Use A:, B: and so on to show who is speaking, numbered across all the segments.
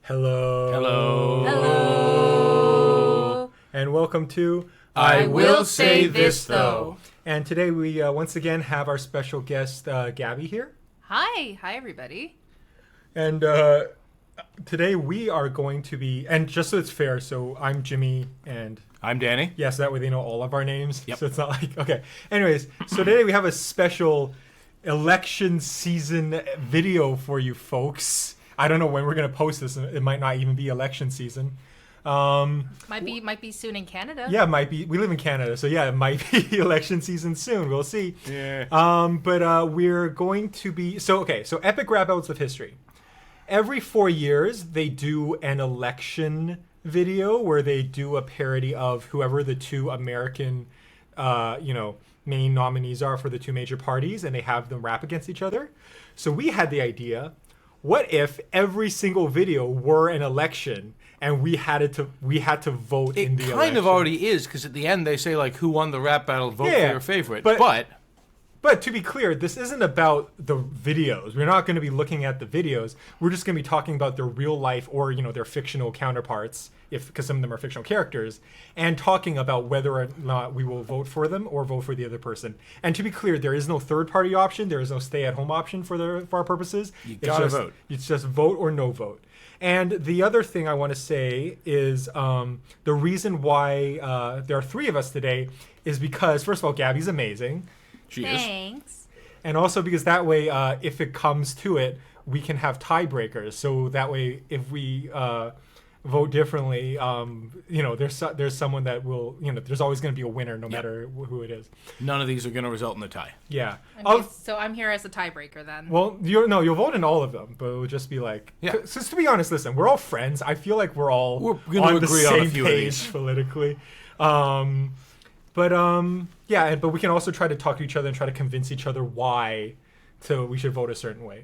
A: Hello.
B: Hello.
C: Hello.
A: And welcome to
C: I Will Say This, Though.
A: And today we once again have our special guest, Gabby, here.
C: Hi, everybody.
A: And today we are going to be, and just so it's fair, so I'm Jimmy and...
B: I'm Danny.
A: Yes, that way they know all of our names.
B: Yep.
A: So it's not like, okay. Anyways, so today we have a special election season video for you folks. I don't know when we're going to post this. It might not even be election season.
C: Might be soon in Canada.
A: Yeah, it might be. We live in Canada, so yeah, it might be election season soon. We'll see.
B: Yeah.
A: But we're going to be... So epic rap outs of history. Every 4 years, they do an election video where they do a parody of whoever the two American, main nominees are for the two major parties, and they have them rap against each other. So we had the idea, what if every single video were an election and we had to vote in the election?
B: It kind of already is, because at the end they say, like, who won the rap battle, vote for your favorite.
A: But to be clear, this isn't about the videos. We're not going to be looking at the videos. We're just going to be talking about their real life or, their fictional counterparts, because some of them are fictional characters, and talking about whether or not we will vote for them or vote for the other person. And to be clear, there is no third-party option. There is no stay-at-home option for our purposes.
B: You gotta vote.
A: It's just vote or no vote. And the other thing I want to say is the reason why there are three of us today is because, first of all, Gabby's amazing.
B: She
C: Thanks.
B: is.
A: And also because that way, if it comes to it, we can have tiebreakers. So that way, if we vote differently, there's someone that will, there's always going to be a winner no matter who it is.
B: None of these are going to result in a tie.
A: Yeah.
C: Okay, so I'm here as a tiebreaker then.
A: Well, you'll vote in all of them, but it will just be like, since to be honest, listen, we're all friends. I feel like we're
B: going to
A: on the
B: agree
A: same
B: on a few
A: page
B: of these
A: politically. But we can also try to talk to each other and try to convince each other why we should vote a certain way.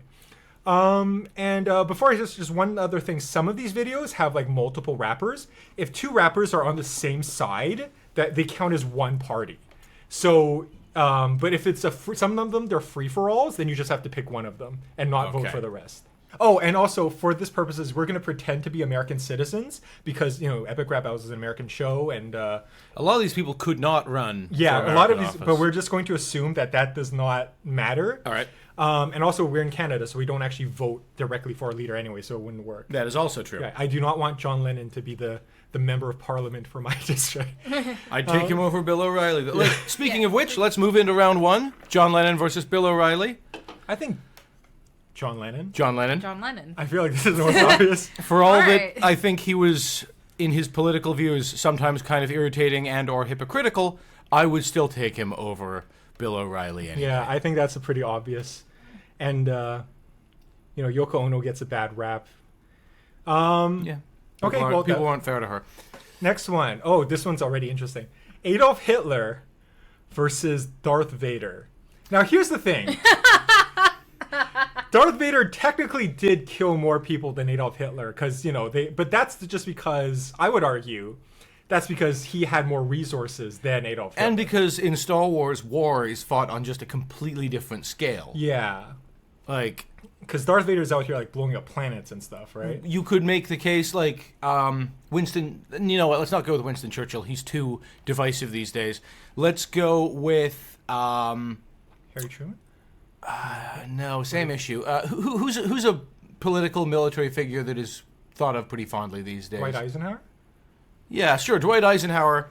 A: Before I just one other thing, some of these videos have like multiple rappers. If two rappers are on the same side, that they count as one party. So, but if it's some of them, they're free-for-alls, then you just have to pick one of them and not vote for the rest. Oh, and also for this purposes, we're going to pretend to be American citizens because, Epic Rap House is an American show, and
B: a lot of these people could not run.
A: Yeah, a lot of these, but we're just going to assume that does not matter.
B: All right.
A: And also, we're in Canada, so we don't actually vote directly for our leader anyway, so it wouldn't work.
B: That is also true.
A: Yeah, I do not want John Lennon to be the member of parliament for my district.
B: I'd take him over Bill O'Reilly. Speaking of which, let's move into round one. John Lennon versus Bill O'Reilly.
A: I think John Lennon.
B: John Lennon.
A: I feel like this is the most obvious.
B: For all that I think he was, in his political views, sometimes kind of irritating and or hypocritical, I would still take him over Bill O'Reilly anyway.
A: Yeah, I think that's a pretty obvious. And, Yoko Ono gets a bad rap.
B: Yeah.
A: Okay,
B: people aren't fair to her.
A: Next one. Oh, this one's already interesting. Adolf Hitler versus Darth Vader. Now, here's the thing. Darth Vader technically did kill more people than Adolf Hitler because, but that's just because, I would argue, that's because he had more resources than Adolf Hitler.
B: And because in Star Wars, war is fought on just a completely different scale.
A: Yeah.
B: Like...
A: Because Darth Vader's out here, like, blowing up planets and stuff, right?
B: You could make the case, like, Winston... You know what, let's not go with Winston Churchill. He's too divisive these days. Let's go with...
A: Harry Truman?
B: No, same issue. Who's a political military figure that is thought of pretty fondly these days?
A: Dwight Eisenhower?
B: Yeah, sure. Dwight Eisenhower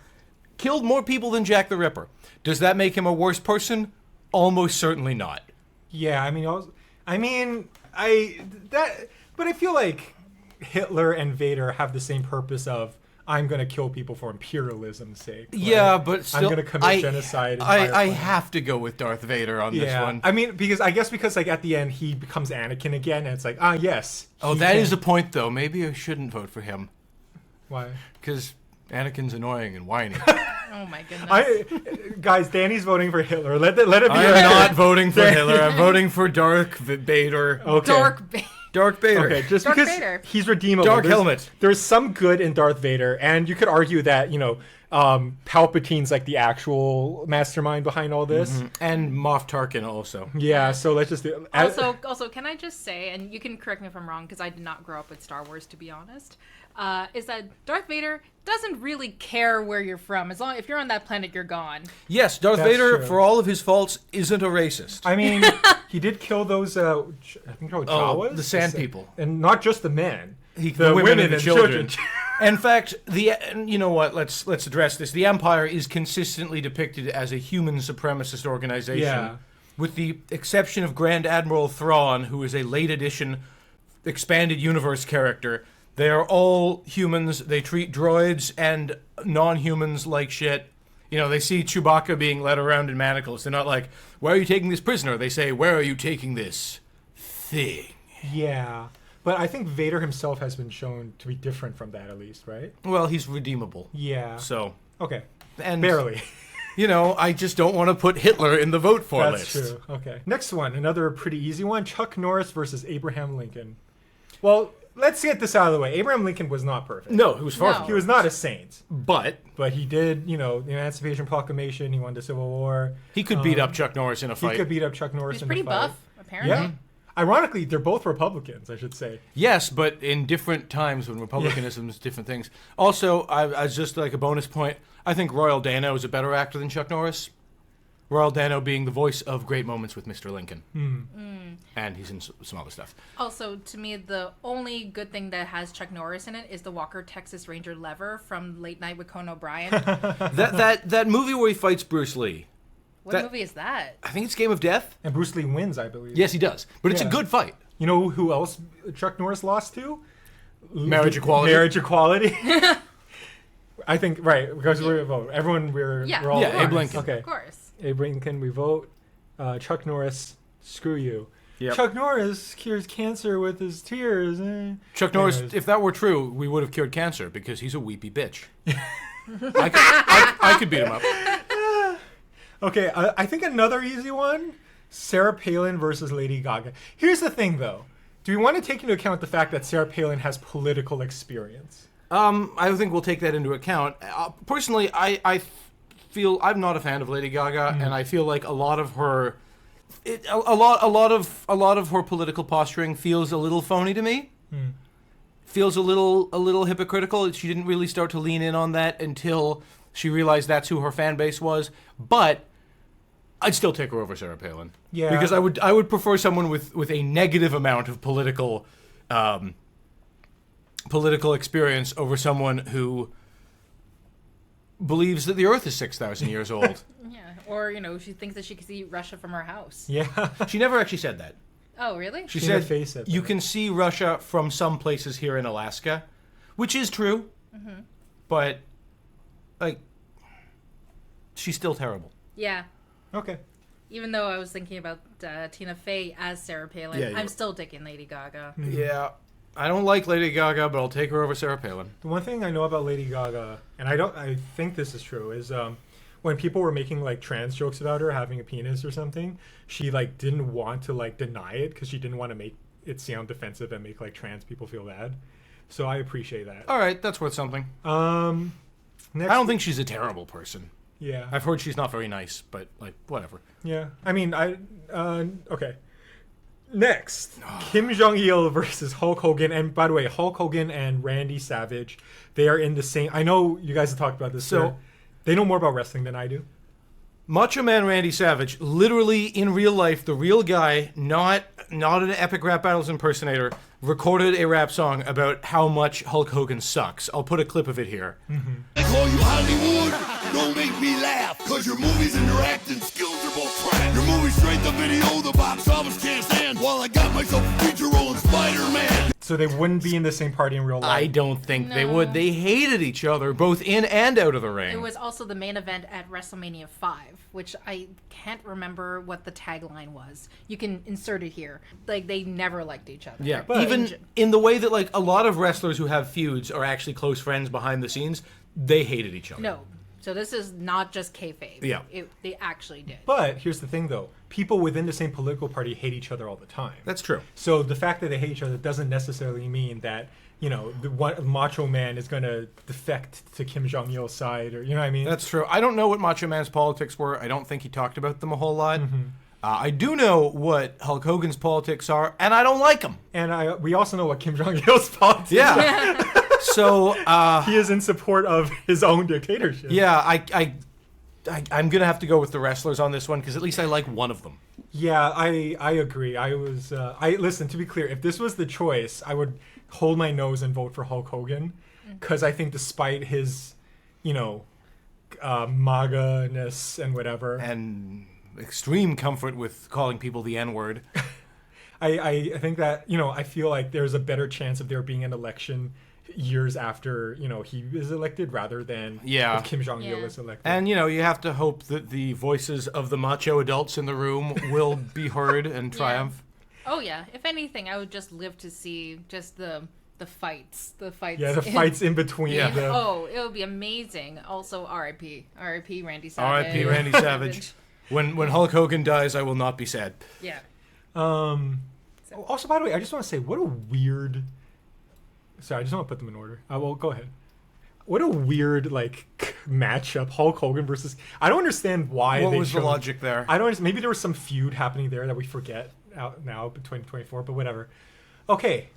B: killed more people than Jack the Ripper. Does that make him a worse person? Almost certainly not.
A: Yeah, but I feel like Hitler and Vader have the same purpose of, I'm going to kill people for imperialism's sake. Like,
B: yeah, but still...
A: I'm going to commit genocide.
B: I have to go with Darth Vader on this one.
A: Because like at the end he becomes Anakin again, and it's like, yes.
B: Oh, that is a point, though. Maybe I shouldn't vote for him.
A: Why?
B: Because Anakin's annoying and whiny.
C: Oh my goodness.
A: Guys, Danny's voting for Hitler. Let it be.
B: I'm not voting for Hitler. I'm voting for Darth Vader.
A: Okay.
C: Dark Vader.
B: Dark Vader.
A: Okay, just
C: Darth
A: because
C: Vader.
A: he's redeemable.
B: Dark helmet.
A: There's some good in Darth Vader, and you could argue that, Palpatine's like the actual mastermind behind all this.
B: And Moff Tarkin also.
A: Yeah, so let's just do
C: Also, can I just say, and you can correct me if I'm wrong, because I did not grow up with Star Wars, to be honest, is that Darth Vader doesn't really care where you're from. As long if you're on that planet, you're gone.
B: Yes, Darth
A: That's
B: Vader,
A: true.
B: for all of his faults, isn't a racist.
A: I mean, he did kill those, I think they're Jawas?
B: the Sand People.
A: And not just the men.
B: The women and the children. In fact, you know what? Let's address this. The Empire is consistently depicted as a human supremacist organization,
A: Yeah.
B: with the exception of Grand Admiral Thrawn, who is a late edition expanded universe character. They are all humans. They treat droids and non-humans like shit. They see Chewbacca being led around in manacles. They're not like, "Where are you taking this prisoner?" They say, "Where are you taking this thing?"
A: Yeah. But I think Vader himself has been shown to be different from that, at least, right?
B: Well, he's redeemable.
A: Yeah.
B: So,
A: Okay.
B: and
A: Barely.
B: I just don't want to put Hitler in the vote for
A: That's
B: list.
A: true. Okay. Next one, another pretty easy one. Chuck Norris versus Abraham Lincoln. Well, let's get this out of the way. Abraham Lincoln was not perfect.
B: No, he was far
C: No.
B: from
A: He was not a saint.
B: But
A: But he did, the Emancipation Proclamation. He won the Civil War.
B: he could beat up Chuck Norris in a
A: He
B: fight.
A: could beat up Chuck Norris
C: He's
A: in
C: pretty
A: the fight.
C: buff, apparently.
A: Yeah. Ironically, they're both Republicans, I should say.
B: Yes, but in different times when republicanism is different things. Also, as just like a bonus point, I think Royal Dano is a better actor than Chuck Norris. Royal Dano being the voice of Great Moments with Mr. Lincoln. And he's in some other stuff.
C: Also, to me, the only good thing that has Chuck Norris in it is the Walker Texas Ranger lever from Late Night with Conan O'Brien.
B: That movie where he fights Bruce Lee.
C: What movie is that?
B: I think it's Game of Death.
A: And Bruce Lee wins, I believe.
B: Yes, he does. But it's a
A: Yeah.
B: good fight.
A: You know who else Chuck Norris lost to?
B: Marriage equality.
A: Marriage equality. I think, right, because we're
C: Yeah.
A: we're all
B: Yeah, Abe Lincoln.
A: Okay.
C: Of course.
A: Abe Lincoln, we vote. Chuck Norris, screw you.
B: Yep.
A: Chuck Norris cures cancer with his tears.
B: Chuck Norris,
A: Anyways.
B: if that were true, we would have cured cancer because he's a weepy bitch. I could beat him up.
A: Okay, I think another easy one, Sarah Palin versus Lady Gaga. Here's the thing, though. Do we want to take into account the fact that Sarah Palin has political experience?
B: I think we'll take that into account. Personally, I feel I'm not a fan of Lady Gaga, and I feel like a lot of her, a lot of her political posturing feels a little phony to me. Feels a little hypocritical. She didn't really start to lean in on that until she realized that's who her fan base was. But I'd still take her over Sarah Palin.
A: Yeah.
B: Because I would prefer someone with a negative amount of political experience over someone who believes that the Earth is 6,000 years old.
C: Yeah. Or, she thinks that she can see Russia from her house.
A: Yeah.
B: She never actually said that.
C: Oh, really?
B: She
A: Tina
B: said
A: Fey said
B: you
A: that.
B: can see Russia from some places here in Alaska, which is true. But, she's still terrible.
C: Yeah.
A: Okay.
C: Even though I was thinking about Tina Fey as Sarah Palin,
B: Yeah, you
C: I'm
B: were.
C: still taking Lady Gaga.
B: Yeah. I don't like Lady Gaga, but I'll take her over Sarah Palin.
A: The one thing I know about Lady Gaga, and I think this is true, is when people were making trans jokes about her having a penis or something, she didn't want to deny it because she didn't want to make it sound defensive and make trans people feel bad. So I appreciate that.
B: All right, that's worth something.
A: Next,
B: I don't think she's a terrible person.
A: Yeah.
B: I've heard she's not very nice, but whatever.
A: Yeah. I mean, okay. Next, Kim Jong-il versus Hulk Hogan. And by the way, Hulk Hogan and Randy Savage, they are in the same... I know you guys have talked about this.
B: So-
A: they know more about wrestling than I do.
B: Macho Man Randy Savage, literally in real life, the real guy, not an Epic Rap Battles impersonator, recorded a rap song about how much Hulk Hogan sucks. I'll put a clip of it here.
D: They call you Hollywood, don't make me laugh, cause your movies and your acting skills are both trash. Your movie's straight to video, the box office can't stand, while I got myself a feature role in Spider-Man.
A: So they wouldn't be in the same party in real life.
B: I don't think they
C: No.
B: would. They hated each other, both in and out of the ring.
C: It was also the main event at WrestleMania 5, which I can't remember what the tagline was. You can insert it here. They never liked each other.
B: Yeah,
A: But-
B: even in the way that a lot of wrestlers who have feuds are actually close friends behind the scenes, they hated each other.
C: No. So this is not just kayfabe.
B: Yeah.
C: They actually did.
A: But here's the thing, though. People within the same political party hate each other all the time.
B: That's true.
A: So the fact that they hate each other doesn't necessarily mean that, the Macho Man is going to defect to Kim Jong-il's side, or, you know what I mean?
B: That's true. I don't know what Macho Man's politics were. I don't think he talked about them a whole lot. I do know what Hulk Hogan's politics are, and I don't like them.
A: And we also know what Kim Jong-il's politics are.
B: Yeah. So
A: He is in support of his own dictatorship.
B: yeah, I'm gonna have to go with the wrestlers on this one because at least I like one of them.
A: Yeah, I agree. Listen, to be clear, if this was the choice, I would hold my nose and vote for Hulk Hogan, because I think despite his, MAGA-ness and whatever,
B: And extreme comfort with calling people the N-word.
A: I think that, I feel like there's a better chance of there being an election years after, he is elected rather than
B: Yeah.
A: if Kim Jong-il
C: Yeah.
A: is elected.
B: And, you have to hope that the voices of the macho adults in the room will be heard and triumph.
C: Oh yeah. If anything, I would just live to see just the fights. The fights.
A: Yeah, the fights in between.
C: Yeah.
A: The,
C: Oh, it would be amazing. Also, R.I.P. R.I.P. Randy Savage.
B: R.I.P. Randy Savage. When Hulk Hogan dies, I will not be sad.
C: Yeah.
A: Also, by the way, I just want to say, what a weird... Sorry, I just want to put them in order. Well, go ahead. What a weird, matchup, Hulk Hogan versus... I don't understand why
B: What
A: they
B: was the
A: chose-
B: logic there?
A: I don't understand. Maybe there was some feud happening there that we forget out now between 2024, but whatever. Okay.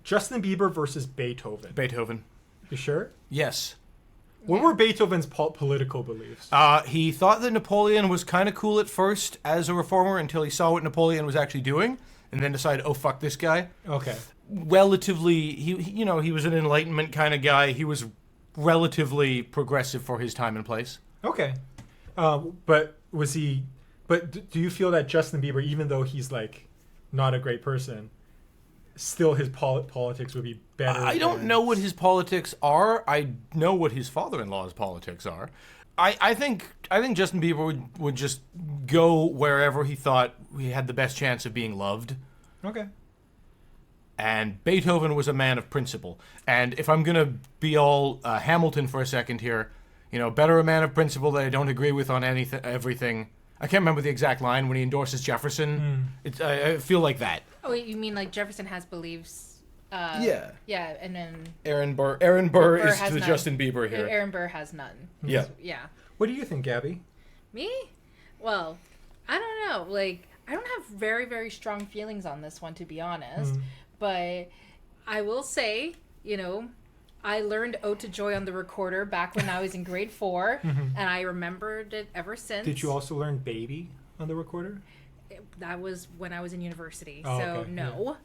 A: Justin Bieber versus Beethoven.
B: Beethoven.
A: You sure?
B: Yes.
A: What were Beethoven's political beliefs?
B: He thought that Napoleon was kind of cool at first as a reformer until he saw what Napoleon was actually doing, and then decided, oh, fuck this guy.
A: Okay.
B: Relatively, he was an Enlightenment kind of guy. He was relatively progressive for his time and place.
A: Okay. But was he... But do you feel that Justin Bieber, even though he's, not a great person, still his politics would be better?
B: I don't know what his politics are. I know what his father-in-law's politics are. I think Justin Bieber would just go wherever he thought he had the best chance of being loved.
A: Okay.
B: And Beethoven was a man of principle. And if I'm gonna be all Hamilton for a second here, better a man of principle that I don't agree with on everything. I can't remember the exact line when he endorses Jefferson. I feel like that.
C: Oh, you mean Jefferson has beliefs?
B: Yeah.
C: Yeah, and then
B: Aaron Burr is
C: has
B: the
C: none.
B: Justin Bieber here.
C: Aaron Burr has none.
B: Yeah.
C: Yeah.
A: What do you think, Gabby?
C: Me? Well, I don't know. I don't have very, very strong feelings on this one, to be honest. But I will say, I learned Ode to Joy on the recorder back when I was in grade 4, and I remembered it ever since.
A: Did you also learn Baby on the recorder?
C: That was when I was in university,
A: Oh,
C: so
A: okay.
C: no.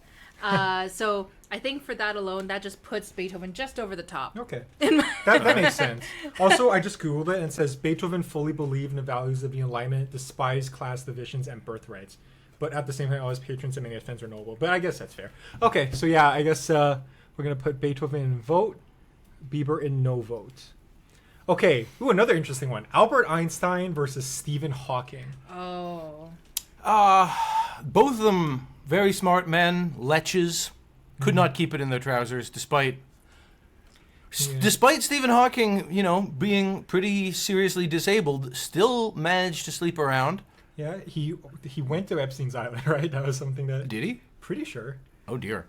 C: So I think for that alone, that just puts Beethoven just over the top.
A: Okay. That makes sense. Also, I just Googled it and it says Beethoven fully believed in the values of the Enlightenment, despised class divisions and birthrights. But at the same time, all his patrons and many friends were noble. But I guess that's fair. Okay, so yeah, I guess we're going to put Beethoven in vote, Bieber in no vote. Okay, another interesting one. Albert Einstein versus Stephen Hawking.
C: Oh.
B: Both of them very smart men, leches, could not keep it in their trousers despite Stephen Hawking, being pretty seriously disabled, still managed to sleep around.
A: Yeah, he went to Epstein's Island, right? That was something that...
B: Did he?
A: Pretty sure.
B: Oh dear.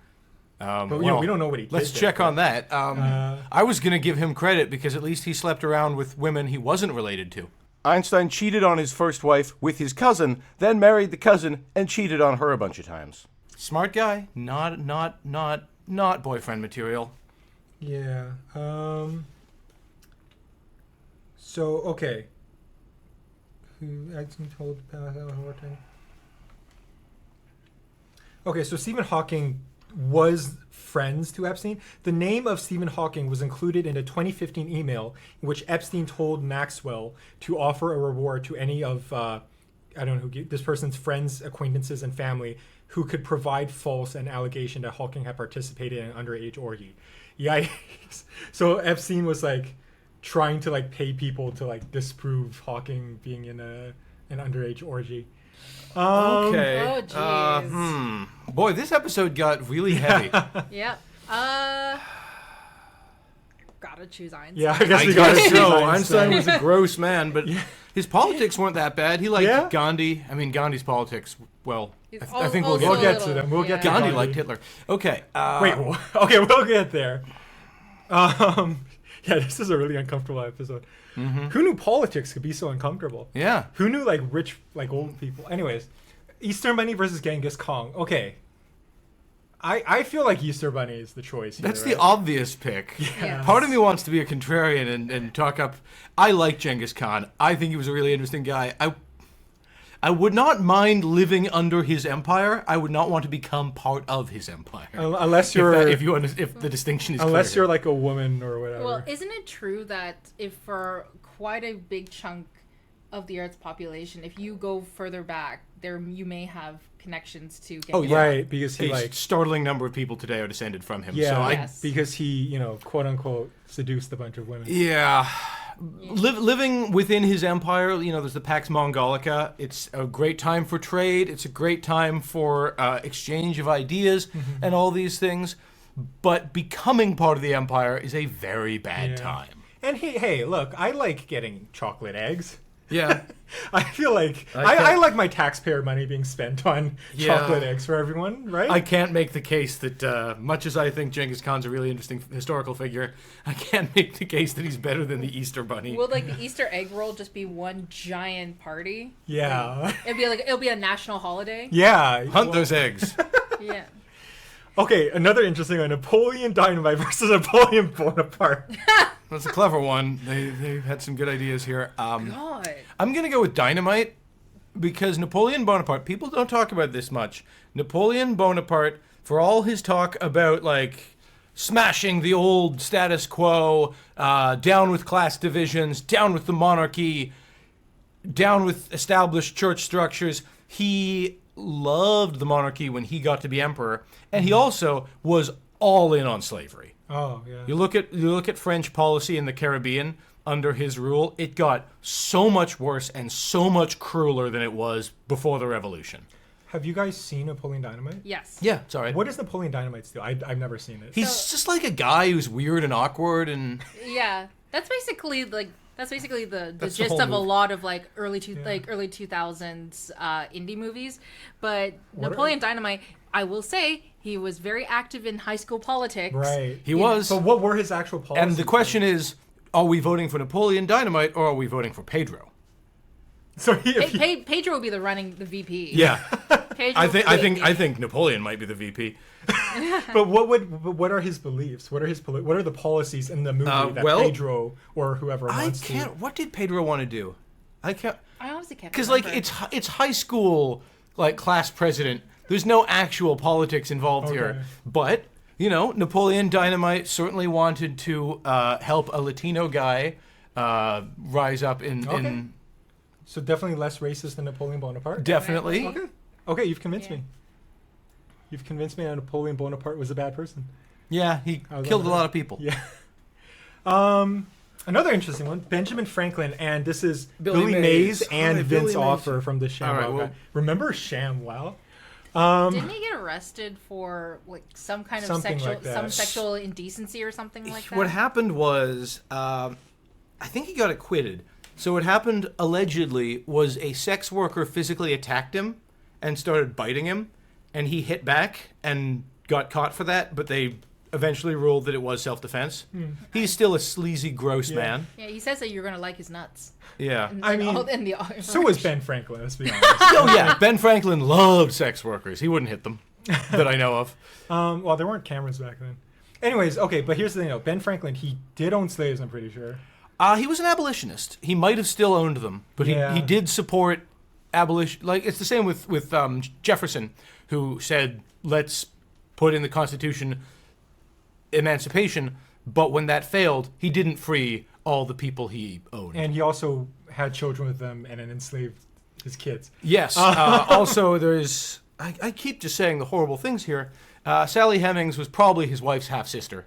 A: But we don't know what he did.
B: Let's
A: there,
B: check
A: but-
B: on that. I was going to give him credit because at least he slept around with women he wasn't related to. Einstein cheated on his first wife with his cousin, then married the cousin and cheated on her a bunch of times. Smart guy, not boyfriend material.
A: Yeah. So, okay. Who accidentally told Okay, so Stephen Hawking was friends to Epstein. The name of Stephen Hawking was included in a 2015 email in which Epstein told Maxwell to offer a reward to any of, I don't know, this person's friends, acquaintances, and family who could provide false an allegation that Hawking had participated in an underage orgy. Yikes. So Epstein was trying to pay people to disprove Hawking being in an underage orgy.
B: Okay.
C: Oh, jeez.
B: Boy, this episode got really heavy.
C: Yeah. God, gotta choose Einstein.
A: Yeah, I guess
B: I
A: we got
B: guess
A: to
B: so. Einstein was a gross man, but
A: Yeah.
B: his politics weren't that bad. He liked
A: Yeah?
B: Gandhi. I mean, Gandhi's politics, well,
C: He's
B: I think we'll
C: also
B: get...
A: We'll
C: a
A: get to
C: little-
A: them. We'll get to
B: Gandhi
A: Gandhi.
B: liked Hitler. Okay.
A: Wait, okay, we'll get there. Yeah, this is a really uncomfortable episode. Who knew politics could be so uncomfortable?
B: Yeah.
A: Who knew like rich, like old people? Anyways, Easter Bunny versus Genghis Khan. Okay. I feel like Easter Bunny is the choice here,
B: That's
A: right?
B: the obvious pick.
C: Yeah.
B: Part of me wants to be a contrarian and talk up. I like Genghis Khan. I think he was a really interesting guy. I would not mind living under his empire. I would not want to become part of his empire.
A: Unless you're
B: if the distinction is
A: unless
B: clear.
A: you're like a woman or whatever.
C: Well, isn't it true that if for quite a big chunk of the Earth's population, if you go further back, there you may have connections to.
B: Oh,
C: Genghis
B: yeah.
A: right, because he
B: a
A: like
B: startling number of people today are descended from him.
A: yeah,
B: So
C: Yes.
A: because he, you know, quote unquote seduced a bunch of women.
B: Yeah. Living within his empire, you know, there's the Pax Mongolica. It's a great time for trade. It's a great time for exchange of ideas and all these things. But becoming part of the empire is a very bad
A: Yeah.
B: time.
A: And hey, look, I like getting chocolate eggs.
B: Yeah.
A: I feel like
B: I
A: I like my taxpayer money being spent on
B: Yeah.
A: chocolate eggs for everyone, right?
B: I can't make the case that, much as I think Genghis Khan's a really interesting historical figure, I can't make the case that he's better than the Easter Bunny.
C: Will like the Easter egg roll just be one giant party?
A: yeah.
C: It'll be a national holiday.
A: Yeah.
B: Hunt those eggs.
C: Yeah.
A: Okay, another interesting one: Napoleon Dynamite versus Napoleon Bonaparte.
B: That's a clever one. They had some good ideas here.
C: God.
B: I'm going to go with Dynamite because Napoleon Bonaparte, people don't talk about this much. Napoleon Bonaparte, for all his talk about, like, smashing the old status quo, down with class divisions, down with the monarchy, down with established church structures, he loved the monarchy when he got to be emperor, and he also was all in on slavery.
A: Oh yeah.
B: You look at French policy in the Caribbean under his rule, it got so much worse and so much crueler than it was before the revolution.
A: Have you guys seen Napoleon Dynamite?
C: Yes.
B: Yeah, sorry.
A: What does Napoleon Dynamite do? I've never seen it.
B: He's just like a guy who's weird and awkward and
C: Yeah. That's basically the
B: That's the
C: gist
B: whole
C: of a
B: movie.
C: lot of like early 2000s indie movies. But
A: What are-
C: Napoleon Dynamite, I will say, he was very active in high school politics.
A: Right.
B: he was.
A: So what were his actual policies?
B: And the question is, are we voting for Napoleon Dynamite or are we voting for Pedro?
A: So if he,
C: Pedro will be the VP.
B: Yeah.
C: Pedro
B: I
C: will be the
B: think
C: VP.
B: Napoleon might be the VP.
A: but what are his beliefs? What are the policies in the movie that
B: well,
A: Pedro or whoever
B: I
A: wants
B: can't. What did Pedro want to do? I can't.
C: I honestly can't
B: Because
C: remember.
B: like it's high school like class president. There's no actual politics involved
A: Okay.
B: here. But you know, Napoleon Dynamite certainly wanted to help a Latino guy rise up in
A: Okay. So definitely less racist than Napoleon Bonaparte.
B: definitely.
A: Okay, you've convinced
C: Yeah.
A: me. You've convinced me that Napoleon Bonaparte was a bad person.
B: Yeah, he
A: I was
B: killed a
A: on
B: lot
A: that.
B: of people.
A: Yeah. Another interesting one, Benjamin Franklin, and this is
B: Billy
A: Billy
B: Mays.
A: Mays and
B: Hi,
A: Vince
B: Billy Mays.
A: Offer from the ShamWow.
B: All right, well-
A: guy. Remember ShamWow?
C: Didn't he get arrested for like some kind of
A: Something
C: sexual
A: like that.
C: sexual indecency or something like that?
B: What happened was, I think he got acquitted. So what happened allegedly was a sex worker physically attacked him and started biting him, and he hit back and got caught for that, but they eventually ruled that it was self-defense. He's still a sleazy, gross
A: Yeah.
B: man.
C: Yeah, he says that you're gonna like his nuts.
B: Yeah.
A: I mean,
C: in the
A: So was Ben Franklin, let's be honest.
B: Oh yeah, Ben Franklin loved sex workers. He wouldn't hit them, that I know of.
A: Well, there weren't cameras back then. Anyways, okay, but here's the thing though. Ben Franklin, he did own slaves, I'm pretty sure.
B: He was an abolitionist. He might have still owned them, but
A: Yeah.
B: he did support abolition. Like it's the same with Jefferson, who said, "Let's put in the Constitution emancipation," but when that failed, he didn't free all the people he owned.
A: And he also had children with them and then enslaved his kids.
B: Yes. Also, there's. I keep just saying the horrible things here. Sally Hemings was probably his wife's half sister.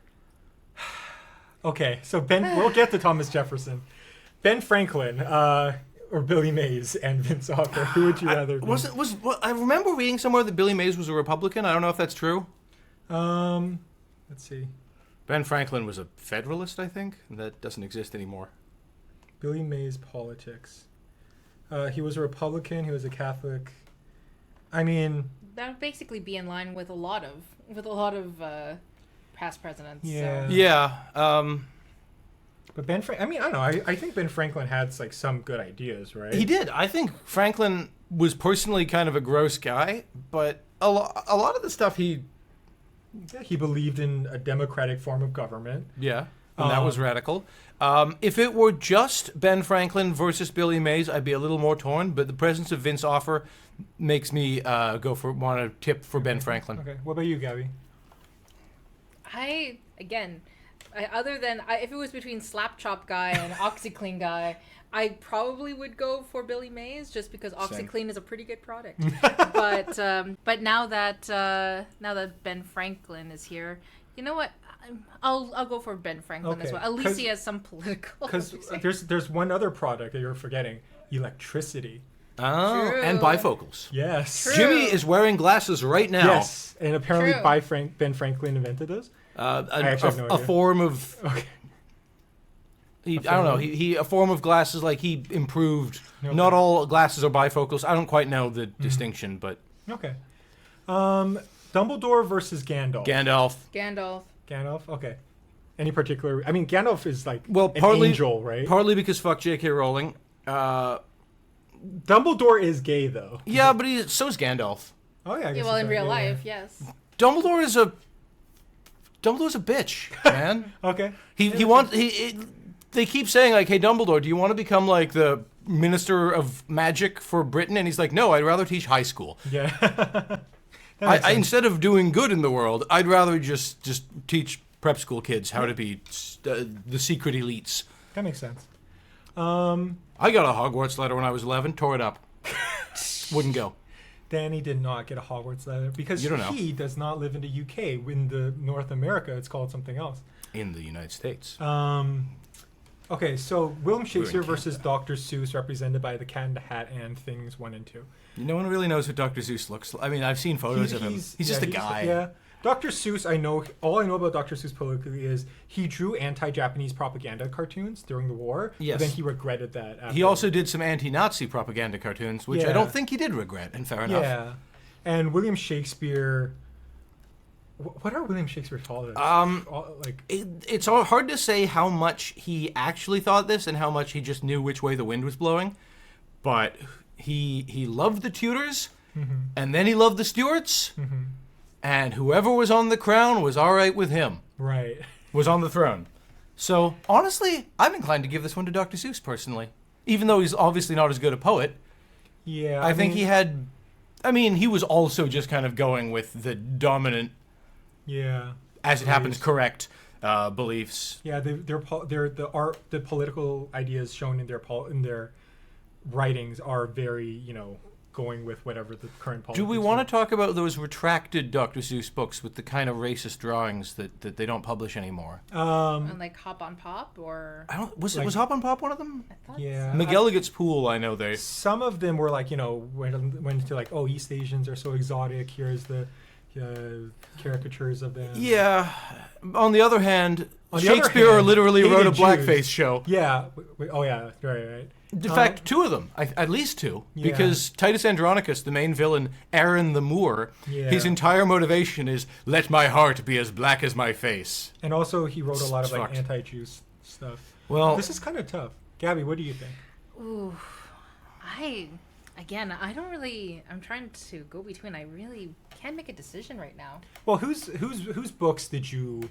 A: Okay, so we'll get to Thomas Jefferson. Ben Franklin, or Billy Mays and Vince Offer. Who would you rather be?
B: I remember reading somewhere that Billy Mays was a Republican. I don't know if that's true.
A: Let's see.
B: Ben Franklin was a Federalist, I think. That doesn't exist anymore.
A: Billy Mays politics. He was a Republican. He was a Catholic. I mean,
C: That would basically be in line with a lot of past presidents.
A: Yeah.
C: So.
B: Yeah.
A: but I mean, I don't know. I think Ben Franklin had like some good ideas, right?
B: He did. I think Franklin was personally kind of a gross guy, but a lot of the stuff he
A: believed in a democratic form of government.
B: Yeah, and that was radical. If it were just Ben Franklin versus Billy Mays, I'd be a little more torn, but the presence of Vince Offer makes me want to tip for Ben Franklin.
A: Okay. What about you, Gabby?
C: Other than if it was between Slap Chop guy and OxyClean guy, I probably would go for Billy Mays just because OxyClean is a pretty good product. but now that Ben Franklin is here, you know what? I'll go for Ben Franklin as well. At least he has some political.
A: Because there's one other product that you're forgetting: electricity.
B: Oh,
C: True.
B: and bifocals.
A: Yes.
C: True.
B: Jimmy is wearing glasses right now.
A: Yes, and apparently
C: True.
A: Ben Franklin invented those.
B: A
A: have no idea.
B: form of.
A: Okay.
B: I don't know. He a form of glasses like he improved.
A: Okay.
B: Not all glasses are bifocals. I don't quite know the distinction, but
A: Okay. Dumbledore versus Gandalf.
B: Gandalf.
A: Gandalf. Okay. Any particular? I mean, Gandalf is like
B: Well,
A: an
B: partly
A: angel, right?
B: Partly because fuck J.K. Rowling.
A: Dumbledore is gay, though.
B: Yeah, but so is Gandalf.
A: Oh yeah. I guess
C: Yeah, well,
A: he's
C: in
A: right,
C: real
A: yeah,
C: life, yes.
B: Dumbledore's a bitch, man.
A: Yeah. Okay.
B: They keep saying like, "Hey, Dumbledore, do you want to become like the Minister of Magic for Britain?" And he's like, "No, I'd rather teach high school.
A: Yeah. That makes sense.
B: Instead of doing good in the world, I'd rather just teach prep school kids how to be the secret elites."
A: That makes sense.
B: I got a Hogwarts letter when I was 11, tore it up. Wouldn't go.
A: Danny did not get a Hogwarts letter because
B: You don't know.
A: he does not live in the UK. In the North America, it's called something else.
B: In the United States.
A: Okay, so William Shakespeare
B: Canada.
A: versus Dr. Seuss, represented by the Cat in the Hat and Things 1 and 2.
B: No one really knows what Dr. Seuss looks like. I mean, I've seen photos of him. He's just a guy.
A: Yeah. Dr. Seuss, all I know about Dr. Seuss politically is he drew anti-Japanese propaganda cartoons during the war.
B: Yes.
A: But then he regretted that. After.
B: He also did some anti-Nazi propaganda cartoons, which I
A: Yeah.
B: don't think he did regret, and fair enough.
A: Yeah. And William Shakespeare. What are William Shakespeare's fathers?
B: It's hard to say how much he actually thought this and how much he just knew which way the wind was blowing. But he loved the Tudors, and then he loved the Stuarts, and whoever was on the crown was all right with him.
A: Right.
B: Was on the throne. So, honestly, I'm inclined to give this one to Dr. Seuss, personally. Even though he's obviously not as good a poet.
A: Yeah.
B: I think he had... I mean, he was also just kind of going with the dominant,
A: Yeah.
B: as it happens, correct beliefs.
A: Yeah, the political ideas shown in their writings are very, going with whatever the current politics.
B: Do we want to talk about those retracted Dr. Seuss books with the kind of racist drawings that they don't publish anymore?
C: And like Hop on Pop or
B: I don't. Was Hop on Pop one of them?
C: I thought
A: Yeah.
B: McGilligan's Pool. I know they.
A: Some of them were like, went to like, oh, East Asians are so exotic. Here's the caricatures of them.
B: Yeah. On the other hand,
A: On the other
B: Shakespeare
A: hand,
B: literally wrote a
A: hated
B: blackface
A: Jews.
B: show.
A: Yeah. Oh, yeah. Right.
B: In fact, two of them, at least two,
A: Yeah.
B: because Titus Andronicus, the main villain, Aaron the Moor,
A: Yeah.
B: his entire motivation is "Let my heart be as black as my face."
A: And also, he wrote a lot of like
B: Fucked.
A: anti-Jew stuff.
B: Well,
A: This is kind of tough. Gabby, what do you think?
C: Ooh, I don't really. I'm trying to go between. I really can't make a decision right now.
A: Well, whose books did you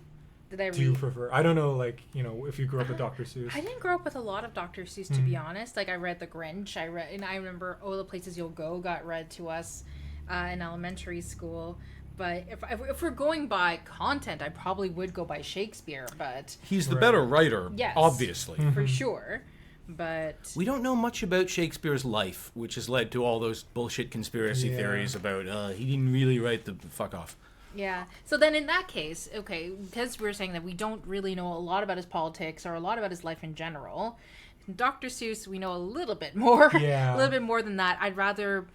C: Did I
A: do you
C: read?
A: prefer? I don't know, like, if you grew up with Dr. Seuss.
C: I didn't grow up with a lot of Dr. Seuss, to be honest. Like, I read The Grinch. And I remember "Oh, the Places You'll Go" got read to us in elementary school. But if we're going by content, I probably would go by Shakespeare. But
B: he's the
A: Right.
B: better writer,
C: Yes.
B: obviously.
C: for sure. But
B: We don't know much about Shakespeare's life, which has led to all those bullshit conspiracy
A: Yeah.
B: theories about he didn't really write the fuck off.
C: yeah. So then in that case, okay, because we're saying that we don't really know a lot about his politics or a lot about his life in general, Dr. Seuss, we know a little bit more.
A: Yeah.
C: A little bit more than that. I'd rather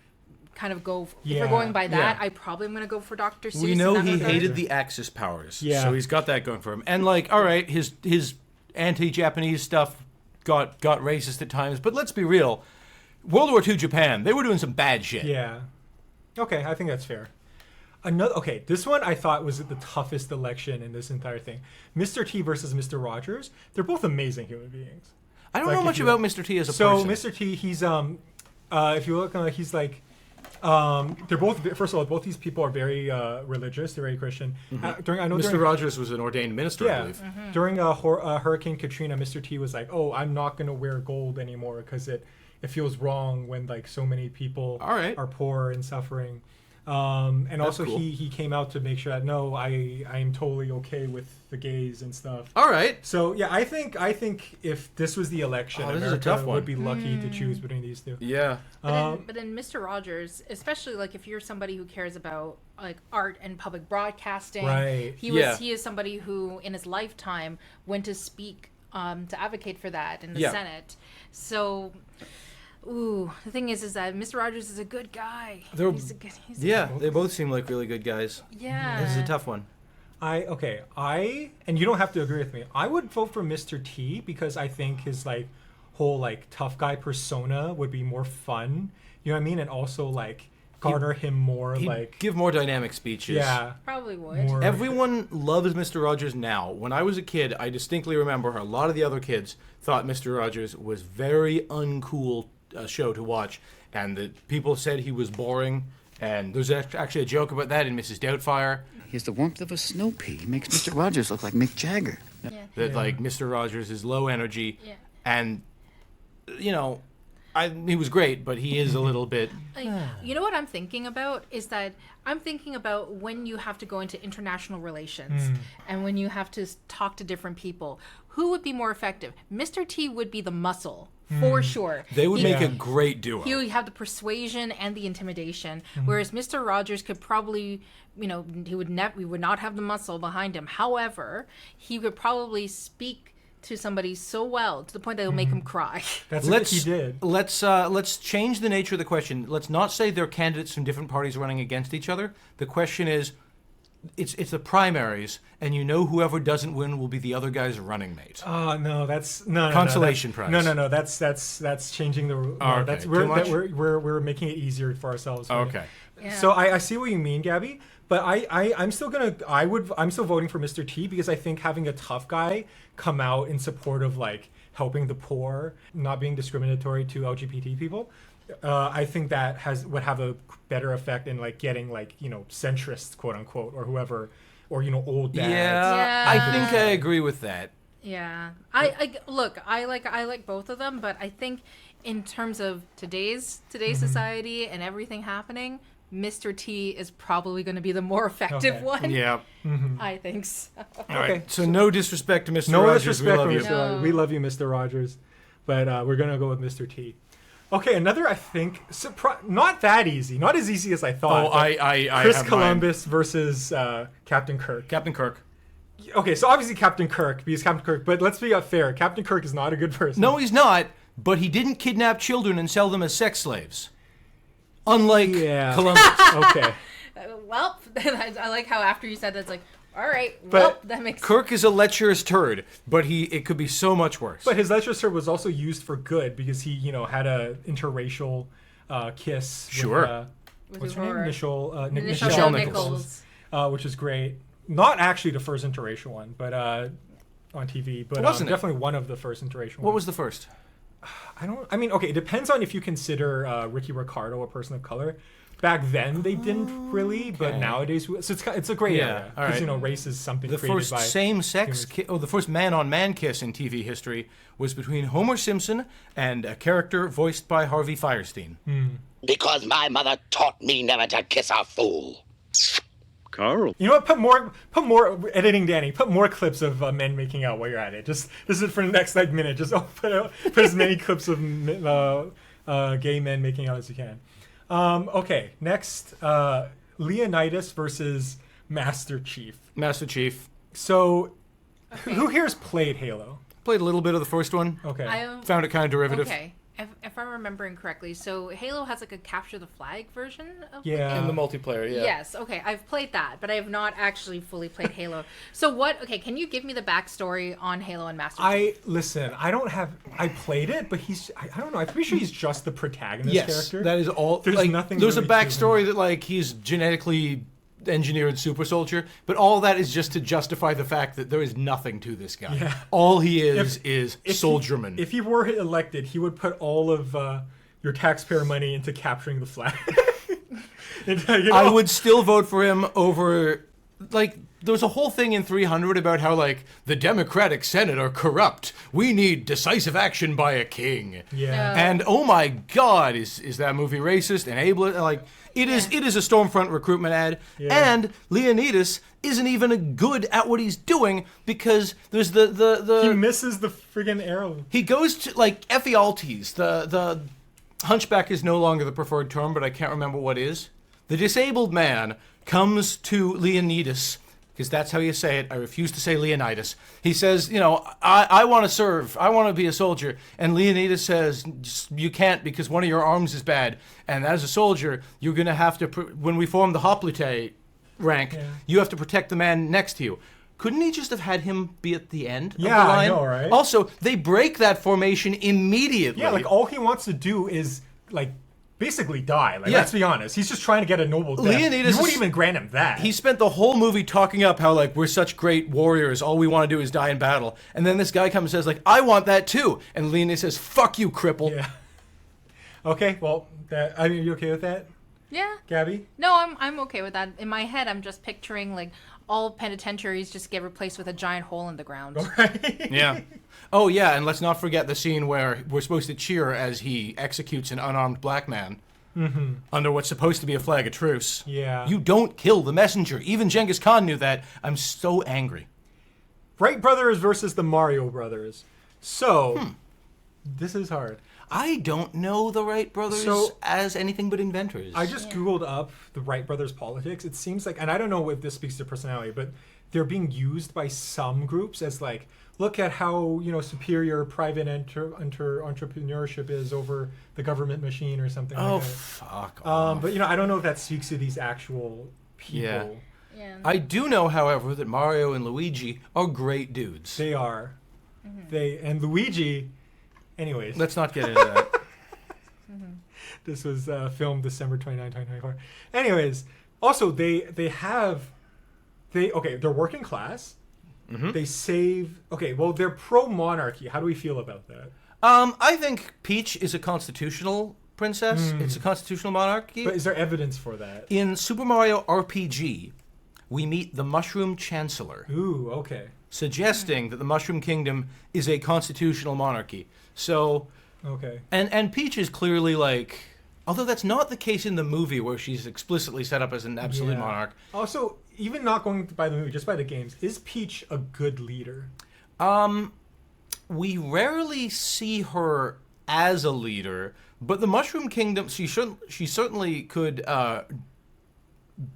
C: kind of go, if
A: Yeah,
C: we're going by that,
A: yeah.
C: I probably am going to go for Dr. Seuss.
B: We
C: in
B: know
C: that
B: he
C: regard.
B: hated the Axis powers,
A: Yeah.
B: so he's got that going for him. And like, all right, his anti-Japanese stuff got racist at times, but let's be real. World War II Japan, they were doing some bad shit.
A: Yeah. Okay, I think that's fair. Okay, this one I thought was the toughest election in this entire thing. Mr. T versus Mr. Rogers. They're both amazing human beings.
B: I don't
A: Like,
B: know
A: if
B: much
A: you-
B: about Mr. T as a
A: So
B: person.
A: Mr. T, he's if you look, he's like, they're both. First of all, both these people are very religious. They're very Christian.
B: Mr. Rogers was an ordained minister, I
A: Yeah.
B: believe.
A: During Hurricane Katrina, Mr. T was like, "Oh, I'm not gonna wear gold anymore because it feels wrong when like so many people
B: All right.
A: are poor and suffering." And also
B: cool.
A: he came out to make sure that no, I am totally okay with the gays and stuff.
B: All right.
A: So yeah, I think if this was the election,
B: Oh, this is a
A: America
B: tough one.
A: would be lucky to choose between these two.
B: Yeah.
C: But in Mr. Rogers, especially like if you're somebody who cares about like art and public broadcasting,
A: Right.
C: he is somebody who in his lifetime went to speak to advocate for that in the
B: Yeah.
C: Senate. So, the thing is that Mr. Rogers is a good guy.
B: They're-
C: He's a good,
B: Yeah, they both seem like really good guys.
C: yeah.
B: This is a tough one.
A: And you don't have to agree with me. I would vote for Mr. T because I think his like whole like tough guy persona would be more fun. You know what I mean? And also like garner him more
B: He'd
A: like
B: give more dynamic speeches.
A: yeah.
C: Probably would.
A: More,
B: Everyone loves Mr. Rogers now. When I was a kid, I distinctly remember a lot of the other kids thought Mr. Rogers was very uncool show to watch, and that people said he was boring. And there's actually a joke about that in Mrs. Doubtfire.
E: He has the warmth of a snow pea. He makes Mr. Rogers look like Mick Jagger.
C: Yeah.
B: That like Mr. Rogers is low energy,
C: Yeah.
B: and you know, he was great, but he is a little bit.
C: Like, you know what I'm thinking about is that I'm thinking about when you have to go into international relations and when you have to talk to different people. Who would be more effective? Mr. T would be the muscle for sure.
B: They would
C: He-
B: make a great duo.
C: He would have the persuasion and the intimidation, whereas Mr. Rogers could probably, he would not have the muscle behind him. However, he could probably speak to somebody so well to the point that it'll make him cry.
A: That's what he did.
B: Let's change the nature of the question. Let's not say they're candidates from different parties running against each other. The question is, it's the primaries, and whoever doesn't win will be the other guy's running mate.
A: Oh no, that's no
B: Consolation
A: no,
B: prize.
A: No. That's changing the. No,
B: Okay,
A: that's
B: too much?
A: we're making it easier for ourselves. Right?
B: Okay.
C: Yeah.
A: So I see what you mean, Gabby. But I'm still voting for Mr. T because I think having a tough guy come out in support of like helping the poor, not being discriminatory to LGBT people, I think that would have a better effect in like getting like centrists, quote unquote, or whoever, or old dads.
B: Yeah, I think I agree with that.
C: Yeah, I like both of them, but I think in terms of today's society and everything happening, Mr. T is probably going to be the more effective
A: Okay.
C: one.
B: Yeah.
C: I think so.
B: All right. So no disrespect to Mr.
A: No
B: Rogers.
A: disrespect
B: we love
A: for
B: you.
A: Mr. Rogers. We love you, Mr. Rogers, but we're gonna go with Mr. T. Okay, another I think not that easy, not as easy as I thought.
B: Oh,
A: but
B: I
A: Chris
B: have
A: Columbus versus Captain Kirk.
B: Captain Kirk.
A: Okay, so obviously Captain Kirk, because Captain Kirk, but let's be fair. Captain Kirk is not a good person.
B: No, he's not. But he didn't kidnap children and sell them as sex slaves. Unlike Columbus.
A: Okay.
C: Well, I like how after you said that, it's like, all right,
A: But
C: that makes
B: Kirk is a lecherous turd, but it could be so much worse.
A: But his lecherous was also used for good because he, had a interracial kiss.
B: Sure.
A: With, what's her name?
C: Nichelle
A: Nichelle
C: Nichols.
A: Which is great. Not actually the first interracial one, but on TV. But
B: Wasn't it?
A: Definitely one of the first interracial
B: What
A: ones.
B: was the first?
A: Okay, it depends on if you consider Ricky Ricardo a person of color. Back then they didn't really, but nowadays, so it's a gray area.
B: all right.
A: Because, race is something
B: The
A: created
B: first
A: by
B: same-sex the first man-on-man kiss in TV history was between Homer Simpson and a character voiced by Harvey Fierstein.
F: Because my mother taught me never to kiss a fool.
E: Carl.
A: You know what? Put more editing, Danny. Put more clips of men making out while you're at it. Just this is for the next minute. Just put as many clips of gay men making out as you can. Okay, next, Leonidas versus Master Chief.
B: Master Chief.
A: So, who here's played Halo?
B: Played a little bit of the first one.
A: Okay.
B: Found it kind of derivative.
C: Okay. if I'm remembering correctly, so Halo has like a capture the flag version of
A: Yeah.
B: In the multiplayer, yeah.
C: Yes, okay, I've played that, but I have not actually fully played Halo. So what, okay, can you give me the backstory on Halo and Master Chief?
A: I played it, but I don't know, I'm pretty sure he's just the protagonist
B: Yes,
A: character.
B: that is all.
A: There's
B: like,
A: nothing
B: There's
A: really
B: a
A: to him.
B: backstory that like he's genetically engineered super soldier, but all that is just to justify the fact that there is nothing to this guy.
A: Yeah.
B: All he is
A: If
B: soldierman.
A: If he were elected, he would put all of your taxpayer money into capturing the flag.
B: I would still vote for him over, like, there's a whole thing in 300 about how, like, the Democratic Senate are corrupt. We need decisive action by a king.
A: Yeah.
B: And oh my God, is that movie racist and ableist? Like, it is a Stormfront recruitment ad.
A: Yeah.
B: And Leonidas isn't even good at what he's doing because there's the
A: He misses the friggin' arrow.
B: he goes to, like, Ephialtes, the hunchback is no longer the preferred term, but I can't remember what is. The disabled man comes to Leonidas, because that's how you say it. I refuse to say Leonidas. He says, you know, I want to serve. I want to be a soldier. And Leonidas says, you can't because one of your arms is bad. And as a soldier, you're going to have to, when we form the hoplite rank, you have to protect the man next to you. Couldn't he just have had him be at the end of the line?
A: I know, right?
B: Also, they break that formation immediately.
A: Yeah, like all he wants to do is like basically die. Like
B: Yeah.
A: let's be honest, he's just trying to get a noble death.
B: Leonidas
A: you wouldn't
B: is-
A: even grant him that.
B: He spent the whole movie talking up how, like, we're such great warriors. All we want to do is die in battle. And then this guy comes and says, like, I want that too. And Leonidas says, fuck you, cripple.
A: Yeah. Okay, well, are you okay with that,
C: Yeah.
A: Gabby?
C: No, I'm okay with that. In my head, I'm just picturing like all penitentiaries just get replaced with a giant hole in the ground.
B: Yeah. Oh, yeah, and let's not forget the scene where we're supposed to cheer as he executes an unarmed black man under what's supposed to be a flag of truce.
A: Yeah.
B: You don't kill the messenger. Even Genghis Khan knew that. I'm so angry.
A: Wright brothers versus the Mario brothers. So, this is hard.
B: I don't know the Wright brothers
A: So-
B: as anything but inventors.
A: I just Googled up the Wright brothers' politics. It seems like, and I don't know if this speaks to their personality, but they're being used by some groups as like, look at how, you know, superior private entrepreneurship is over the government machine or something
B: Oh,
A: like that.
B: fuck off.
A: But, you know, I don't know if that speaks to these actual people.
B: Yeah.
C: Yeah.
B: I do know, however, that Mario and Luigi are great dudes.
A: They are. And Luigi, anyways,
B: Let's not get into that.
A: this was filmed December 29, 2024. Anyways, also they're working class. They save, they're pro-monarchy. How do we feel about that?
B: I think Peach is a constitutional princess. It's a constitutional monarchy.
A: But is there evidence for that?
B: In Super Mario RPG, we meet the Mushroom Chancellor,
A: Ooh, okay.
B: suggesting that the Mushroom Kingdom is a constitutional monarchy. So,
A: Okay.
B: and Peach is clearly like, although that's not the case in the movie where she's explicitly set up as an absolute
A: Yeah.
B: monarch.
A: Also, even not going by the movie, just by the games, is Peach a good leader?
B: We rarely see her as a leader, but the Mushroom Kingdom, she certainly could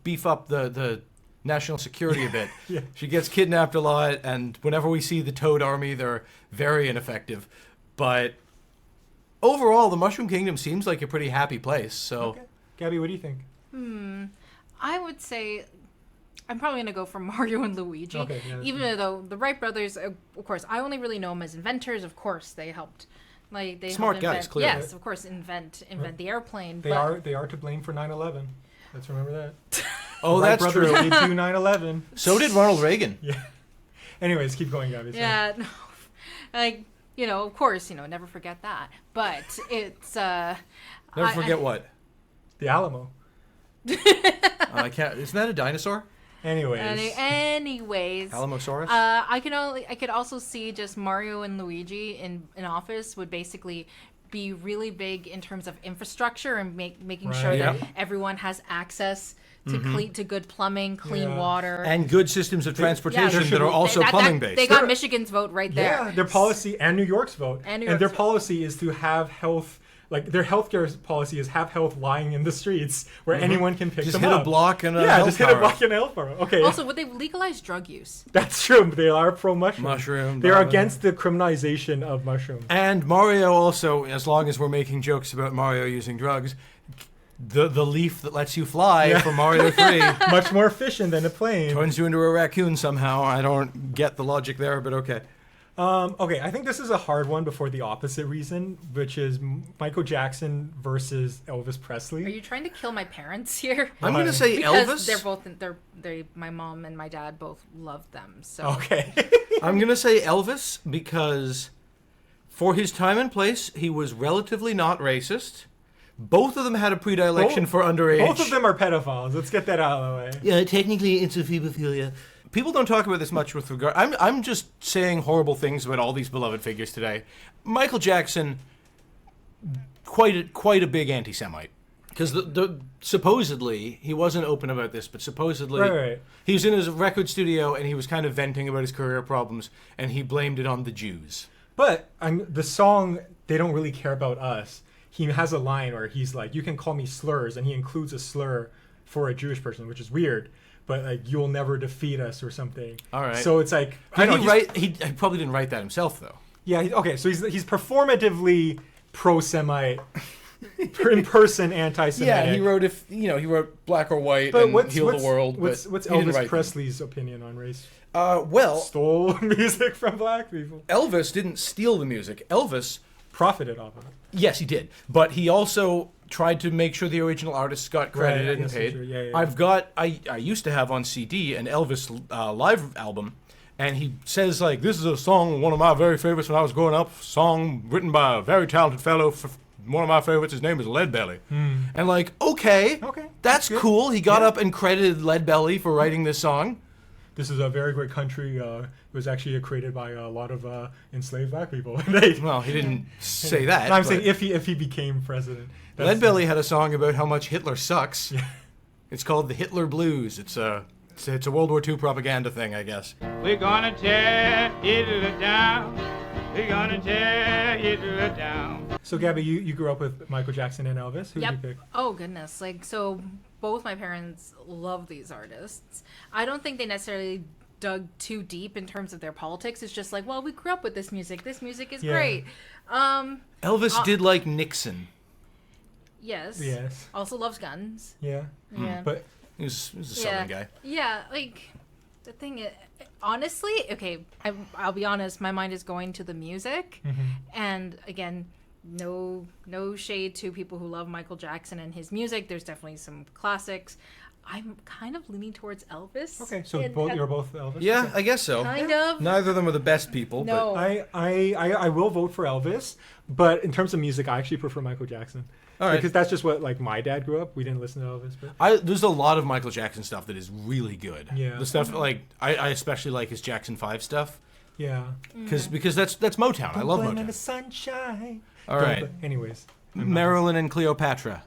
B: beef up the national security a bit.
A: Yeah.
B: She gets kidnapped a lot, and whenever we see the Toad Army, they're very ineffective. But overall, the Mushroom Kingdom seems like a pretty happy place. So,
A: Okay. Gabby, what do you think?
C: I would say I'm probably gonna go for Mario and Luigi.
A: Okay, yeah, that's
C: Even though the Wright brothers, of course, I only really know them as inventors. Of course, they helped. Like they
B: Smart
C: helped
B: guys,
C: invent,
B: clearly.
C: Yes, of course, invent the airplane.
A: They are to blame for 9/11. Let's remember that.
B: oh,
A: Wright
B: that's
A: brothers
B: true.
A: did do 9/11.
B: So did Ronald Reagan.
A: Yeah. Anyways, keep going, Gabby. sorry.
C: Yeah, no, like of course, never forget that. But it's
B: Never forget what?
A: The Alamo.
B: I can't. Isn't that a dinosaur?
A: Anyways.
C: Anyways,
B: Alamosaurus?
C: I could also see just Mario and Luigi in office would basically be really big in terms of infrastructure and making sure
A: Right.
C: that
B: Yep.
C: everyone has access to to good plumbing, clean
A: Yeah.
C: water.
B: And good systems of transportation
A: should
B: that are
A: be-
B: also plumbing based.
C: They got Michigan's vote right there.
A: Yeah, their policy and New York's vote.
C: And New
A: their
C: York's vote.
A: policy is to have health like their healthcare policy is have health lying in the streets where anyone can pick
B: Just
A: them
B: hit
A: up.
B: a block and a
A: yeah,
B: health
A: just hit
B: power.
A: a block and a health power. Okay.
C: Also, would they legalize drug use?
A: That's true. They are pro mushroom.
B: Mushroom.
A: They're against the criminalization of mushrooms.
B: And Mario also, as long as we're making jokes about Mario using drugs, the leaf that lets you fly from Mario 3
A: Much more efficient than a plane.
B: turns you into a raccoon somehow. I don't get the logic there, but okay.
A: Okay, I think this is a hard one before the opposite reason, which is Michael Jackson versus Elvis Presley.
C: Are you trying to kill my parents here?
B: I'm going to say
C: Because
B: Elvis.
C: they're both my mom and my dad both love them. So
A: Okay.
B: I'm going to say Elvis because for his time and place, he was relatively not racist. Both of them had a predilection for underage.
A: Both of them are pedophiles. Let's get that out of the way.
B: Yeah, technically it's a phobophilia. People don't talk about this much with regard. I'm just saying horrible things about all these beloved figures today. Michael Jackson, quite a big anti-Semite, because the supposedly he wasn't open about this, but supposedly
A: Right.
B: he was in his record studio and he was kind of venting about his career problems, and he blamed it on the Jews.
A: But the song, They Don't Really Care About Us, he has a line where he's like, you can call me slurs, and he includes a slur for a Jewish person, which is weird. But like, you'll never defeat us or something.
B: All right.
A: So it's like,
B: He probably didn't write that himself though.
A: Yeah. Okay. So he's performatively pro-Semite, in person anti-Semitic.
B: Yeah, he wrote Black or White
A: But
B: and Heal the World.
A: What's
B: but he didn't
A: Elvis
B: write
A: Presley's opinion on race?
B: them. Well,
A: Stole music from black people.
B: Elvis didn't steal the music. Elvis,
A: Profited off of it.
B: yes, he did, but he also tried to make sure the original artists got credited
A: I
B: and
A: guess
B: paid.
A: that's true. Yeah.
B: I used to have on CD an Elvis live album, and he says like, "This is a song, one of my very favorites when I was growing up. Song written by a very talented fellow. One of my favorites. His name is Leadbelly." And like, okay, that's
A: good.
B: cool. He got up and credited Leadbelly for writing this song.
A: This is a very great country. It was actually created by a lot of enslaved black people.
B: Well, he didn't say that.
A: No, I'm
B: but
A: saying if he became president.
B: Leadbelly had a song about how much Hitler sucks. It's called the Hitler Blues. It's a World War II propaganda thing, I guess.
G: We're gonna tear Hitler down. We're gonna tear Hitler down.
A: So, Gabby, you grew up with Michael Jackson and Elvis. Who did you pick?
C: Oh goodness, like so both my parents love these artists. I don't think they necessarily dug too deep in terms of their politics. It's just like, well, we grew up with this music. This music is great.
B: Elvis did like Nixon.
C: Yes.
A: Yes.
C: Also loves guns.
A: Yeah.
C: Yeah.
A: But
B: He was a Southern guy.
C: Yeah, like the thing is, honestly, okay, I'll be honest, my mind is going to the music, and again, no shade to people who love Michael Jackson and his music. There's definitely some classics. I'm kind of leaning towards Elvis.
A: okay, so
C: And-
A: you're both Elvis.
B: Yeah,
A: Okay.
B: I guess so.
C: Kind of.
B: Neither of them are the best people.
C: No.
A: I will vote for Elvis, but in terms of music, I actually prefer Michael Jackson.
B: All right.
A: Because that's just what like my dad grew up. We didn't listen to Elvis, but
B: But there's a lot of Michael Jackson stuff that is really good.
A: Yeah.
B: The stuff like I especially like his Jackson 5 stuff
A: yeah.
B: because that's Motown. I love
A: Blame in the
B: Motown.
A: sunshine.
B: All right.
A: Anyways,
B: Marilyn and Cleopatra.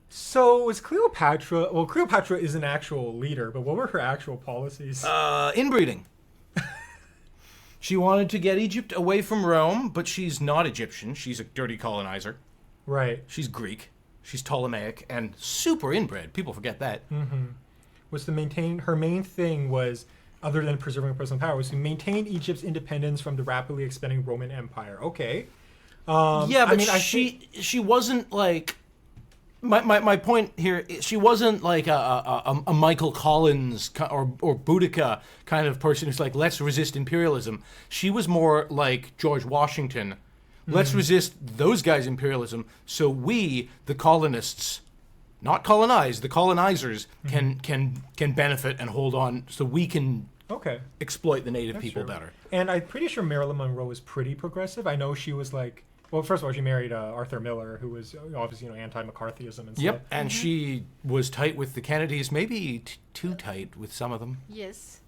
A: so was Cleopatra? Well, Cleopatra is an actual leader, but what were her actual policies?
B: Inbreeding. She wanted to get Egypt away from Rome, but she's not Egyptian. She's a dirty colonizer.
A: Right.
B: She's Greek. She's Ptolemaic and super inbred. People forget that.
A: Was to maintain her main thing was, other than preserving personal power, was to maintain Egypt's independence from the rapidly expanding Roman Empire. Okay.
B: Yeah, but
A: I
B: she wasn't like my point here. She wasn't like a Michael Collins or Boudica kind of person who's like, let's resist imperialism. She was more like George Washington. Let's resist those guys' imperialism, so we, the colonists, not colonize, the colonizers can benefit and hold on, so we can
A: Okay.
B: exploit the native
A: That's
B: people
A: true.
B: better.
A: And I'm pretty sure Marilyn Monroe was pretty progressive. I know she was like, well, first of all, she married Arthur Miller, who was obviously anti-McCarthyism and stuff.
B: Yep, and she was tight with the Kennedys, maybe too tight with some of them.
C: Yes,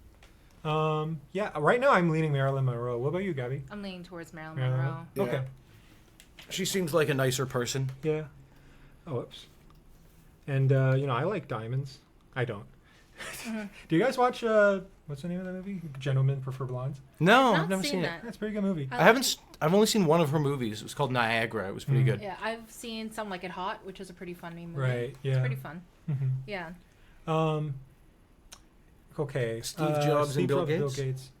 A: Yeah. Right now, I'm leaning Marilyn Monroe. What about you, Gabby?
C: I'm leaning towards Marilyn
A: Marilyn?
C: Monroe.
B: Yeah.
A: Okay.
B: She seems like a nicer person.
A: Yeah. Oh, whoops. And I like diamonds. I don't. Do you guys watch what's the name of that movie? Gentlemen Prefer Blondes.
B: No,
C: I've
B: I've never seen it.
A: That's a pretty good movie.
B: I haven't. I've only seen one of her movies. It was called Niagara. It was pretty good.
C: Yeah, I've seen Some Like It Hot, which is a pretty funny movie.
A: Right, yeah.
C: It's pretty fun. Yeah.
A: Okay.
B: Steve Jobs and Bill Gates?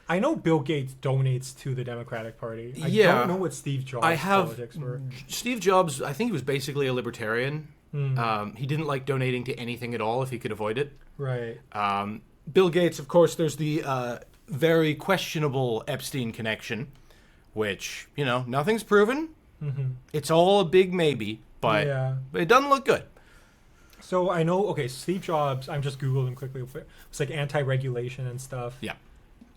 A: I know Bill Gates donates to the Democratic Party. I
B: Yeah.
A: don't know what Steve Jobs' politics were.
B: Steve Jobs, I think he was basically a libertarian. He didn't like donating to anything at all if he could avoid it.
A: Right.
B: Bill Gates, of course, there's the very questionable Epstein connection, which, nothing's proven. It's all a big maybe, but it doesn't look good.
A: So I know, Steve Jobs, I'm just Googling him quickly. It's like anti-regulation and stuff.
B: Yeah.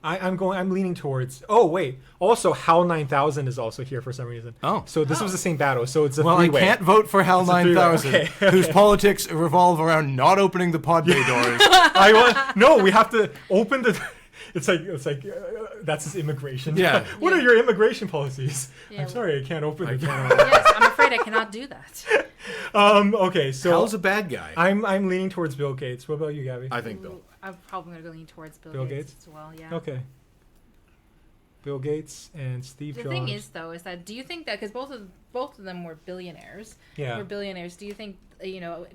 A: I'm leaning towards, also HAL 9000 is also here for some reason.
B: Oh.
A: So this was the same battle, so it's a
B: Well,
A: three-way.
B: I can't vote for HAL 9000,
A: Okay.
B: whose politics revolve around not opening the pod bay doors.
A: We have to open the... It's like that's his immigration.
B: Yeah.
A: What are your immigration policies?
C: Yeah,
A: I'm sorry, I can't open the door.
C: Yes, I'm afraid I cannot do that.
A: Okay, so
B: Hal's a bad guy.
A: I'm leaning towards Bill Gates. What about you, Gabby?
B: I think Bill.
C: I'm probably going to lean towards Bill
A: Bill
C: Gates
A: Gates?
C: as well, yeah.
A: Okay. Bill Gates and Steve
C: The
A: Jobs.
C: thing is, though, is that do you think that, because both of them were billionaires, do you think,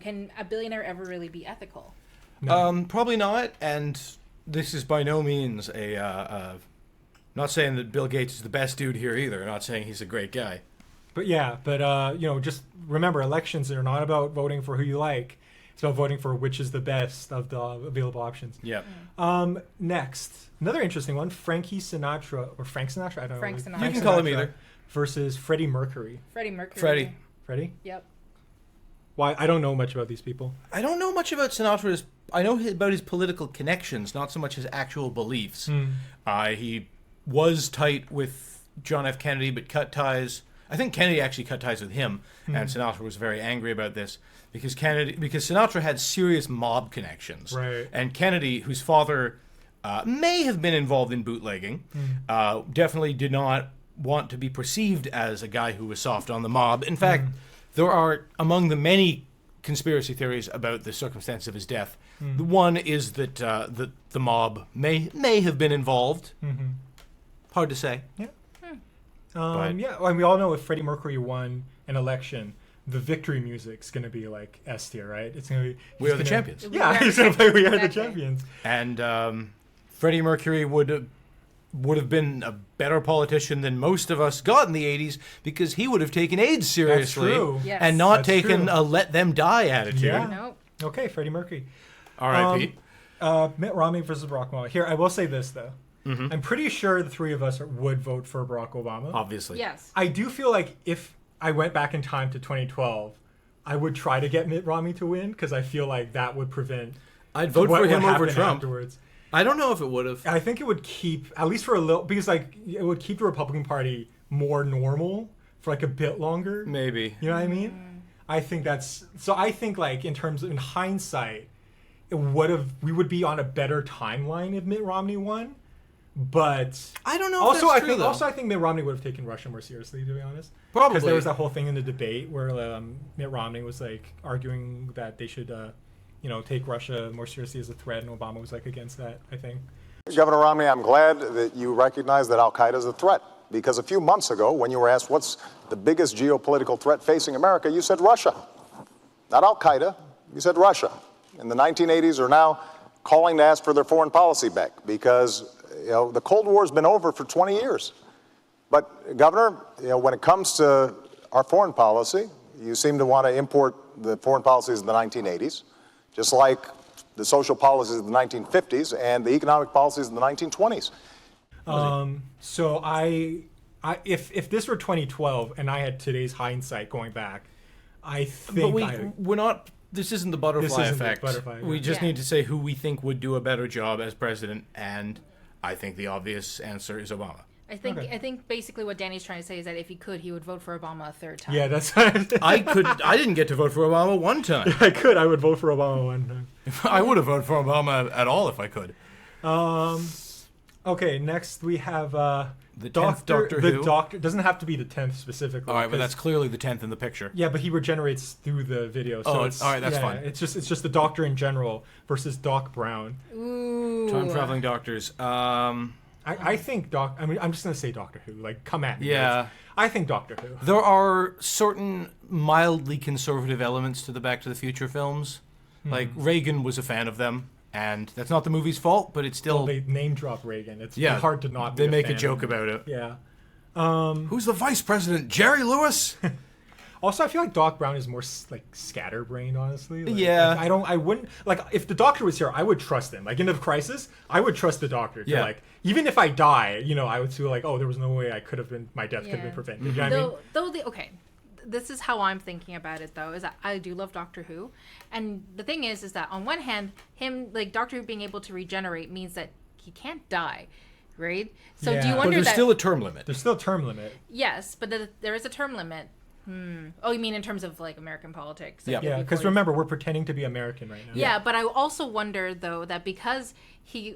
C: can a billionaire ever really be ethical?
A: No.
B: Probably not, and this is by no means not saying that Bill Gates is the best dude here either. Not saying he's a great guy.
A: But just remember, elections are not about voting for who you like. It's about voting for which is the best of the available options.
B: Yeah.
A: Next, another interesting one: Frank Sinatra. I don't know.
C: Frank Sinatra.
B: You can call him either.
A: Versus Freddie Mercury.
C: Freddie Mercury.
B: Freddie.
C: Yep.
A: Why? I don't know much about these people.
B: I don't know much about Sinatra's. I know about his political connections, not so much his actual beliefs. He was tight with John F. Kennedy, but cut ties. I think Kennedy actually cut ties with him, and Sinatra was very angry about this because Sinatra had serious mob connections.
A: Right.
B: And Kennedy, whose father may have been involved in bootlegging, definitely did not want to be perceived as a guy who was soft on the mob. In fact, there are, among the many conspiracy theories about the circumstance of his death, the one is that the mob may have been involved. Hard to say.
A: Yeah. And we all know if Freddie Mercury won an election, the victory music's going to be like S tier, right? It's going to be...
B: We Are the Champions.
A: Yeah, he's going to play We Are the Champions.
B: And Freddie Mercury would have been a better politician than most of us got in the 80s because he would have taken AIDS seriously.
A: That's true.
C: Yes.
B: And not
A: That's
B: taken
A: true.
B: a let them die attitude.
A: Yeah.
C: Nope.
A: Okay, Freddie Mercury.
B: All right, Pete.
A: Mitt Romney versus Barack Obama. Here, I will say this, though. I'm pretty sure the three of us would vote for Barack Obama.
B: Obviously.
C: Yes.
A: I do feel like if I went back in time to 2012, I would try to get Mitt Romney to win because I feel like that would prevent
B: I'd vote for him over
A: happened
B: Trump.
A: afterwards.
B: I don't know if it would have.
A: I think it would keep, at least for a little, because it would keep the Republican Party more normal for a bit longer.
B: Maybe.
A: You know what I mean? I think in terms of, in hindsight, we would be on a better timeline if Mitt Romney won. But
B: I don't know if
A: also,
B: that's true, though.
A: I think Mitt Romney would have taken Russia more seriously, to be honest.
B: Probably.
A: Because there was that whole thing in the debate where Mitt Romney was arguing that they should, take Russia more seriously as a threat, and Obama was against that, I think.
H: Governor Romney, I'm glad that you recognize that Al-Qaeda is a threat. Because a few months ago, when you were asked what's the biggest geopolitical threat facing America, you said Russia. Not Al-Qaeda, you said Russia. In the 1980s are now calling to ask for their foreign policy back because the Cold War has been over for 20 years. But, Governor, when it comes to our foreign policy, you seem to want to import the foreign policies of the 1980s, just like the social policies of the 1950s and the economic policies of the 1920s.
A: So if this were 2012 and I had today's hindsight going back, I think
B: we're not. This isn't the butterfly effect. We just
C: Yeah.
B: need to say who we think would do a better job as president, and I think the obvious answer is Obama.
C: I think basically what Danny's trying to say is that if he could, he would vote for Obama a third time.
A: Yeah, that's.
B: I didn't get to vote for Obama one time.
A: I would vote for Obama one time.
B: I would have voted for Obama at all if I could.
A: Okay, next we have
B: The 10th Doctor
A: the
B: Who.
A: Doctor doesn't have to be the 10th specifically.
B: All right, but
A: 'cause-
B: that's clearly the 10th in the picture.
A: yeah, but he regenerates through the video. So
B: Oh,
A: it's,
B: all right, that's
A: yeah,
B: fine.
A: It's just the Doctor in general versus Doc Brown.
C: Ooh.
B: Time traveling doctors.
A: I think Doc. I mean, I'm just gonna say Doctor Who. Like, come at me.
B: Yeah.
A: guys. I think Doctor Who.
B: There are certain mildly conservative elements to the Back to the Future films. Like, Reagan was a fan of them, and that's not the movie's fault, but it's still...
A: Well, they name drop Reagan. It's
B: yeah,
A: hard to not.
B: They
A: be
B: make a
A: fan
B: joke
A: of him.
B: about it.
A: Yeah.
B: Who's the vice president? Jerry Lewis?
A: Also, I feel like Doc Brown is more like scatterbrained, honestly. Like,
B: Yeah.
A: like, I wouldn't like if the Doctor was here, I would trust him. Like in the Crisis, I would trust the Doctor. To,
B: Yeah.
A: Like even if I die, I would feel like, oh, there was no way my death could have been
C: Yeah.
A: prevented. You know what I mean?
C: Okay, this is how I'm thinking about it though. Is that I do love Doctor Who, and the thing is that on one hand, Doctor Who being able to regenerate means that he can't die, right? So do
A: Yeah.
C: you
A: But
B: But
C: wonder
B: there's
C: that?
B: still a term limit.
A: There's still a term limit.
C: Yes, but there is a term limit. Oh, you mean in terms of like American politics?
B: Yeah.
C: Like,
A: Yeah, because
C: before-
A: remember, we're pretending to be American right now.
C: Yeah, but I also wonder though that because he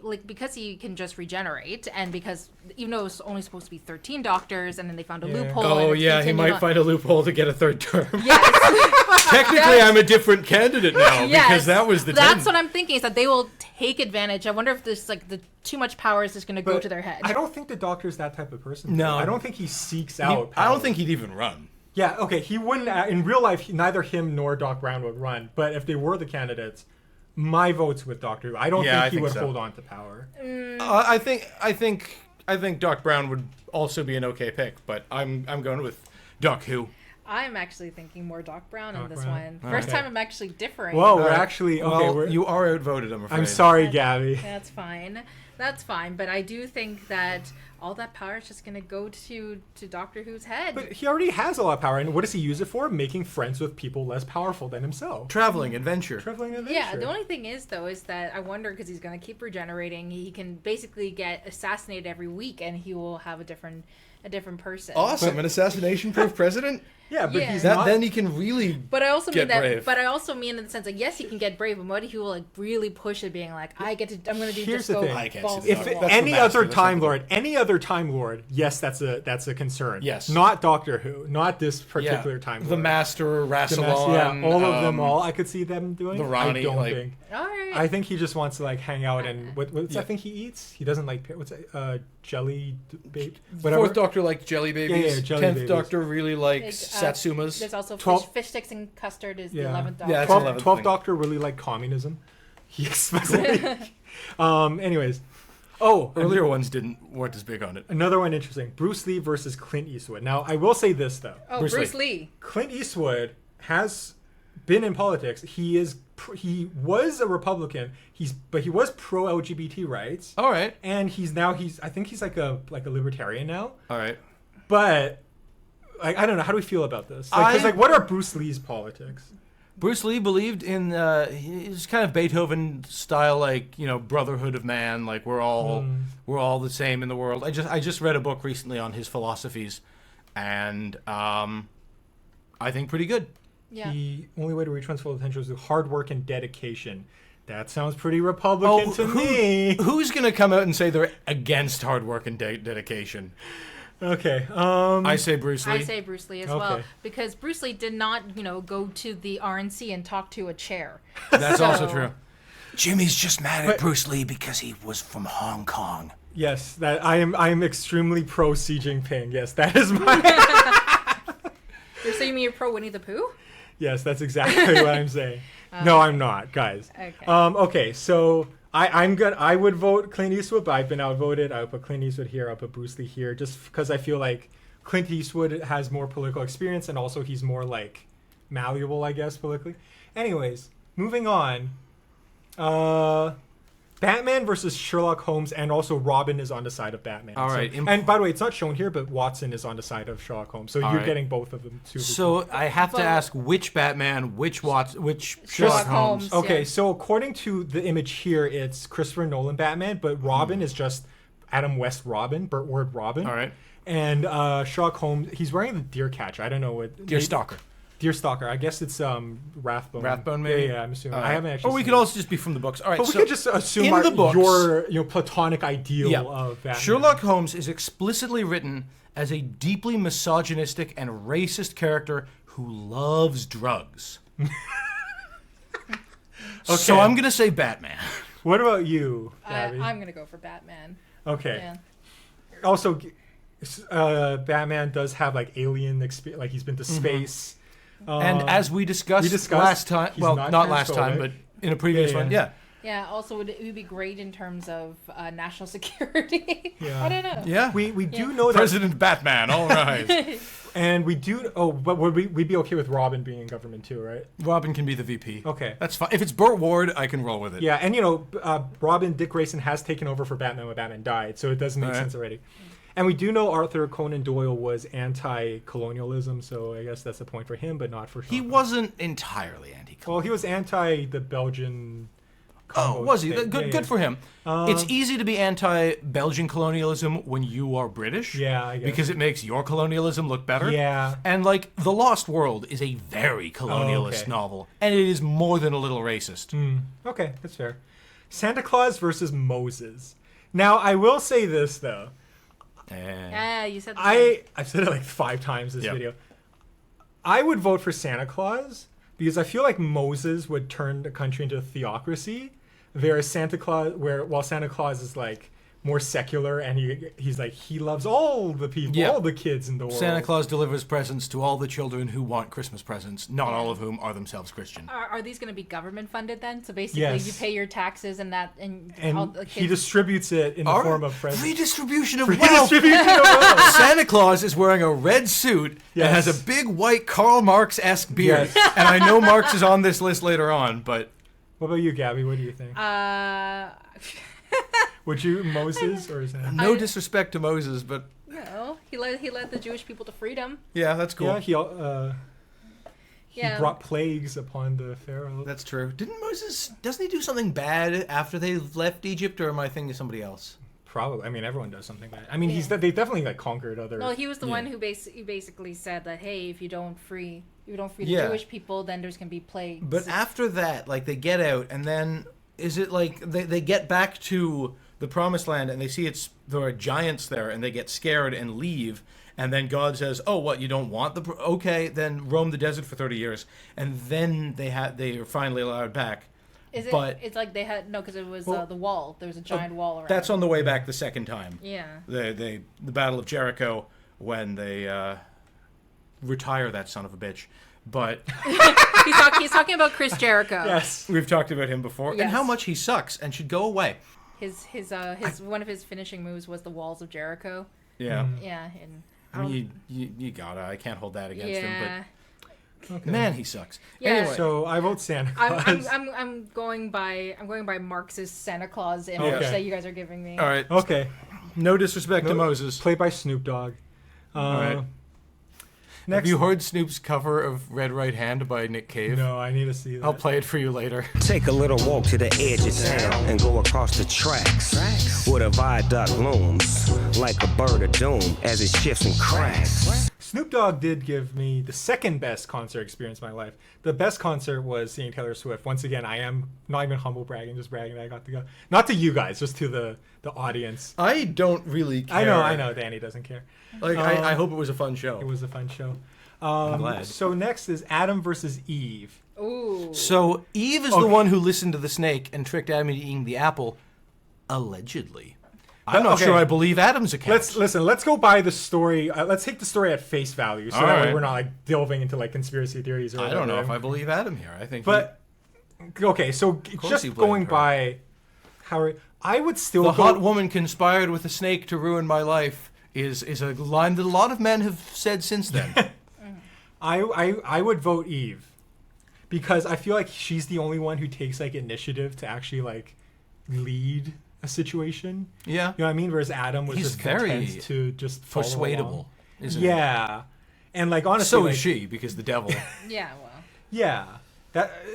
C: can just regenerate, and because even though it's only supposed to be 13 doctors, and then they found a loophole.
B: Oh,
C: and it's
B: yeah, he
C: continued
B: might
C: on-
B: find a loophole to get a third term.
C: Yes.
B: Technically, I'm a different candidate now,
C: Yes.
B: because that was the
C: That's
B: 10th.
C: what I'm thinking, is that they will take advantage. I wonder if this the too much power is just going to go
A: But
C: to their head.
A: I don't think the Doctor's that type of person.
B: No.
A: I don't think he seeks out.
B: I
A: power.
B: don't think he'd even run.
A: Yeah, okay, he wouldn't. In real life, neither him nor Doc Brown would run. But if they were the candidates, my vote's with Doctor Who. I don't
B: Yeah,
A: think
B: I
A: he
B: think
A: would
B: so.
A: hold on to power.
B: I think Doc Brown would also be an okay pick, but I'm going with Doc Who.
C: I'm actually thinking more Doc Brown on
A: Doc
C: this
A: Brown.
C: one. First
A: Okay.
C: time I'm actually differing.
A: Whoa, we're actually okay.
B: Well, you are outvoted, I'm afraid.
A: I'm sorry, Gabby.
C: That's fine. That's fine. But I do think that all that power is just going to go to Doctor Who's head.
A: But he already has a lot of power, and what does he use it for? Making friends with people less powerful than himself.
B: Traveling, adventure.
A: Traveling adventure.
C: Yeah, the only thing is, though, is that I wonder, because he's going to keep regenerating, he can basically get assassinated every week, and he will have a different person.
B: Awesome, an assassination-proof president?
A: Yeah, but
C: Yeah.
A: he's
B: That
A: not.
B: then he can really
C: But I also
B: get
C: mean that.
B: brave.
C: But I also mean in the sense like, yes, he can get brave, but what if he will like really push it, being like, I'm going to do
A: Here's
C: just
A: the
C: go
A: thing.
B: I can't
C: balls
B: see
C: to
B: the
C: the
A: if
C: wall.
B: That's the
A: any
B: master,
A: other
B: that's
A: Time
B: something.
A: Lord, yes, that's a concern.
B: Yes.
A: Not Doctor Who, not this particular Time Lord.
B: The Master,
A: The
B: Rassilon,
A: yeah, all of them. All I could see them doing.
B: the Ronnie,
A: I don't
B: like-
A: think.
C: All right.
A: I think he just wants to like hang out and what's
B: Yeah.
A: that thing he eats? He doesn't like what's that, jelly bait whatever.
B: Fourth Doctor liked jelly babies.
A: Yeah, jelly
B: 10th
A: babies.
B: Doctor really likes
C: Like,
B: satsumas.
C: There's also
A: 12
C: fish sticks and custard is the
A: Yeah.
C: 11th Doctor.
B: Yeah, that's
A: 12th,
B: 11th
A: 12th
B: thing.
A: Doctor really liked communism. He explicitly. Anyways, oh,
B: Earlier ones weren't as big on it.
A: another one interesting: Bruce Lee versus Clint Eastwood. Now, I will say this though:
C: Oh,
B: Bruce
C: Bruce
B: Lee.
C: Lee.
A: Clint Eastwood has been in politics. He was a Republican. But he was pro LGBT rights.
B: All right.
A: And I think he's like a libertarian now.
B: All right.
A: But like I don't know, how do we feel about this? Like, what are Bruce Lee's politics?
B: Bruce Lee believed in his kind of Beethoven style, like, brotherhood of man, like we're all the same in the world. I just read a book recently on his philosophies, and I think pretty good.
C: Yeah.
A: The only way to reach one's full potential is through hard work and dedication. That sounds pretty Republican to me.
B: Who's gonna come out and say they're against hard work and dedication?
A: Okay.
B: I say Bruce Lee.
C: I say Bruce Lee as well,
A: Okay.
C: because Bruce Lee did not, go to the RNC and talk to a chair.
B: That's also
C: So-
B: true.
E: Jimmy's just mad at Bruce Lee because he was from Hong Kong.
A: Yes, that I am extremely pro Xi Jinping. Yes, that is my.
C: You're saying you're pro Winnie the Pooh?
A: Yes, that's exactly what I'm saying. No, I'm not, guys.
C: Okay.
A: Okay, so I would vote Clint Eastwood, but I've been outvoted. I would put Clint Eastwood here. I'll put Bruce Lee here, just because I feel like Clint Eastwood has more political experience, and also he's more like malleable, I guess, politically. Anyways, moving on. Batman versus Sherlock Holmes, and also Robin is on the side of Batman.
B: All right.
A: And by the way, it's not shown here, but Watson is on the side of Sherlock Holmes. So
B: All
A: you're
B: right.
A: getting both of them too.
B: So I have to
C: Vote.
B: ask which Batman, which Sherlock
C: Sherlock
B: Holmes.
C: Holmes.
A: Okay,
C: Yeah.
A: so according to the image here, it's Christopher Nolan Batman, but Robin is just Adam West Robin, Burt Ward Robin.
B: All right.
A: And Sherlock Holmes, he's wearing the deer catcher. I don't know what.
B: Deer Stalker.
A: Deerstalker. I guess it's Rathbone.
B: Rathbone, maybe?
A: Yeah, I'm assuming. I haven't actually.
B: Or we
A: seen
B: could
A: it.
B: also just be from the books. All right,
A: But we
B: so
A: could just assume
B: in the books,
A: your platonic ideal
B: yeah,
A: of Batman.
B: Sherlock Holmes is explicitly written as a deeply misogynistic and racist character who loves drugs. So I'm gonna say Batman.
A: What about you, Gabby?
C: I'm gonna go for Batman.
A: Okay.
C: Yeah.
A: Also, Batman does have like alien experience. Like he's been to space.
B: And as we discussed last time,
A: he's
B: well, not last
A: transphobic.
B: time, but in a previous one, yeah.
C: Yeah. Also, it would be great in terms of national security.
A: Yeah.
C: I don't know.
B: Yeah.
A: We do know that,
B: President Batman, all right.
A: and we do. Oh, but would we'd be okay with Robin being in government too, right?
B: Robin can be the VP.
A: Okay.
B: That's fine. If it's Burt Ward, I can roll with it.
A: Yeah, and Robin Dick Grayson has taken over for Batman when Batman died, so it does make sense already. And we do know Arthur Conan Doyle was anti-colonialism, so I guess that's a point for him, but not for Sean.
B: He wasn't entirely anti-colonial.
A: Well, he was anti the Belgian.
B: Oh, was he?
A: state.
B: Good,
A: Yeah,
B: good for him. It's easy to be anti-Belgian colonialism when you are British.
A: Yeah, I guess.
B: Because it makes your colonialism look better.
A: Yeah.
B: And like The Lost World is a very colonialist novel, and it is more than a little racist.
A: Okay, that's fair. Santa Claus versus Moses. Now, I will say this though.
C: Yeah, you said.
A: I've said it like 5 times this
B: Yep.
A: video. I would vote for Santa Claus because I feel like Moses would turn the country into a theocracy, whereas Santa Claus is like more secular and he's like he loves all the people,
B: Yeah.
A: all the kids in the world.
B: Santa Claus delivers presents to all the children who want Christmas presents, not all of whom are themselves Christian.
C: Are these going to be government funded then? So basically,
A: Yes.
C: you pay your taxes and all
A: and
C: the kids.
A: he distributes it in the form of presents.
B: Redistribution of wealth.
A: Redistribution of wealth.
B: Santa Claus is wearing a red suit and has a big white Karl Marx-esque beard.
A: Yes.
B: And I know Marx is on this list later on, but...
A: What about you, Gabby? What do you think? Would you Moses or Santa?
B: No disrespect to Moses, but...
C: No, he led the Jewish people to freedom.
B: Yeah, that's cool.
A: Yeah, he brought plagues upon the Pharaoh.
B: That's true. Doesn't he do something bad after they left Egypt, or am I thinking of somebody else?
A: Probably. I mean, everyone does something bad. I mean, they definitely like conquered other.
C: No, he was the one who basically said that, hey, if you don't free the
B: Yeah.
C: Jewish people, then there's gonna be plagues.
B: But after that, like, they get out, and then is it like they get back to the Promised Land, and they see there are giants there, and they get scared and leave, and then God says, "Oh, what, you don't want okay, then roam the desert for 30 years," and then they are finally allowed back.
C: It's like they had because it was the wall. There was a giant wall around.
B: That's on the way back the second time.
C: Yeah.
B: The Battle of Jericho, when they retire that son of a bitch. But
C: he's talking about Chris Jericho.
A: Yes,
B: we've talked about him before,
C: Yes.
B: and how much he sucks and should go away.
C: His one of his finishing moves was the walls of Jericho.
B: Yeah.
C: Yeah, and
B: I mean, you gotta. I can't hold that against him, but
A: Okay.
B: man, he sucks.
C: Yeah.
B: Anyway,
A: So I vote Santa Claus.
C: I'm going by Marx's Santa Claus image
A: Okay.
C: that you guys are giving me.
B: all right.
A: Okay.
B: No disrespect to Moses.
A: Played by Snoop Dogg.
B: All right.
A: Next.
B: Have you heard Snoop's cover of Red Right Hand by Nick Cave?
A: No, I need to see that.
B: I'll play it for you later.
I: Take a little walk to the edge of town and go across the tracks where the viaduct looms like a bird of doom as it shifts and cracks.
A: Snoop Dogg did give me the second best concert experience of my life. The best concert was seeing Taylor Swift. Once again, I am not even humble bragging, just bragging that I got to go. Not to you guys, just to the audience.
B: I don't really care.
A: I know. Danny doesn't care.
B: Like, I hope it was a fun show.
A: It was a fun show.
B: I'm glad.
A: So next is Adam versus Eve.
C: Ooh.
B: So Eve is the one who listened to the snake and tricked Adam into eating the apple, allegedly. I'm not sure I believe Adam's account.
A: Let's go by the story. Let's take the story at face value, so
B: All
A: that way
B: right.
A: we're not like delving into like conspiracy theories. Or
B: I don't know
A: whatever.
B: if I believe Adam here. I think,
A: But okay, so
B: course
A: just
B: he blamed
A: going
B: her.
A: by how I would still
B: the
A: go.
B: hot woman conspired with a snake to ruin my life is a line that a lot of men have said since then.
A: I would vote Eve because I feel like she's the only one who takes like initiative to actually like lead a situation.
B: Yeah.
A: You know what I mean? Whereas Adam was
B: He's
A: just
B: very
A: content to just follow
B: persuadable,
A: along.
B: isn't he?
A: Yeah. And like honestly,
B: So
A: like,
B: is she, because the devil.
C: Yeah. Well.
A: Yeah.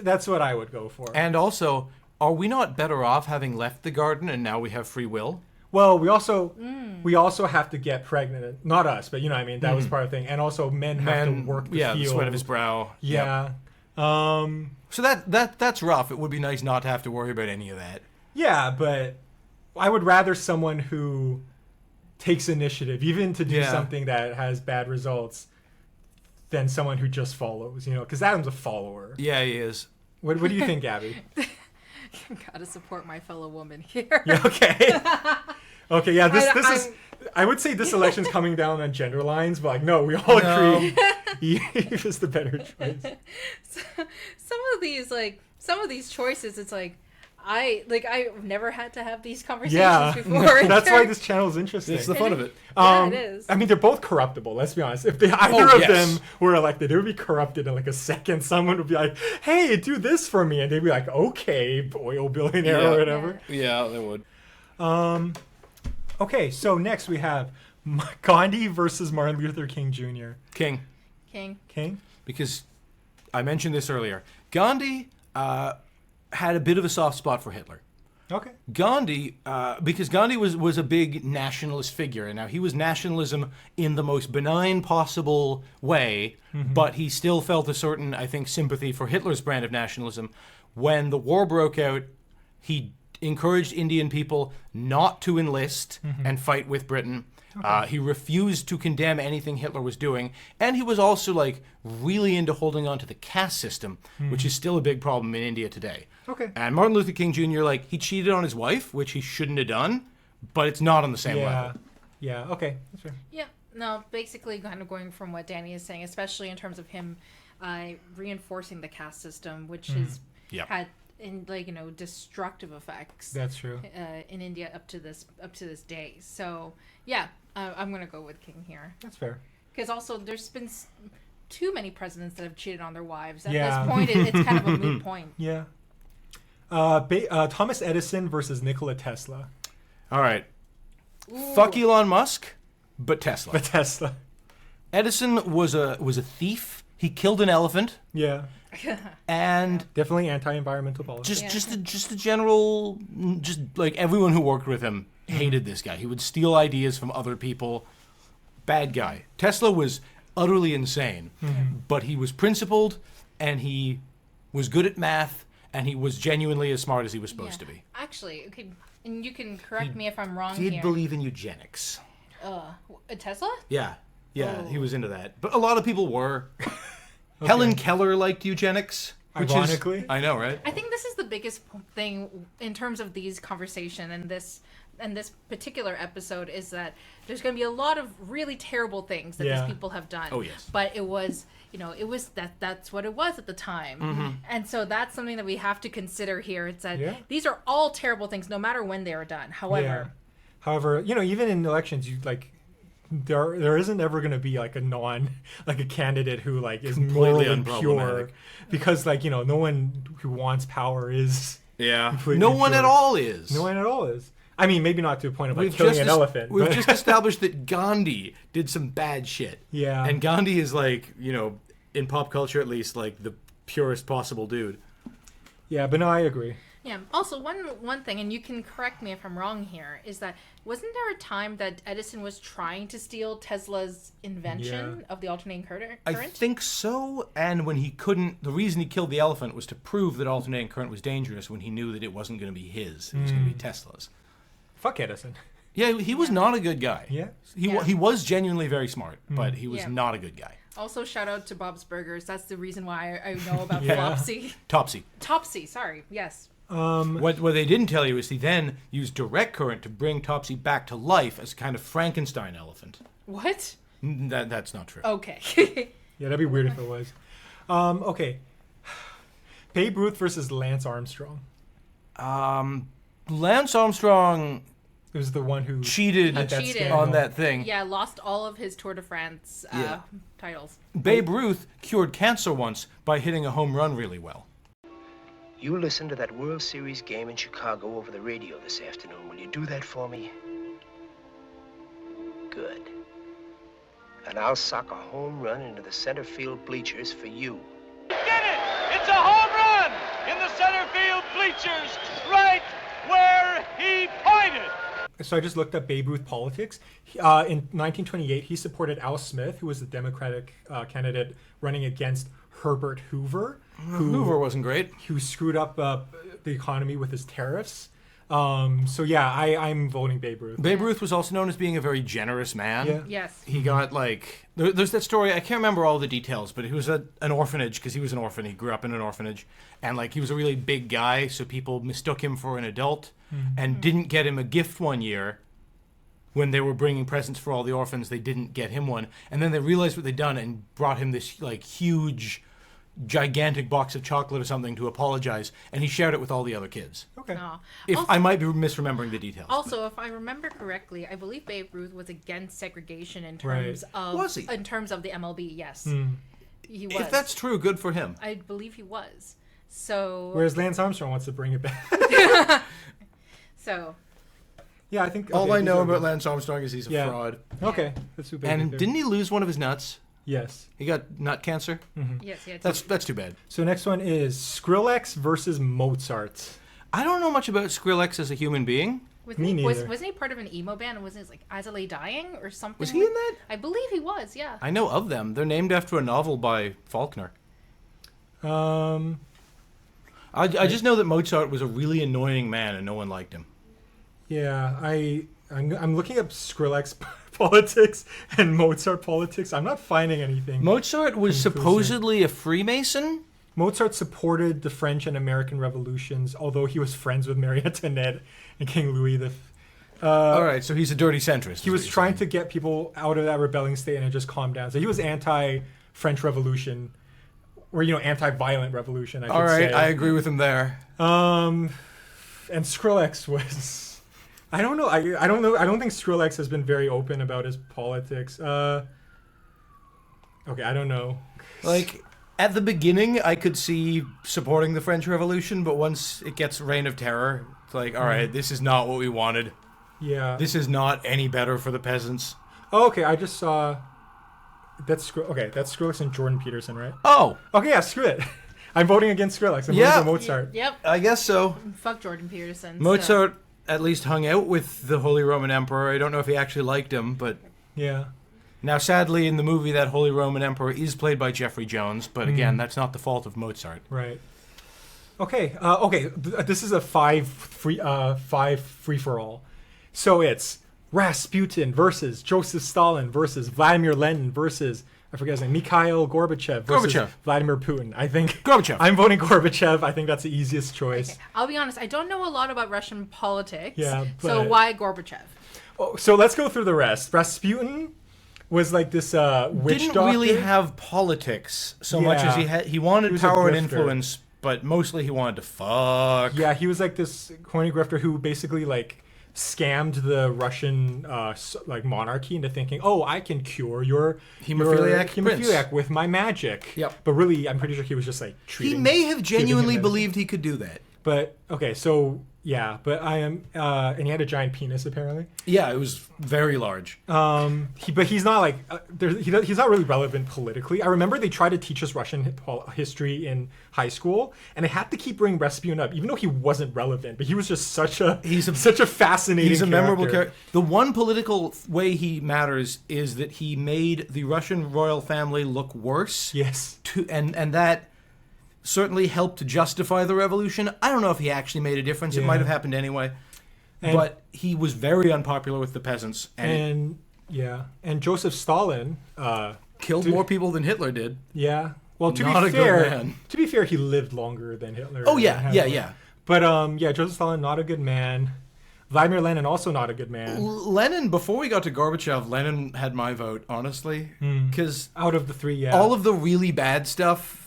A: That's what I would go for.
B: And also, are we not better off having left the garden and now we have free will?
A: Well, we also have to get pregnant. Not us, but you know what I mean. That was part of the thing. And also men have to work the field.
B: the sweat of his brow.
A: Yeah.
B: Yep. So that's rough. It would be nice not to have to worry about any of that.
A: Yeah, but I would rather someone who takes initiative, even to do something that has bad results, than someone who just follows, you know, because Adam's a follower.
B: Yeah, he is.
A: What do you think, Abby?
C: Gotta support my fellow woman here.
A: Yeah, okay. Okay, yeah, this is... I would say this election's coming down on gender lines, but like, no, we all agree Eve is the better choice.
C: Some of these choices, it's like, I've never had to have these conversations before.
A: That's why this channel is interesting.
B: It's the fun of it.
C: It is.
A: I mean, they're both corruptible, let's be honest. If either of them were elected, they would be corrupted in like a second. Someone would be like, hey, do this for me. And they'd be like, okay, oil billionaire or whatever.
B: Yeah, they would.
A: Okay, so next we have Gandhi versus Martin Luther King Jr.
B: King. Because I mentioned this earlier. Gandhi had a bit of a soft spot for Hitler.
A: Okay.
B: Gandhi, because Gandhi was a big nationalist figure, and now he was nationalism in the most benign possible way, but he still felt a certain, I think, sympathy for Hitler's brand of nationalism. When the war broke out, he encouraged Indian people not to enlist and fight with Britain. Okay. He refused to condemn anything Hitler was doing, and he was also like really into holding on to the caste system, which is still a big problem in India today.
A: Okay.
B: And Martin Luther King Jr., like, he cheated on his wife, which he shouldn't have done, but it's not on the same level.
A: Yeah, okay. That's fair.
C: Yeah, no, basically kind of going from what Danny is saying, especially in terms of him reinforcing the caste system, which has had destructive effects.
A: That's true.
C: In India up to this day. So yeah, I'm gonna go with King here.
A: That's fair.
C: Because also there's been too many presidents that have cheated on their wives. At this point, it's kind of a moot point.
A: Yeah. Thomas Edison versus Nikola Tesla.
B: All right. Ooh. Fuck Elon Musk, but Tesla. Edison was a thief. He killed an elephant.
A: Yeah.
B: And
A: definitely anti-environmental policy.
B: Just a general, just like everyone who worked with him hated this guy. He would steal ideas from other people. Bad guy. Tesla was utterly insane, but he was principled, and he was good at math, and he was genuinely as smart as he was supposed to be.
C: Actually, okay, and you can correct me if I'm wrong here.
B: He did believe in eugenics.
C: Tesla?
B: Yeah, he was into that. But a lot of people were. Okay. Helen Keller liked eugenics.
A: Ironically.
B: I know, right?
C: I think this is the biggest thing in terms of these conversation and this particular episode is that there's going to be a lot of really terrible things that these people have done.
B: Oh, yes.
C: But it was, that's what it was at the time. And so that's something that we have to consider here. It's that these are all terrible things, no matter when they are done. However,
A: even in elections, there isn't ever going to be like a candidate who like is morally pure, because no one who wants power is
B: no one
A: pure.
B: at all is.
A: No one at all is. I mean, maybe not to the point of like killing an elephant.
B: We've just established that Gandhi did some bad shit.
A: Yeah.
B: And Gandhi is like, in pop culture at least, like the purest possible dude.
A: Yeah, but no, I agree.
C: Yeah. Also, one thing, and you can correct me if I'm wrong here, is that wasn't there a time that Edison was trying to steal Tesla's invention of the alternating current?
B: I think so. And when he couldn't, the reason he killed the elephant was to prove that alternating current was dangerous when he knew that it wasn't going to be his. It was going to be Tesla's.
A: Fuck Edison.
B: Yeah, he was not a good guy.
A: Yeah.
B: He was genuinely very smart, but he was not a good guy.
C: Also, shout out to Bob's Burgers. That's the reason why I know about Flopsy.
B: Topsy,
C: sorry. Yes.
B: What they didn't tell you is he then used direct current to bring Topsy back to life as a kind of Frankenstein elephant.
C: What?
B: That's not true.
C: Okay.
A: Yeah, that'd be weird if it was. Okay. Babe Ruth versus Lance Armstrong.
B: Lance Armstrong...
A: It was the one who
B: cheated on that thing.
C: Yeah, lost all of his Tour de France titles.
B: Babe Ruth cured cancer once by hitting a home run really well.
J: You listen to that World Series game in Chicago over the radio this afternoon. Will you do that for me? Good. And I'll sock a home run into the center field bleachers for you.
G: Get it! It's a home run in the center field bleachers, right where he pointed.
A: so I just looked up Babe Ruth politics. In 1928, he supported Al Smith, who was the Democratic candidate running against Herbert Hoover.
B: Hoover wasn't great.
A: Who screwed up the economy with his tariffs. So yeah, I'm voting Babe Ruth.
B: Babe Ruth was also known as being a very generous man.
A: Yeah.
C: Yes.
B: He got like there's that story. I can't remember all the details, but he was at an orphanage because he was an orphan. He grew up in an orphanage, and like he was a really big guy, so people mistook him for an adult and didn't get him a gift one year. When they were bringing presents for all the orphans, they didn't get him one, and then they realized what they'd done and brought him this like huge, gigantic box of chocolate or something to apologize, and he shared it with all the other kids.
A: Okay.
B: If I might be misremembering the details.
C: Also, if I remember correctly, I believe Babe Ruth was against segregation in terms of
B: Was he?
C: in terms of the MLB. Yes, he was.
B: If that's true, good for him.
C: I believe he was. So.
A: Whereas Lance Armstrong wants to bring it back.
C: So.
A: Yeah, I think.
B: All I know
A: are
B: about
A: good.
B: Lance Armstrong is he's a fraud.
A: Okay, that's who.
B: And didn't he lose one of his nuts?
A: Yes.
B: He got nut cancer.
C: Yes, yeah.
B: That's too bad.
A: So next one is Skrillex versus Mozart.
B: I don't know much about Skrillex as a human being.
A: Me neither.
C: Wasn't he part of an emo band? Wasn't it like As I Lay Dying or something?
B: Was he in that?
C: I believe he was. Yeah.
B: I know of them. They're named after a novel by Faulkner. I just know that Mozart was a really annoying man and no one liked him.
A: Yeah, I'm looking up Skrillex politics and Mozart politics. I'm not finding anything.
B: Mozart was supposedly a Freemason?
A: Mozart supported the French and American revolutions, although he was friends with Marie Antoinette and King Louis the.
B: All right, so he's a dirty centrist.
A: He was trying to get people out of that rebelling state, and it just calmed down. So he was anti-French Revolution, or anti-violent revolution. I should say.
B: I agree with him there.
A: And Skrillex was. I don't know. I don't know. I don't think Skrillex has been very open about his politics. Okay, I don't know.
B: Like. At the beginning, I could see supporting the French Revolution, but once it gets Reign of Terror, it's like, all right, this is not what we wanted.
A: Yeah.
B: This is not any better for the peasants.
A: Oh, okay, I just saw... That's Skrillex and Jordan Peterson, right?
B: Oh!
A: Okay, yeah, screw it. I'm voting against Skrillex. I'm voting for Mozart.
C: Yep.
B: I guess so.
C: Fuck Jordan Peterson.
B: Mozart at least hung out with the Holy Roman Emperor. I don't know if he actually liked him, but...
A: Yeah.
B: Now, sadly, in the movie, that Holy Roman Emperor is played by Jeffrey Jones, but again, that's not the fault of Mozart.
A: Right. Okay. This is a five free for all. So it's Rasputin versus Joseph Stalin versus Vladimir Lenin versus I forget his name, Mikhail Gorbachev versus Vladimir Putin. I think
B: Gorbachev.
A: I'm voting Gorbachev. I think that's the easiest choice.
C: Okay. I'll be honest. I don't know a lot about Russian politics.
A: Yeah.
C: So why Gorbachev?
A: Oh, so let's go through the rest. Rasputin was like this witch
B: Didn't
A: doctor.
B: really have politics so much as he wanted power and influence, but mostly he wanted to fuck.
A: Yeah, he was like this corny grifter who basically like scammed the Russian monarchy into thinking, oh, I can cure your hemophiliac with my magic.
B: Yep.
A: But really, I'm pretty sure he was just like treating.
B: He may have genuinely believed he could do that.
A: But okay, so yeah, but I am, and he had a giant penis apparently.
B: Yeah, it was very large.
A: But he's not like he's not really relevant politically. I remember they tried to teach us Russian history in high school, and they had to keep bringing Rasputin up, even though he wasn't relevant. But he was just such a fascinating.
B: He's a memorable character. The one political way he matters is that he made the Russian royal family look worse.
A: Yes.
B: And that certainly helped to justify the revolution. I don't know if he actually made a difference. It might have happened anyway. But he was very unpopular with the peasants. And
A: Joseph Stalin
B: killed more people than Hitler did.
A: Yeah. Well, to be fair, he lived longer than Hitler.
B: Oh yeah.
A: But Joseph Stalin, not a good man. Vladimir Lenin, also not a good man.
B: Lenin, before we got to Gorbachev, Lenin had my vote, honestly. Because
A: out of the three,
B: all of the really bad stuff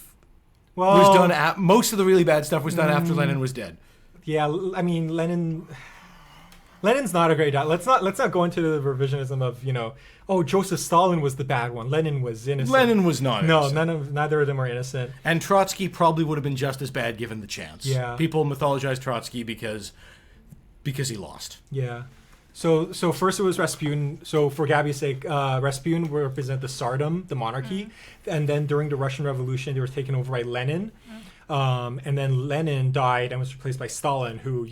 B: was done. Most of the really bad stuff was done after Lenin was dead.
A: Yeah, I mean Lenin's not a great guy. Let's not go into the revisionism of Joseph Stalin was the bad one. Lenin was innocent.
B: Lenin was not innocent.
A: No, neither of them are innocent.
B: And Trotsky probably would have been just as bad given the chance.
A: Yeah.
B: People mythologize Trotsky because he lost.
A: Yeah. So first it was Rasputin. So for Gabby's sake, Rasputin would represent the Tsardom, the monarchy, and then during the Russian Revolution, they were taken over by Lenin. And then Lenin died and was replaced by Stalin, who,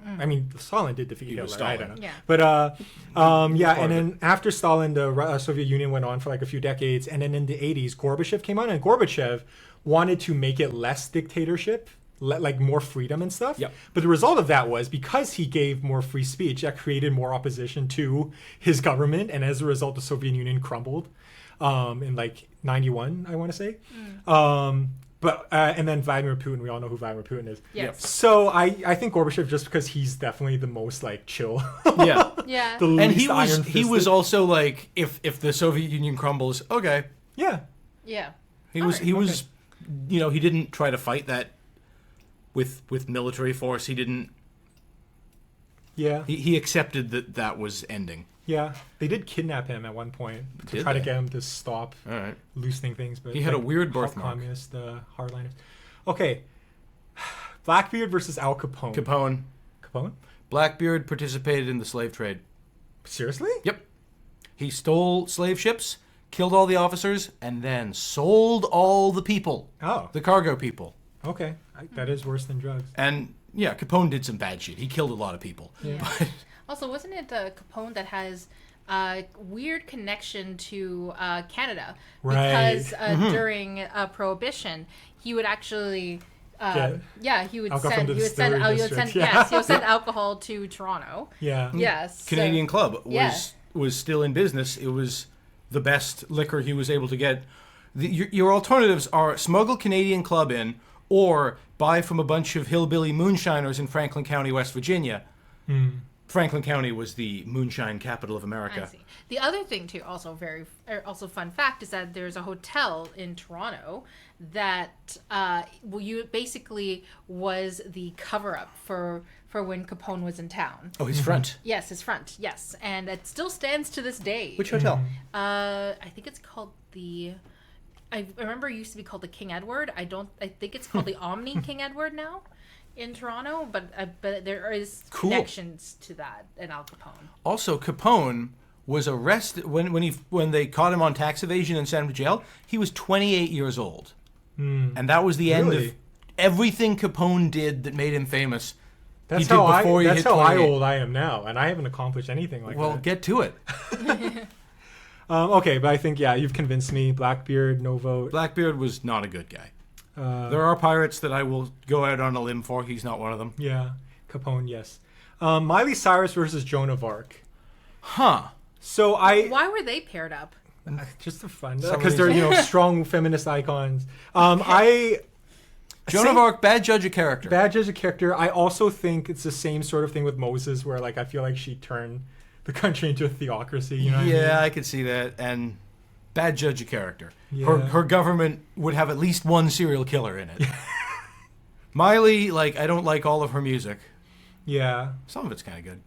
A: I mean, Stalin did defeat Hitler.
B: Stalin.
A: I don't know.
C: Yeah.
A: But, and then after Stalin, the Soviet Union went on for like a few decades. And then in the 80s, Gorbachev came on, and Gorbachev wanted to make it less dictatorship, like more freedom and stuff.
B: Yep.
A: But the result of that was, because he gave more free speech, that created more opposition to his government. And as a result, the Soviet Union crumbled in like 91, I want to say. And then Vladimir Putin, we all know who Vladimir Putin is.
C: Yes.
A: So I think Gorbachev, just because he's definitely the most like chill.
B: Yeah.
C: Yeah.
A: The
B: And
A: least
B: he was also like, if the Soviet Union crumbles, okay.
A: Yeah.
C: Yeah.
B: He was he didn't try to fight that with military force. He didn't.
A: Yeah.
B: He accepted that was ending.
A: Yeah. They did kidnap him at one point to try to get him to stop
B: All right.
A: loosening things. But
B: He had a weird birthmark.
A: Communist hardliners. Okay. Blackbeard versus Al Capone. Capone?
B: Blackbeard participated in the slave trade.
A: Seriously?
B: Yep. He stole slave ships, killed all the officers, and then sold all the people.
A: Oh.
B: The cargo people.
A: Okay. That is worse than drugs.
B: And yeah, Capone did some bad shit. He killed a lot of people.
C: Yeah.
B: But
C: Also, wasn't it Capone that has a weird connection to Canada?
A: Right.
C: Because during Prohibition, he would actually, he would
A: alcohol
C: send,
A: from the
C: he would send,
A: distillery
C: he would send,
A: district. Yeah.
C: yes, he would send alcohol to Toronto.
A: Yeah.
C: Yes.
B: Canadian Club
C: yeah.
B: was still in business. It was the best liquor he was able to get. Your alternatives are smuggle Canadian Club in, or buy from a bunch of hillbilly moonshiners in Franklin County, West Virginia. Franklin County was the moonshine capital of America.
C: I see. The other thing too, also also fun fact, is that there's a hotel in Toronto that basically was the cover up for when Capone was in town.
B: Oh, his front.
C: Yes, his front. Yes, and it still stands to this day.
B: Which hotel?
C: I think it's called the. I remember it used to be called the King Edward. I think it's called the Omni King Edward now. In Toronto, but there is connections to that in Al Capone.
B: Also, Capone was arrested when they caught him on tax evasion and sent him to jail. He was 28 years old, and that was the end of everything Capone did that made him famous.
A: That's how old I am now, and I haven't accomplished anything like that.
B: Well, get to it.
A: Okay, but I think you've convinced me. Blackbeard, no vote.
B: Blackbeard was not a good guy. There are pirates that I will go out on a limb for. He's not one of them.
A: Yeah. Capone, yes. Miley Cyrus versus Joan of Arc.
B: Huh.
A: So
C: Why were they paired up?
A: Just for fun. Because they're strong feminist icons. Joan
B: of Arc, bad judge of character.
A: Bad judge of character. I also think it's the same sort of thing with Moses, where I feel like she turned the country into a theocracy. You know what I mean?
B: I could see that. And bad judge of character.
A: Yeah.
B: Her government would have at least one serial killer in it. Miley, I don't like all of her music.
A: Yeah.
B: Some of it's kind of good.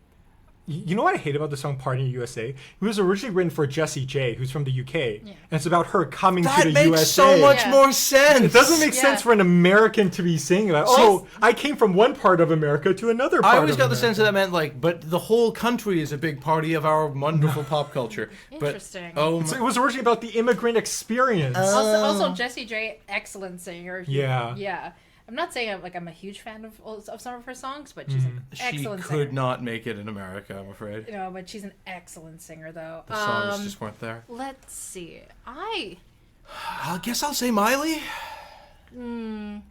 A: You know what I hate about the song Party in the USA? It was originally written for Jessie J, who's from the UK. Yeah. And it's about her coming to the USA.
B: That makes so much more sense.
A: It doesn't make sense for an American to be singing about, I came from one part of America to another part of America.
B: I always got the sense that meant, but the whole country is a big party of our wonderful pop culture.
C: Interesting.
A: But, it was originally about the immigrant experience.
C: Also, Jessie J, excellent singer.
A: Yeah.
C: Yeah. I'm not saying I'm a huge fan of some of her songs, but she's an excellent singer.
B: She could not make it in America, I'm afraid.
C: No, but she's an excellent singer, though.
B: The songs just weren't there.
C: Let's see.
B: I guess I'll say Miley.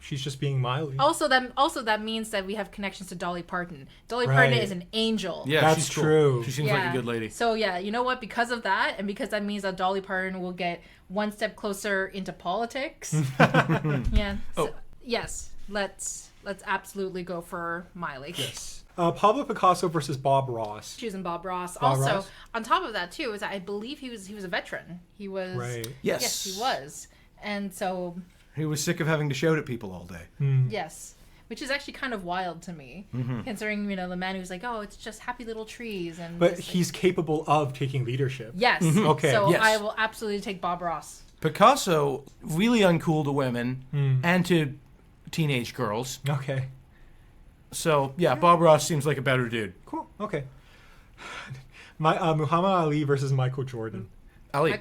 A: She's just being Miley.
C: Also, that means that we have connections to Dolly Parton. Dolly Parton is an angel.
B: Yeah,
A: that's
B: she's
A: true.
B: Cool. She seems like a good lady.
C: So you know what? Because of that, and because that means that Dolly Parton will get one step closer into politics. Yeah. So, yes. Let's absolutely go for Miley.
A: Yes. Pablo Picasso versus Bob Ross.
C: Choosing Bob Ross.
A: Ross?
C: On top of that too, is I believe he was a veteran. He was.
A: Right.
C: Yes, he was. And so.
B: He was sick of having to shout at people all day.
C: Yes. Which is actually kind of wild to me, considering the man who's like, oh, it's just happy little trees,
A: but he's capable of taking leadership.
C: Yes.
A: Okay.
C: So
A: yes.
C: I will absolutely take Bob Ross.
B: Picasso really uncool to women and to teenage girls.
A: Okay.
B: So yeah, Bob Ross seems like a better dude.
A: Cool. Okay. Muhammad Ali versus Michael Jordan.
B: Ali.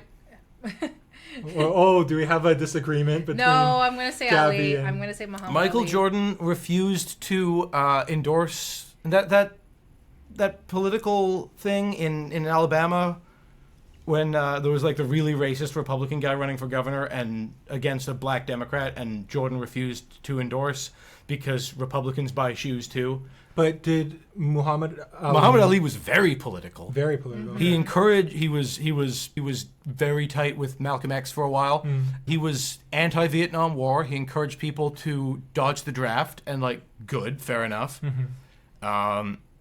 A: Oh, do we have a disagreement between?
C: No, I'm gonna say
A: Gabby
C: Ali.
A: and-
C: I'm gonna say Muhammad
B: Michael
C: Ali.
B: Jordan refused to endorse that political thing in Alabama when there was like the really racist Republican guy running for governor and against a black Democrat, and Jordan refused to endorse because Republicans buy shoes too.
A: But did Muhammad
B: Ali was very political.
A: Very political.
B: He encouraged. He was very tight with Malcolm X for a while. He was anti-Vietnam War. He encouraged people to dodge the draft, and like, good, fair enough.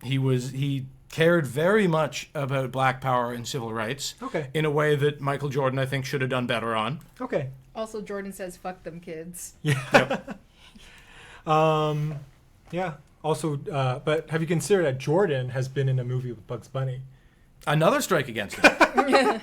B: He cared very much about Black Power and civil rights.
A: Okay.
B: In a way that Michael Jordan, I think, should have done better on.
A: Okay.
C: Also, Jordan says, "Fuck them kids."
A: Yeah. Yeah. Also, but have you considered that Jordan has been in a movie with Bugs Bunny?
B: Another strike against him.
A: Okay.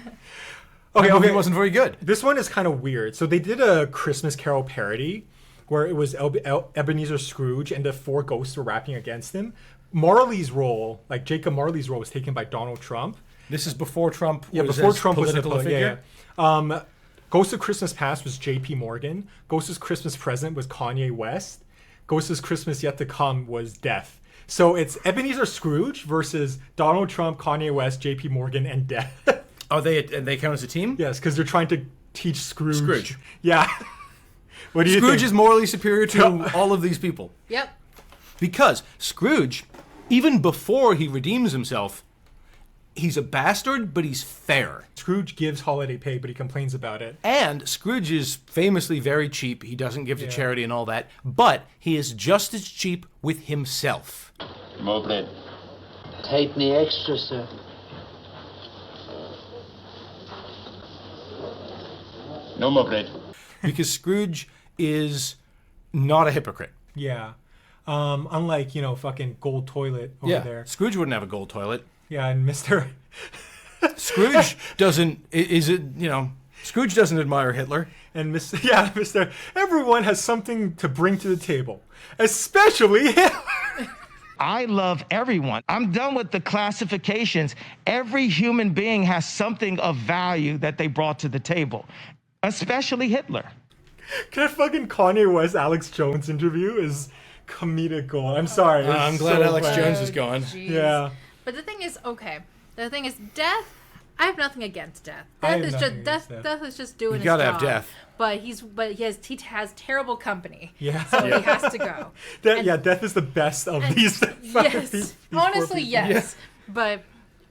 B: It wasn't very good.
A: This one is kind of weird. So they did a Christmas Carol parody where it was Ebenezer Scrooge and the four ghosts were rapping against him. Marley's role, like Jacob Marley's role, was taken by Donald Trump.
B: This is before Trump was
A: before
B: as
A: Trump was a
B: political a figure.
A: Yeah. Ghost of Christmas Past was J.P. Morgan. Ghost of Christmas Present was Kanye West. Ghost of Christmas Yet to Come was Death. So it's Ebenezer Scrooge versus Donald Trump, Kanye West, J.P. Morgan, and Death.
B: Oh, they count as a team?
A: Yes, because they're trying to teach Scrooge. Yeah.
B: What do you think? Scrooge is morally superior to all of these people.
C: Yep.
B: Because Scrooge, even before he redeems himself, he's a bastard, but he's fair.
A: Scrooge gives holiday pay, but he complains about it.
B: And Scrooge is famously very cheap. He doesn't give to charity and all that. But he is just as cheap with himself.
F: More bread.
J: Take me extra, sir.
F: No more bread.
B: Because Scrooge is not a hypocrite.
A: Yeah. Unlike, fucking Gold Toilet over there.
B: Scrooge wouldn't have a gold toilet.
A: Yeah, and Mr.
B: Scrooge doesn't, Scrooge doesn't admire Hitler.
A: And Mr. Everyone has something to bring to the table, especially Hitler.
K: I love everyone. I'm done with the classifications. Every human being has something of value that they brought to the table, especially Hitler.
A: That fucking Kanye West Alex Jones interview is comedic gold. I'm sorry.
B: I'm glad Alex Jones is gone.
C: Geez.
A: Yeah.
C: But the thing is, Death. I have nothing against Death.
A: I
C: Death
A: have
C: is
A: nothing
C: just
A: against
C: Death is just doing
B: You
C: his
B: gotta
C: job.
B: have Death.
C: But he has terrible company.
A: Yeah.
C: So he has to go.
A: Death is the best of these.
C: Yes. Honestly,
A: people.
C: yes. Yeah. But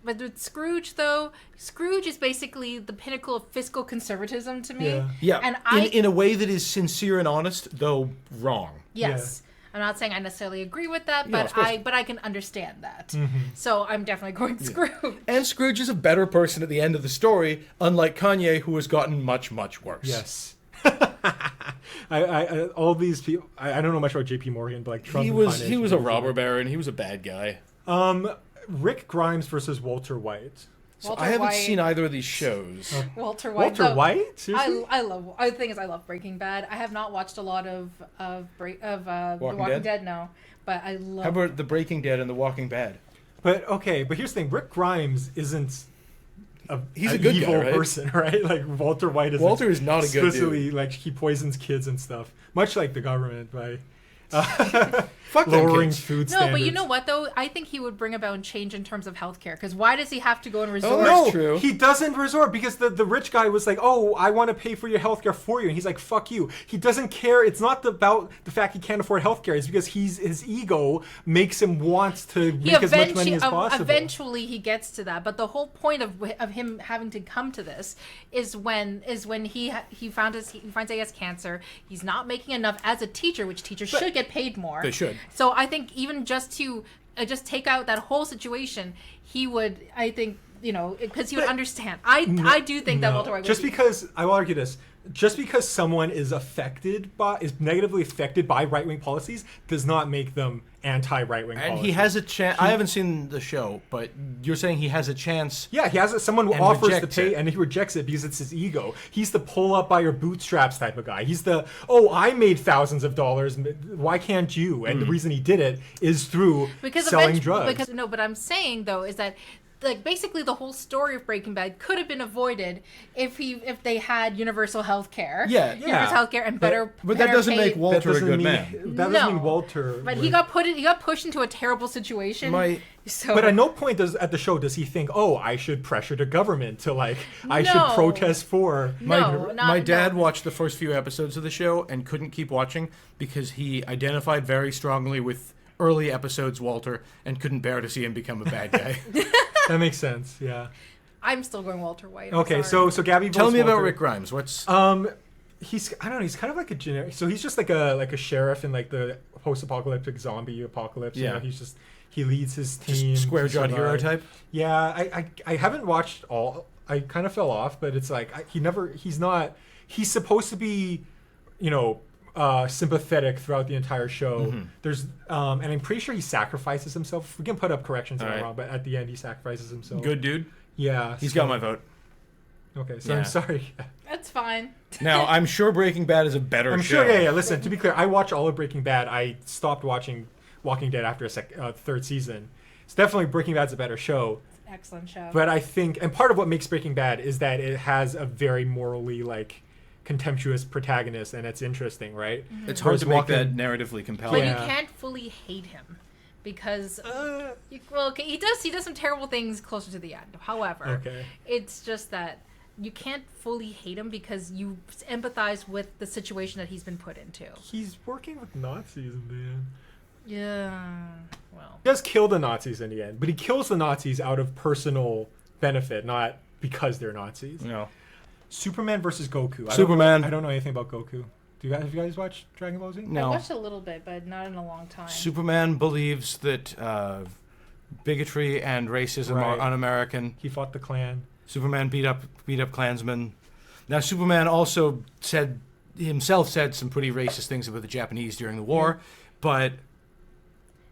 C: with Scrooge, though, Scrooge is basically the pinnacle of fiscal conservatism to me.
B: Yeah.
C: And
B: in a way that is sincere and honest, though wrong.
C: Yes. I'm not saying I necessarily agree with that,
B: Yeah,
C: but I can understand that. So I'm definitely going Scrooge.
B: And Scrooge is a better person at the end of the story, unlike Kanye, who has gotten much, much worse.
A: Yes. I all these people. I don't know much about J.P. Morgan, but like Trump.
B: He was a robber baron. He was a bad guy.
A: Rick Grimes versus Walter White.
B: So I haven't seen either of these shows.
C: Walter White.
A: Walter White? Seriously?
C: I love Breaking Bad. I have not watched a lot of The Walking Dead now, but I love.
B: How about The Breaking Dead and The Walking Bad?
A: But here's the thing: Rick Grimes isn't.
B: He's a
A: an
B: good
A: evil
B: guy, right?
A: person, right? Like Walter White is.
B: Walter is not a good
A: dude. Like he poisons kids and stuff, much like the government by.
B: Fuck
A: lowering
B: kids.
A: food
C: No,
A: standards.
C: but you know what though? I think he would bring about change in terms of healthcare. Because why does he have to go and resort?
A: No,
B: true.
A: He doesn't resort because the rich guy was like, "Oh, I want to pay for your healthcare for you," and he's like, "Fuck you." He doesn't care. It's not about the fact he can't afford healthcare. It's because his ego makes him want to make as much money as possible.
C: Eventually, he gets to that. But the whole point of him having to come to this is when he finds out he has cancer. He's not making enough as a teacher, which teachers should get paid more.
B: They should.
C: So I think even just to take out that whole situation, he would. I think because he would understand. I do think that Walter White would.
A: Just because I will argue this. Just because someone is negatively affected by right-wing policies does not make them anti-right-wing
B: And
A: policies.
B: he has a chance. I haven't seen the show, but you're saying he has a chance.
A: Yeah, he has someone who
B: and
A: offers to
B: rejects
A: pay,
B: it.
A: and he rejects it because it's his ego. He's the pull up by your bootstraps type of guy. He's the I made thousands of dollars. Why can't you? And the reason he did it is through selling drugs.
C: But I'm saying though is that like basically the whole story of Breaking Bad could have been avoided if they had universal health care. Universal health care and better.
B: But that doesn't make Walter a good man.
A: That doesn't mean Walter.
C: But he got pushed into a terrible situation.
A: But at no point at the show does he think, oh, I should pressure the government to I should protest for.
B: My dad watched the first few episodes of the show and couldn't keep watching because he identified very strongly with early episodes Walter and couldn't bear to see him become a bad guy.
A: That makes sense. Yeah.
C: I'm still going Walter White.
A: Okay, so Gabby votes
B: Tell me
A: Walter.
B: about Rick Grimes. What's
A: he's I don't know, he's kind of like a generic. So he's just like a sheriff in like the post-apocalyptic zombie apocalypse.
B: Yeah.
A: You know, he leads his team.
B: Just square-jawed hero type.
A: Yeah, I haven't watched all. I kind of fell off, but it's like he's supposed to be, you know, sympathetic throughout the entire show.
B: Mm-hmm.
A: There's and I'm pretty sure he sacrifices himself. We can put up corrections if I'm wrong, but at the end he sacrifices himself.
B: Good dude.
A: Yeah,
B: he's got my vote.
A: Okay, so I'm sorry.
C: That's fine.
B: Now I'm sure Breaking Bad is a better show.
A: I'm sure. Yeah. Listen, to be clear, I watch all of Breaking Bad. I stopped watching Walking Dead after a third season. It's definitely Breaking Bad's a better show.
C: Excellent show.
A: But I think, and part of what makes Breaking Bad is that it has a very morally contemptuous protagonist, and it's interesting, right?
C: Mm-hmm.
B: It's hard to make that narratively compelling.
C: But you can't fully hate him because he does some terrible things closer to the end. However, it's just that you can't fully hate him because you empathize with the situation that he's been put into.
A: He's working with Nazis in the end.
C: Yeah, well,
A: he does kill the Nazis in the end, but he kills the Nazis out of personal benefit, not because they're Nazis.
B: No.
A: Superman versus Goku.
B: Superman.
A: I don't know anything about Goku. Have you guys watched Dragon Ball Z?
B: No.
C: I watched a little bit, but not in a long time.
B: Superman believes that bigotry and racism are un-American.
A: He fought the Klan.
B: Superman beat up Klansmen. Now Superman also said some pretty racist things about the Japanese during the war, but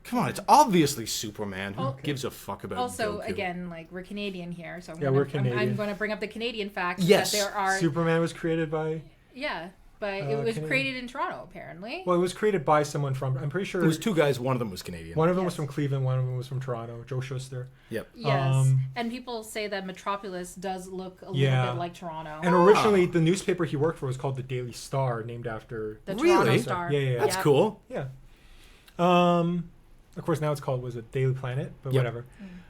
B: come on, it's obviously Superman. Who gives a fuck about
C: Also,
B: Goku?
C: Again, we're Canadian here, so
A: we're Canadian.
C: I'm going to bring up the Canadian fact
B: yes.
C: that there are...
A: Superman was created by...
C: Yeah, but it was created in Toronto, apparently.
A: Well, it was created by someone from... I'm pretty sure...
B: It was two guys, one of them was Canadian.
A: One of them was from Cleveland, one of them was from Toronto, Joe Shuster.
B: Yep.
C: Yes, and people say that Metropolis does look a little bit like Toronto.
A: And originally, the newspaper he worked for was called the Daily Star, named after...
C: The Toronto Star.
A: Yeah.
B: That's cool.
A: Yeah. Of course, now it's called, Daily Planet? But whatever.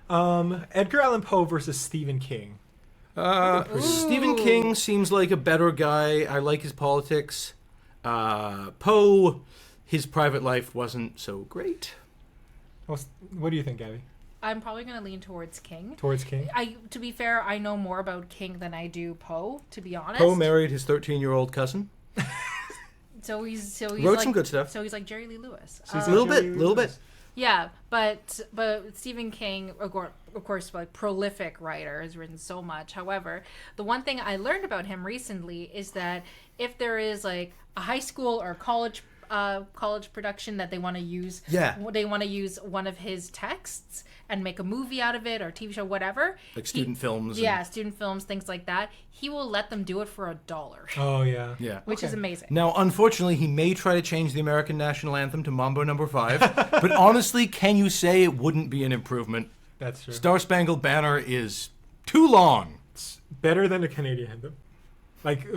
A: Edgar Allan Poe versus Stephen King.
B: Stephen King seems like a better guy. I like his politics. Poe, his private life wasn't so great.
A: What do you think, Gabby?
C: I'm probably going to lean towards King.
A: Towards King?
C: To be fair, I know more about King than I do Poe, to be honest.
B: Poe married his 13-year-old cousin.
C: So he's
B: wrote some good stuff.
C: So he's like Jerry Lee Lewis.
B: A little bit.
C: Yeah, but Stephen King, of course, prolific writer, has written so much. However, the one thing I learned about him recently is that if there is a high school or college production that they want to use, they want to use one of his texts and make a movie out of it or a TV show, whatever.
B: Like student films.
C: Yeah, student films, things like that. He will let them do it for $1.
A: Oh, yeah.
B: Yeah.
C: Which is amazing.
B: Now, unfortunately, he may try to change the American national anthem to Mambo No. 5, but honestly, can you say it wouldn't be an improvement?
A: That's true.
B: Star Spangled Banner is too long.
A: It's better than the Canadian anthem.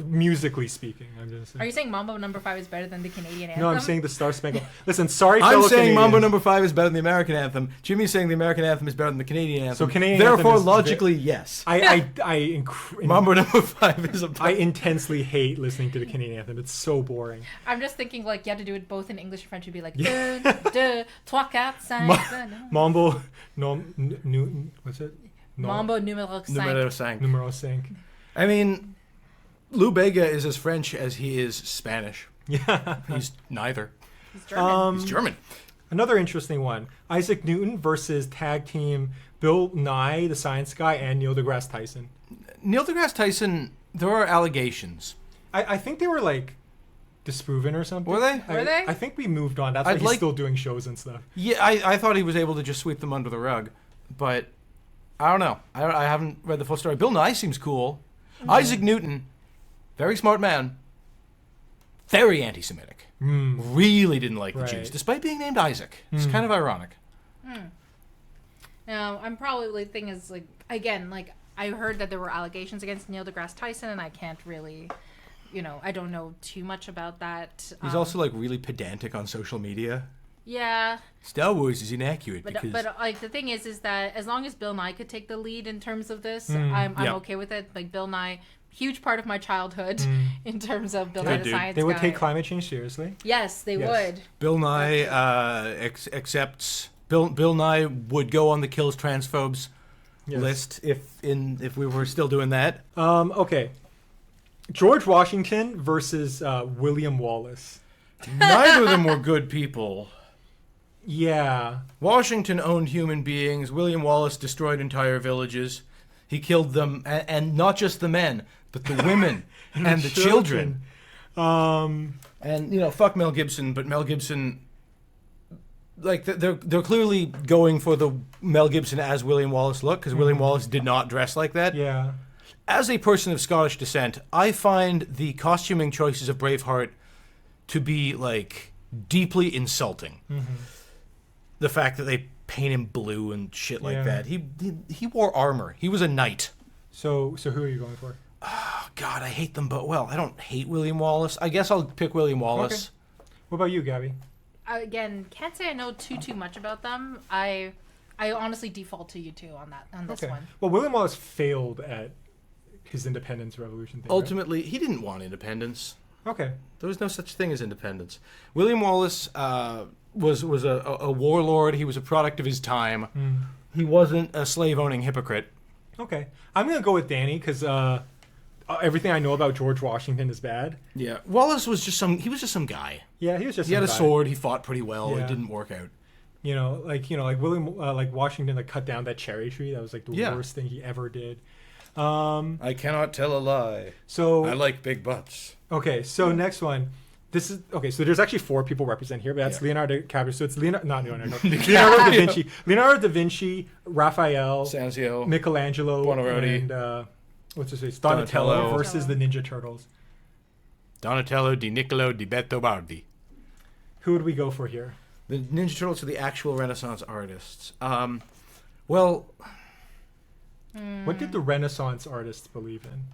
A: Musically speaking, I'm just saying.
C: Are you saying Mambo No. 5 is better than the Canadian anthem?
A: No, I'm saying the Star Spangled... Listen, sorry,
B: I'm
A: fellow
B: saying
A: Canadians.
B: Mambo No. 5 is better than the American anthem. Jimmy's saying the American anthem is better than the Canadian anthem.
A: So Canadian
B: Therefore,
A: anthem is
B: logically, yes. Mambo No. 5 is
A: I intensely hate listening to the Canadian anthem. It's so boring.
C: I'm just thinking, you have to do it both in English and French. You'd be like, deux, trois, quatre, cinq.
A: Mambo... what's it?
C: Mambo numero 5.
A: Numero 5.
B: I mean... Lou Bega is as French as he is Spanish.
A: Yeah.
B: He's neither.
C: He's German.
B: He's German.
A: Another interesting one. Isaac Newton versus tag team Bill Nye, the science guy, and Neil deGrasse Tyson.
B: Neil deGrasse Tyson, there are allegations.
A: I think they were disproven or something.
B: Were they?
A: I think we moved on. That's why he's still doing shows and stuff.
B: Yeah, I thought he was able to just sweep them under the rug. But I don't know. I haven't read the full story. Bill Nye seems cool. Mm-hmm. Isaac Newton... very smart man. Very anti-Semitic. Really didn't like the Jews, despite being named Isaac. It's kind of ironic.
C: Now, I'm probably thinking is again, like, I heard that there were allegations against Neil deGrasse Tyson, and I can't really, I don't know too much about that.
B: He's also like really pedantic on social media.
C: Yeah.
B: Star Wars is inaccurate because...
C: But like the thing is that as long as Bill Nye could take the lead in terms of this, I'm okay with it. Like Bill Nye, huge part of my childhood in terms of Bill Nye the Science Guy.
A: They would take climate change seriously.
C: Yes, they would.
B: Bill Nye accepts. Bill Nye would go on the kills transphobes list if we were still doing that.
A: Okay. George Washington versus William Wallace.
B: Neither of them were good people.
A: Yeah.
B: Washington owned human beings. William Wallace destroyed entire villages. He killed them, and not just the men, but the women and the children. And fuck Mel Gibson, but Mel Gibson, like they're clearly going for the Mel Gibson as William Wallace look, because William Wallace did not dress like that.
A: Yeah.
B: As a person of Scottish descent, I find the costuming choices of Braveheart to be like deeply insulting. The fact that they paint him blue and shit like that. He wore armor. He was a knight.
A: So who are you going for?
B: Oh, God, I hate them both. Well, I don't hate William Wallace. I guess I'll pick William Wallace.
A: Okay. What about you, Gabby?
C: Again, can't say I know too much about them. I honestly default to you two on this one.
A: Well, William Wallace failed at his independence revolution thing.
B: Ultimately, he didn't want independence.
A: Okay.
B: There was no such thing as independence. William Wallace was a warlord. He was a product of his time. He wasn't a slave-owning hypocrite.
A: Okay. I'm going to go with Danny because everything I know about George Washington is bad.
B: Yeah. Wallace was just some guy.
A: Yeah, he was just
B: He
A: some
B: had a
A: guy.
B: sword. He fought pretty well.
A: Yeah.
B: It didn't work out.
A: Like William, like Washington, like cut down that cherry tree. That was like the worst thing he ever did.
B: I cannot tell a lie.
A: So
B: I like big butts.
A: Okay, so next one. This is okay. So there's actually 4 people represent here, but that's Leonardo DiCaprio. So it's Leonardo da Vinci, Leonardo da Vinci, Raphael,
B: Sanzio,
A: Michelangelo,
B: Buonarroti,
A: and what's his name? Donatello versus the Ninja Turtles.
B: Donatello di Niccolo di Bettobardi.
A: Who would we go for here?
B: The Ninja Turtles are the actual Renaissance artists. Well,
A: what did the Renaissance artists believe in?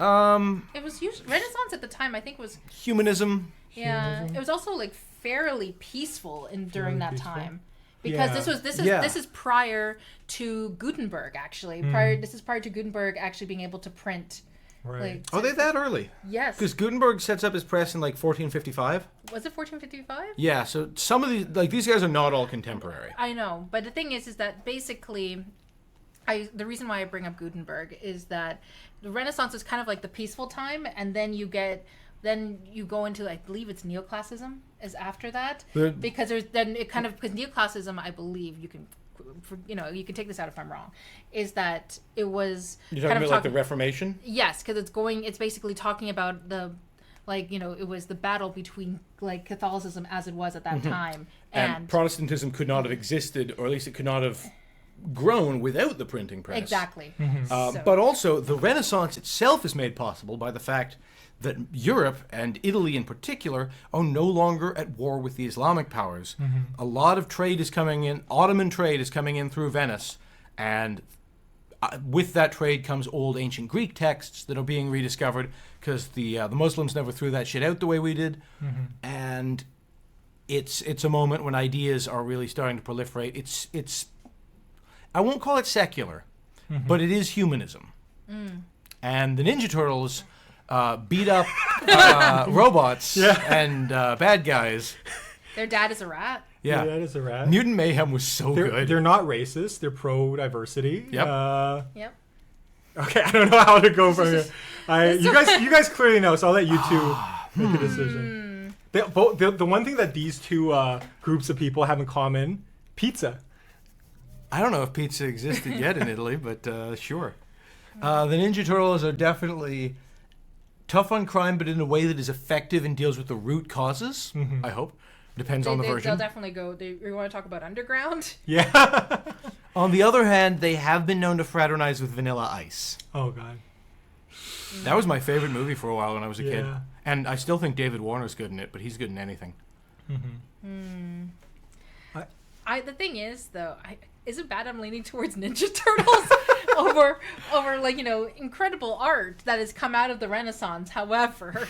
C: It was Renaissance at the time. I think was
B: humanism.
C: Yeah,
A: Humanism?
C: it was also like fairly peaceful during that time, because this is prior to Gutenberg actually. This is prior to Gutenberg actually being able to print.
A: Right.
B: Are they that early?
C: Yes.
B: Because Gutenberg sets up his press in like 1455.
C: Was it 1455?
B: Yeah. So some of these guys are not all contemporary.
C: I know, but the thing is that basically, the reason why I bring up Gutenberg is that the Renaissance is kind of like the peaceful time, and then you go into, I believe it's neoclassicism is after that, because neoclassicism, I believe you can take this out if I'm wrong, is that it was
B: You're talking about like the Reformation?
C: Yes, because it's basically talking about it was the battle between like Catholicism as it was at that time,
B: and Protestantism could not have existed, or at least it could not have grown without the printing press.
C: Exactly.
B: But also, the Renaissance itself is made possible by the fact that Europe, and Italy in particular, are no longer at war with the Islamic powers. A lot of trade is coming in, Ottoman trade is coming in through Venice, and with that trade comes old ancient Greek texts that are being rediscovered, because the Muslims never threw that shit out the way we did, and it's a moment when ideas are really starting to proliferate. It's I won't call it secular, but it is humanism. And the Ninja Turtles beat up robots and bad guys.
C: Their dad is a rat.
B: Yeah.
A: Their dad is a rat.
B: Mutant Mayhem was so good.
A: They're not racist. They're pro-diversity.
B: Yep.
C: Yep.
A: Okay, I don't know how to go from here. You guys clearly know, so I'll let you two make a decision. The one thing that these two groups of people have in common, pizza.
B: I don't know if pizza existed yet in Italy, but sure. The Ninja Turtles are definitely tough on crime, but in a way that is effective and deals with the root causes, I hope. Depends on the version.
C: They'll definitely go. You want to talk about underground?
A: Yeah.
B: On the other hand, they have been known to fraternize with Vanilla Ice.
A: Oh, God.
B: That was my favorite movie for a while when I was a kid. And I still think David Warner's good in it, but he's good in anything.
C: The thing is, though, is it bad I'm leaning towards Ninja Turtles? over like, incredible art that has come out of the Renaissance. However,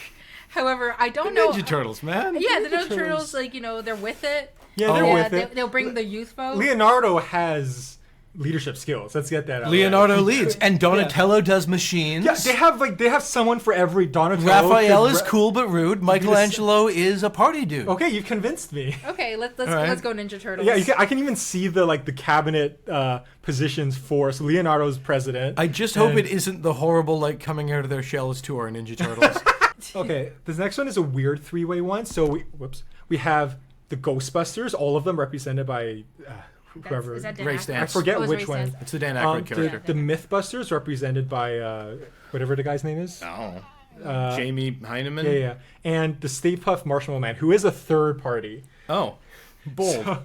C: I don't know.
B: Ninja Turtles, man.
C: Yeah, the Ninja Turtles, like, they're with it.
A: Yeah, they're with it.
C: They'll bring the youth vote.
A: Leonardo has leadership skills. Let's get that out.
B: Leonardo leads, and Donatello does machines.
A: Yeah, they have someone for every Donatello.
B: Raphael is cool but rude. Michelangelo is a party dude.
A: Okay, you've convinced me.
C: Okay, let's go Ninja Turtles.
A: Yeah, I can even see the cabinet positions for Leonardo's president.
B: I just hope it isn't the horrible coming out of their shells tour Ninja Turtles.
A: Okay, this next one is a weird three-way one. So we have the Ghostbusters, all of them represented by whoever.
C: Is that Dan
B: Ray
C: Aykroyd?
B: Stantz.
A: I forget
C: Oh, it's
A: which
C: Ray
A: one.
C: Stantz.
B: It's the Dan Aykroyd character.
A: The Mythbusters represented by whatever the guy's name is.
B: Oh. Jamie Heineman?
A: Yeah. And the Stay Puft Marshmallow Man, who is a third party.
B: Oh. Bold.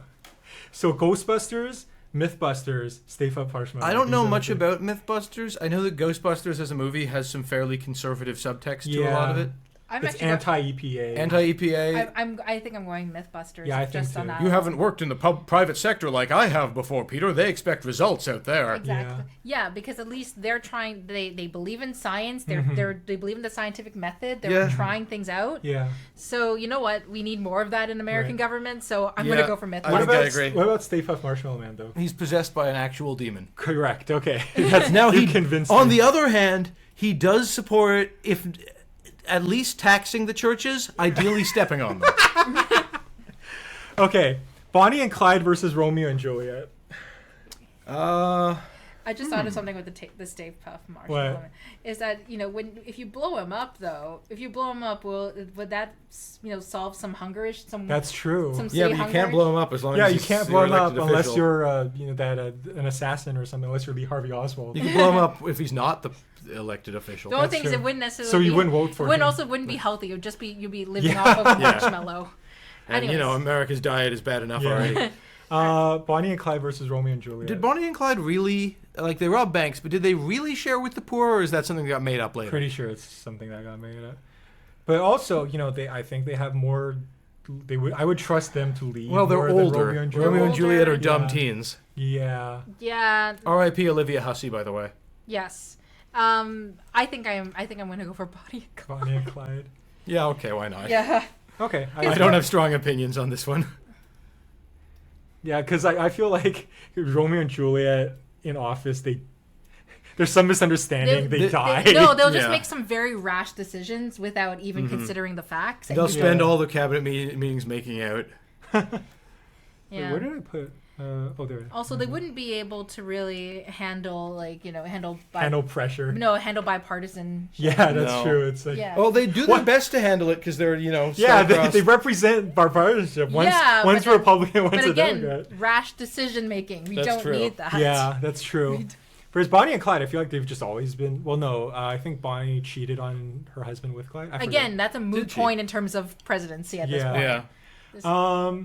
A: So Ghostbusters, Mythbusters, Stay Puft Marshmallow Man.
B: I don't know much about Mythbusters. I know that Ghostbusters as a movie has some fairly conservative subtext to a lot of it.
A: It's anti-EPA.
B: Anti-EPA.
C: I think I'm going Mythbusters.
A: Yeah, I think
C: just
A: so.
C: on that.
B: You haven't worked in the private sector like I have before, Peter. They expect results out there.
C: Exactly. Yeah, because at least they're trying. They believe in science. They believe in the scientific method. They're trying things out.
A: Yeah.
C: So you know what? We need more of that in American government. So I'm going to go for Mythbusters.
B: I agree.
A: What about Stay Puft Marshmallow Man though?
B: He's possessed by an actual demon.
A: Correct. Okay.
B: Now he
A: convinced
B: On
A: me.
B: the other hand, he does support at least taxing the churches, ideally stepping on them.
A: Okay, Bonnie and Clyde versus Romeo and Juliet.
C: I just thought of something with the Stay Puft Marshmallow.
A: What?
C: Is that if you blow him up though, would that solve some hunger issue?
A: That's true.
B: Yeah, but you can't blow him up as long as
A: you can't blow him up unless
B: official.
A: you're an assassin or something. Unless you're Lee Harvey Oswald.
B: You can blow him up if he's not the elected official.
C: The only thing is it wouldn't necessarily.
A: So you wouldn't vote for him.
C: Also wouldn't be healthy. It would just be you'd be living off of a marshmallow.
B: And
C: Anyways.
B: America's diet is bad enough already.
A: Bonnie and Clyde versus Romeo and Juliet.
B: Did Bonnie and Clyde really they robbed banks? But did they really share with the poor, or is that something that got made up later?
A: Pretty sure it's something that got made up. But also, I think they have more. I would trust them to lead.
B: Well, they're
A: more than
B: older.
A: Romeo and Juliet
B: are dumb teens.
A: Yeah.
C: Yeah.
B: R.I.P. Olivia Hussey, by the way.
C: Yes. I think I'm going to go for Bonnie and Clyde.
A: Bonnie and Clyde.
B: Yeah. Okay. Why not?
C: Yeah.
A: Okay.
B: I don't have strong opinions on this one.
A: Yeah, because I feel like Romeo and Juliet in office, there's some misunderstanding. They die.
C: They'll just make some very rash decisions without even considering the facts.
B: They'll spend all the cabinet meetings making out.
A: Wait, where did I put? There it is.
C: Also, they wouldn't be able to really handle
A: handle pressure.
C: No, handle bipartisan.
A: Yeah, that's true. It's like
B: Well, they do their best to handle it because they're
A: they represent bipartisanship. One's Republican, one's a Democrat.
C: Rash decision making. We
B: That's
C: don't
B: true.
C: need that.
A: Yeah, that's true. Whereas Bonnie and Clyde, I feel like they've just always been. Well, no, I think Bonnie cheated on her husband with Clyde.
C: Again, that's a moot point in terms of presidency at this point.
B: Yeah.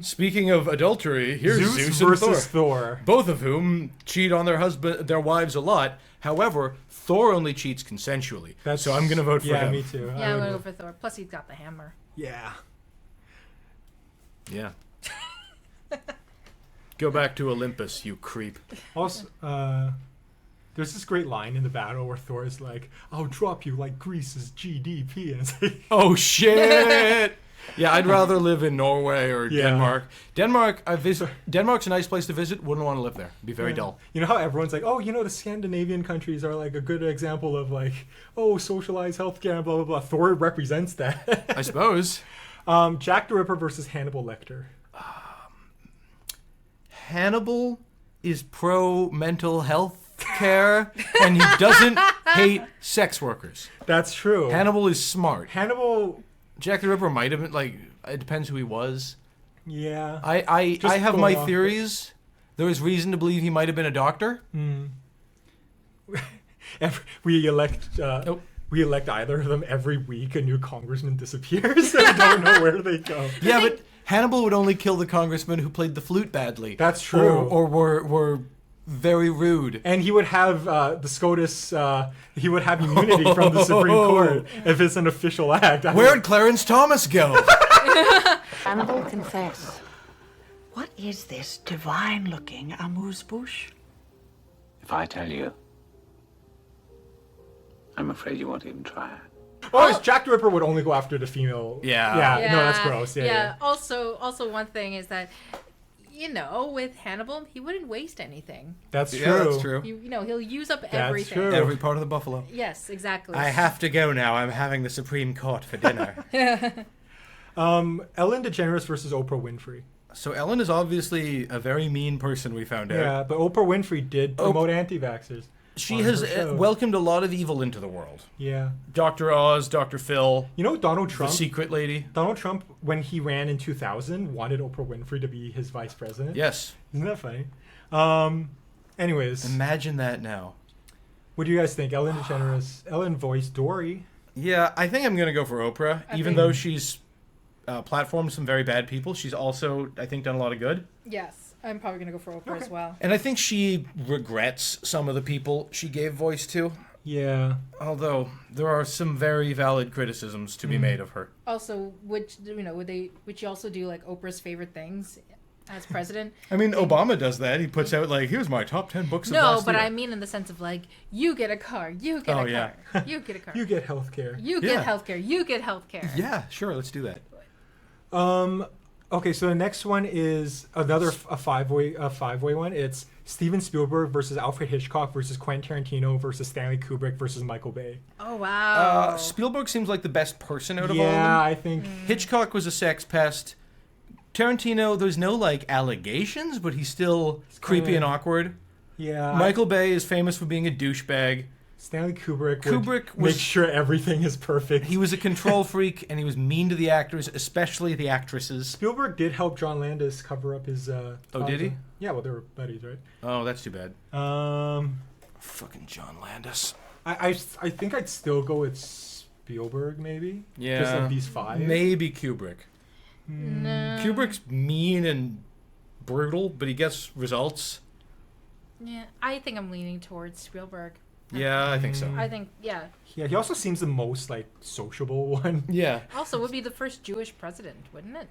B: Speaking of adultery, here's Zeus
A: versus
B: and
A: Thor,
B: both of whom cheat on their wives a lot. However, Thor only cheats consensually. So I'm gonna vote for him.
A: Yeah, me too.
C: Yeah, I'm gonna go for Thor. Plus, he's got the hammer.
A: Yeah.
B: Yeah. Go back to Olympus, you creep.
A: Also, there's this great line in the battle where Thor is like, "I'll drop you like Greece's GDP," and it's like,
B: oh shit. Yeah, I'd rather live in Norway or Denmark. Denmark's a nice place to visit. Wouldn't want to live there. It'd be very dull.
A: You know how everyone's like, the Scandinavian countries are like a good example of socialized healthcare, blah, blah, blah. Thor represents that.
B: I suppose.
A: Jack the Ripper versus Hannibal Lecter.
B: Hannibal is pro mental health care and he doesn't hate sex workers.
A: That's true.
B: Hannibal is smart.
A: Jack
B: the Ripper might have been it depends who he was.
A: Yeah.
B: I have my theories. There is reason to believe he might have been a doctor.
A: We elect either of them every week. A new congressman disappears. I don't know where they go.
B: Yeah, but Hannibal would only kill the congressman who played the flute badly.
A: That's true.
B: Or were very rude.
A: And he would have the SCOTUS, he would have immunity from the Supreme Court if it's an official act.
B: Where'd Clarence Thomas go?
L: Hannibal, confess. What is this divine-looking amuse-bouche?
M: If I tell you, I'm afraid you won't even try it.
A: Oh, Jack the Ripper would only go after the female. Yeah. No, that's gross. Yeah.
C: Also, one thing is that, with Hannibal, he wouldn't waste anything.
A: That's true.
B: Yeah, that's true.
C: He'll use up everything.
A: True.
B: Every part of the buffalo.
C: Yes, exactly.
B: I have to go now. I'm having the Supreme Court for dinner.
A: Ellen DeGeneres versus Oprah Winfrey.
B: So Ellen is obviously a very mean person, we found out.
A: Yeah, but Oprah Winfrey did promote anti-vaxxers.
B: She has welcomed a lot of evil into the world.
A: Yeah.
B: Dr. Oz, Dr. Phil.
A: Donald Trump.
B: The secret lady.
A: Donald Trump, when he ran in 2000, wanted Oprah Winfrey to be his vice president.
B: Yes.
A: Isn't that funny? Anyways.
B: Imagine that now.
A: What do you guys think? Ellen DeGeneres. Ellen voiced Dory.
B: Yeah, I think I'm going to go for Oprah. Even though she's platformed some very bad people, she's also, I think, done a lot of good.
C: Yes. I'm probably going to go for Oprah as well.
B: And I think she regrets some of the people she gave voice to.
A: Yeah.
B: Although there are some very valid criticisms to be made of her.
C: Also, would she also do like Oprah's favorite things as president?
B: I mean, Obama does that. He puts out here's my top 10 books of last
C: but
B: year.
C: I mean in the sense of you get a car, you get a car, you get a car.
A: You get healthcare.
C: You get healthcare. You get healthcare.
B: Yeah, sure, let's do that.
A: Okay, so the next one is another five-way one. It's Steven Spielberg versus Alfred Hitchcock versus Quentin Tarantino versus Stanley Kubrick versus Michael Bay.
C: Oh, wow.
B: Spielberg seems like the best person out of all of them.
A: Yeah, I think.
B: Hitchcock was a sex pest. Tarantino, there's no, allegations, but he's still creepy and awkward.
A: Yeah.
B: Michael Bay is famous for being a douchebag.
A: Stanley Kubrick would make sure everything is perfect.
B: He was a control freak, and he was mean to the actors, especially the actresses.
A: Spielberg did help John Landis cover up his...
B: did he?
A: Yeah, well, they were buddies, right?
B: Oh, that's too bad. Fucking John Landis.
A: I think I'd still go with Spielberg, maybe.
B: Yeah.
A: Just of these five.
B: Maybe Kubrick.
C: No.
B: Kubrick's mean and brutal, but he gets results.
C: Yeah, I think I'm leaning towards Spielberg.
B: Yeah, I think so.
C: I think, yeah.
A: Yeah, he also seems the most, sociable one.
B: Yeah.
C: Also, would be the first Jewish president, wouldn't it?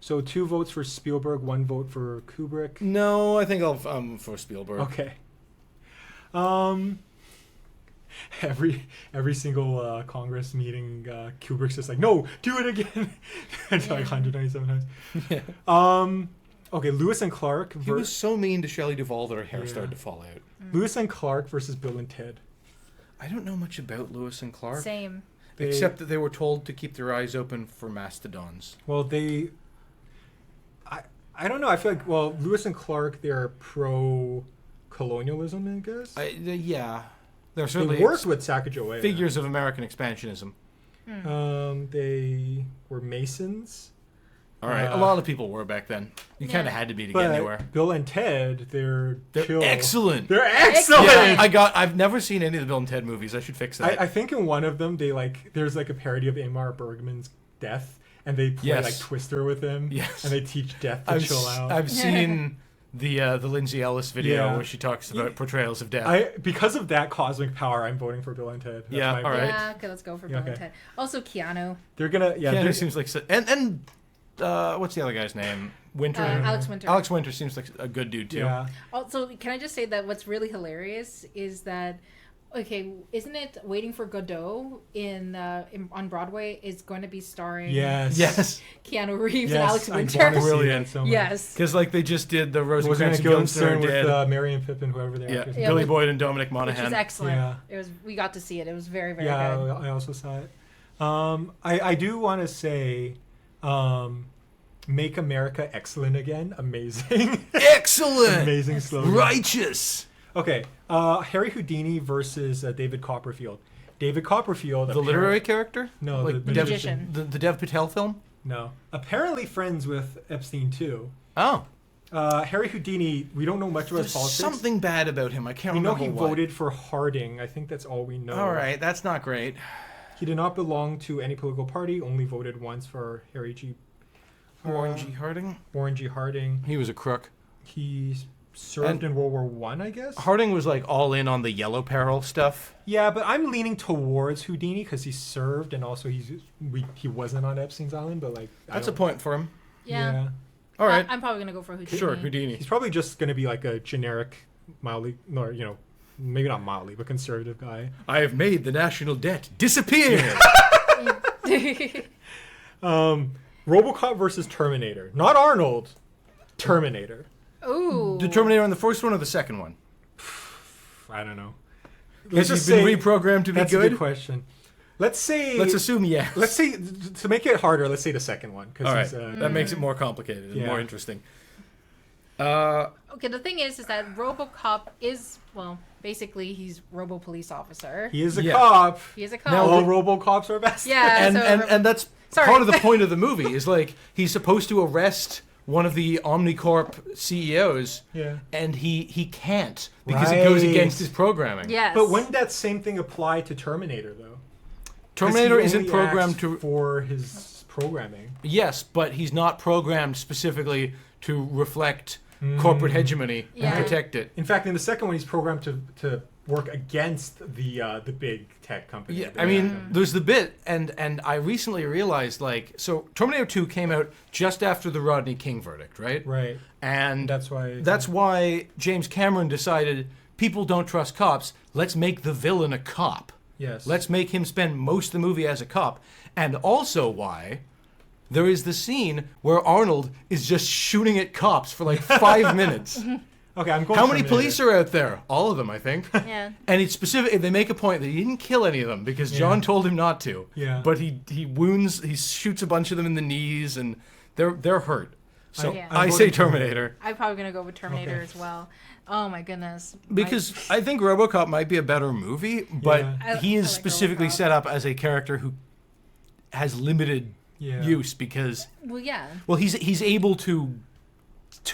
A: So 2 votes for Spielberg, 1 vote for Kubrick.
B: No, I think I'll for Spielberg.
A: Okay. Every single Congress meeting, Kubrick's just like, no, do it again. It's 197 times.
B: Yeah.
A: Okay, Lewis and Clark.
B: He was so mean to Shelley Duvall that her hair started to fall out.
A: Lewis and Clark versus Bill and Ted.
B: I don't know much about Lewis and Clark.
C: Same.
B: Except that they were told to keep their eyes open for mastodons.
A: Well, I don't know. I feel like, Lewis and Clark, they're pro-colonialism, I guess.
B: Yeah. They're certainly
A: they worked with Sacagawea.
B: Figures of American expansionism.
A: They were Masons.
B: All right, a lot of people were back then. You kind of had to be to get anywhere.
A: Bill and Ted, they're chill.
B: Excellent.
A: They're excellent.
B: Yeah, I've never seen any of the Bill and Ted movies. I should fix that.
A: I think in one of them, there's a parody of Ingmar Bergman's Death, and they play Twister with him.
B: Yes.
A: And they teach Death to chill out.
B: I've seen the Lindsay Ellis video where she talks about portrayals of death.
A: Because of that cosmic power, I'm voting for Bill and Ted.
B: That's all right.
C: Yeah, okay, let's go for Bill and Ted. Also, Keanu.
A: They're gonna. Yeah,
B: Keanu seems like and what's the other guy's name? Winter.
C: Alex Winter.
B: Alex Winter seems like a good dude too.
A: Yeah.
C: Also, can I just say that what's really hilarious is that, isn't it Waiting for Godot on Broadway is going to be starring Keanu Reeves and Alex Winter?
A: Brilliant. So
C: yes.
B: Because they just did the Rosencrantz and Guildenstern
A: with Marion Pippin, whoever they are.
B: Yeah, Billy Boyd and Dominic Monaghan.
C: Which was excellent.
A: Yeah.
C: We got to see it. It was very, very good.
A: Yeah, I also saw it. I do want to say, Make America Excellent Again. Amazing.
B: Excellent.
A: Amazing slogan.
B: Righteous.
A: Okay. Harry Houdini versus David Copperfield. David Copperfield.
B: The literary character?
A: No, the
C: magician.
B: The Dev Patel film?
A: No. Apparently friends with Epstein too.
B: Oh.
A: Harry Houdini, we don't know much about his politics.
B: Something bad about him. I can't remember.
A: We know he voted for Harding. I think that's all we know.
B: All right, that's not great.
A: He did not belong to any political party, only voted once for
B: Warren G. Harding?
A: Warren G. Harding.
B: He was a crook.
A: He served in World War I guess?
B: Harding was all in on the yellow peril stuff.
A: Yeah, but I'm leaning towards Houdini because he served and also he wasn't on Epstein's Island, but
B: that's a point for him.
C: Yeah.
B: All right.
C: I'm probably going to go for Houdini.
B: Sure, Houdini.
A: He's probably just going to be a generic, mildly, maybe not mildly, but conservative guy.
B: I have made the national debt disappear.
A: RoboCop versus Terminator. Not Arnold. Terminator.
C: Ooh.
B: The Terminator on the first one or the second one?
A: I don't know.
B: Has he been reprogrammed to be
A: that's
B: good?
A: That's a good question. Let's
B: assume yes.
A: Let's say, to make it harder, let's say the second one.
B: All right. That makes it more complicated and more interesting.
C: Okay, the thing is that RoboCop is, well, basically he's Robo Police Officer.
A: He is a cop.
C: He is a cop.
A: Now all RoboCops are best.
C: Yeah,
B: and that's part of the point of the movie is like he's supposed to arrest one of the Omnicorp CEOs, and he can't because it goes against his programming.
C: Yes.
A: But wouldn't that same thing apply to Terminator though?
B: Terminator isn't programmed
A: for his programming.
B: Yes, but he's not programmed specifically to reflect corporate hegemony and protect it.
A: In fact, in the second one, he's programmed to work against the big tech company.
B: Yeah, I mean, there's the bit, and I recently realized, like, so Terminator 2 came out just after the Rodney King verdict, right?
A: Right.
B: And
A: that's
B: why James Cameron decided people don't trust cops. Let's make the villain a cop.
A: Yes.
B: Let's make him spend most of the movie as a cop. And also why there is the scene where Arnold is just shooting at cops for like 5 minutes.
A: Okay, I'm going.
B: How many police are out there? All of them, I think.
C: Yeah.
B: And it's specific. They make a point that he didn't kill any of them because John told him not to.
A: Yeah.
B: But he shoots a bunch of them in the knees, and they're hurt. So I say Terminator.
C: I'm probably gonna go with Terminator as well. Oh my goodness.
B: Because I think RoboCop might be a better movie, but he is
C: I like
B: specifically
C: RoboCop.
B: set up as a character who has limited use because he's able to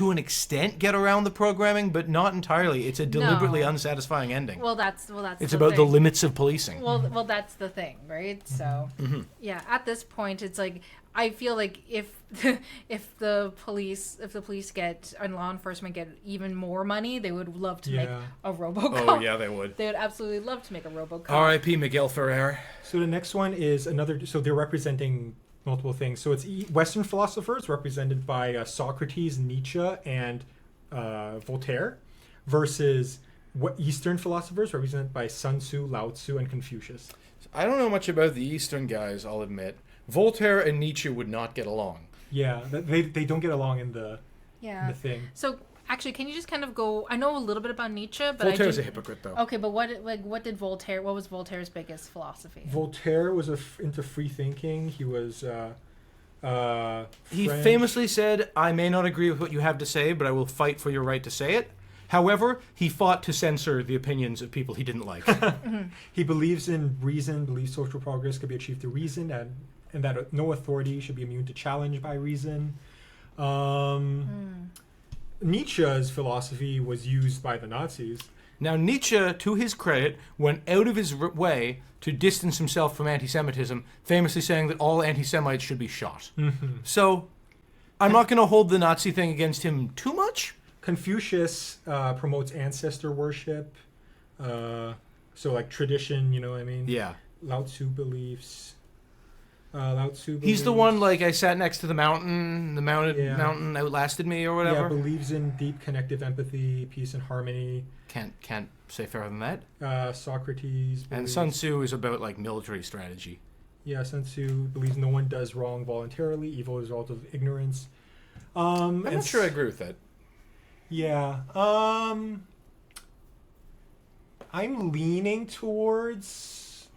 B: an extent get around the programming, but not entirely. It's a deliberately unsatisfying ending.
C: Well, that's
B: it's
C: the
B: about the
C: thing.
B: limits of policing.
C: Well, that's the thing, right? So, yeah, at this point, it's like I feel like if the police get and law enforcement get even more money, they would love to make a RoboCop.
B: Oh yeah, they would.
C: They would absolutely love to make a RoboCop.
B: R.I.P. Miguel Ferrer.
A: So the next one is another. So they're representing multiple things. So it's Western philosophers represented by Socrates, Nietzsche, and Voltaire, versus Eastern philosophers represented by Sun Tzu, Lao Tzu, and Confucius.
B: I don't know much about the Eastern guys, I'll admit. Voltaire and Nietzsche would not get along.
A: Yeah, they don't get along in the thing.
C: So actually, can you just kind of go? I know a little bit about Nietzsche, but
B: Voltaire's a hypocrite, though.
C: Okay, but what did Voltaire? What was Voltaire's biggest philosophy?
A: Voltaire was into free thinking. He was.
B: He famously said, "I may not agree with what you have to say, but I will fight for your right to say it." However, he fought to censor the opinions of people he didn't like.
A: He believes in reason, believes social progress could be achieved through reason, and that no authority should be immune to challenge by reason. Nietzsche's philosophy was used by the Nazis.
B: Now, Nietzsche, to his credit, went out of his way to distance himself from anti-Semitism, famously saying that all anti-Semites should be shot. So, I'm not going to hold the Nazi thing against him too much.
A: Confucius promotes ancestor worship. So, like tradition, you know what I mean?
B: Yeah.
A: Lao Tzu beliefs.
B: He's the one, like, I sat next to the mountain mountain outlasted me or whatever.
A: Yeah, believes in deep connective empathy, peace and harmony.
B: Can't say fairer than that.
A: Socrates.
B: And Sun Tzu is about, like, military strategy.
A: Yeah, Sun Tzu believes no one does wrong voluntarily. Evil is a result of ignorance.
B: I'm not sure I agree with that.
A: Yeah. I'm leaning towards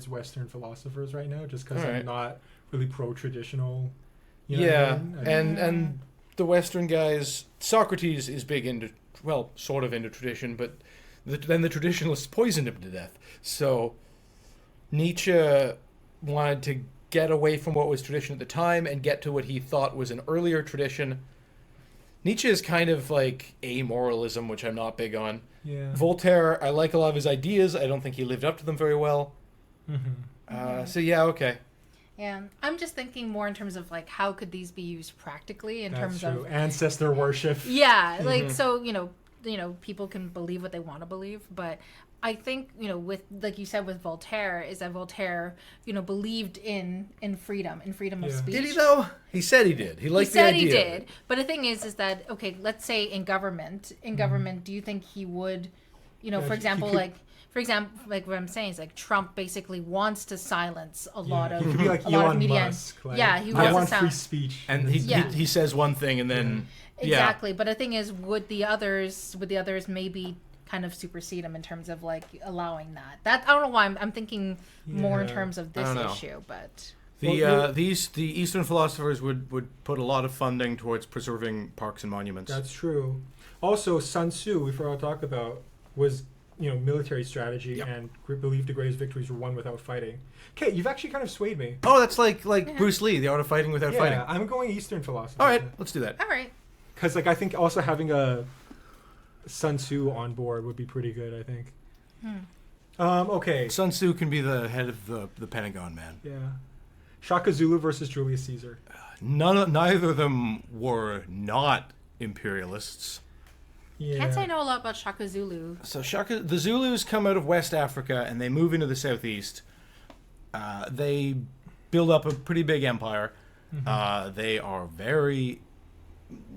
A: Western philosophers right now, just because I'm not really pro-traditional. You know what I mean?
B: And the Western guys, Socrates is big into, well, sort of into tradition, but then the traditionalists poisoned him to death. So Nietzsche wanted to get away from what was tradition at the time and get to what he thought was an earlier tradition. Nietzsche is kind of like amoralism, which I'm not big on.
A: Yeah.
B: Voltaire, I like a lot of his ideas. I don't think he lived up to them very well. So yeah, okay.
C: Yeah, I'm just thinking more in terms of like how could these be used practically in terms
A: true.
C: of
A: Ancestor worship.
C: Yeah, like so you know people can believe what they want to believe, but I think, with, like you said, with Voltaire, is that Voltaire, believed in freedom, in freedom of speech.
B: Did he though? He said he did. He liked the idea.
C: He said he did. But the thing is that, okay, let's say in government, do you think he would, for example, like what I'm saying is like Trump basically wants to silence a lot of,
A: he could be like Elon Musk. Like,
C: yeah, he
A: I
C: wants
A: want free speech.
B: And he says one thing and then
C: exactly. But the thing is, would the others maybe kind of supersede him in terms of like allowing that? I don't know why I'm thinking more in terms of this issue, but
B: the Eastern philosophers would put a lot of funding towards preserving parks and monuments.
A: That's true. Also, Sun Tzu, we forgot to talk about, was military strategy and believed the greatest victories were won without fighting. Okay, you've actually kind of swayed me.
B: Oh, that's like Bruce Lee, The Art of Fighting Without Fighting.
A: Yeah, I'm going Eastern philosophy.
B: All right, let's do that.
C: All right.
A: Because I think also having a Sun Tzu on board would be pretty good, I think. Okay.
B: Sun Tzu can be the head of the Pentagon, man.
A: Yeah. Shaka Zulu versus Julius Caesar.
B: Neither of them were not imperialists.
C: Yeah. Can't say I know a lot about Shaka Zulu.
B: So the Zulus come out of West Africa and they move into the southeast. They build up a pretty big empire. They are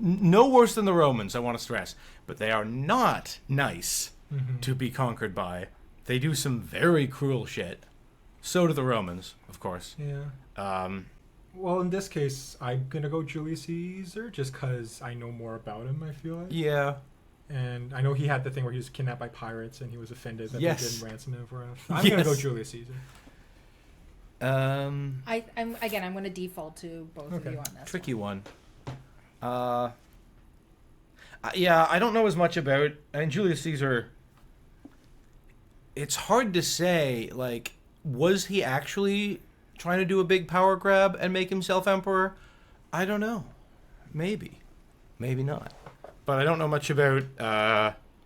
B: no worse than the Romans, I want to stress, but they are not nice to be conquered by. They do some very cruel shit. So do the Romans, of course.
A: Yeah. Well, in this case, I'm going to go Julius Caesar just because I know more about him, I feel like.
B: Yeah.
A: And I know he had the thing where he was kidnapped by pirates and he was offended that they didn't ransom him for enough. I'm going to go Julius Caesar.
C: I'm going to default to both of you on this.
B: Tricky one. Yeah, I don't know as much about. I mean, Julius Caesar. It's hard to say. Like, was he actually trying to do a big power grab and make himself emperor? I don't know. Maybe not. But I don't know much about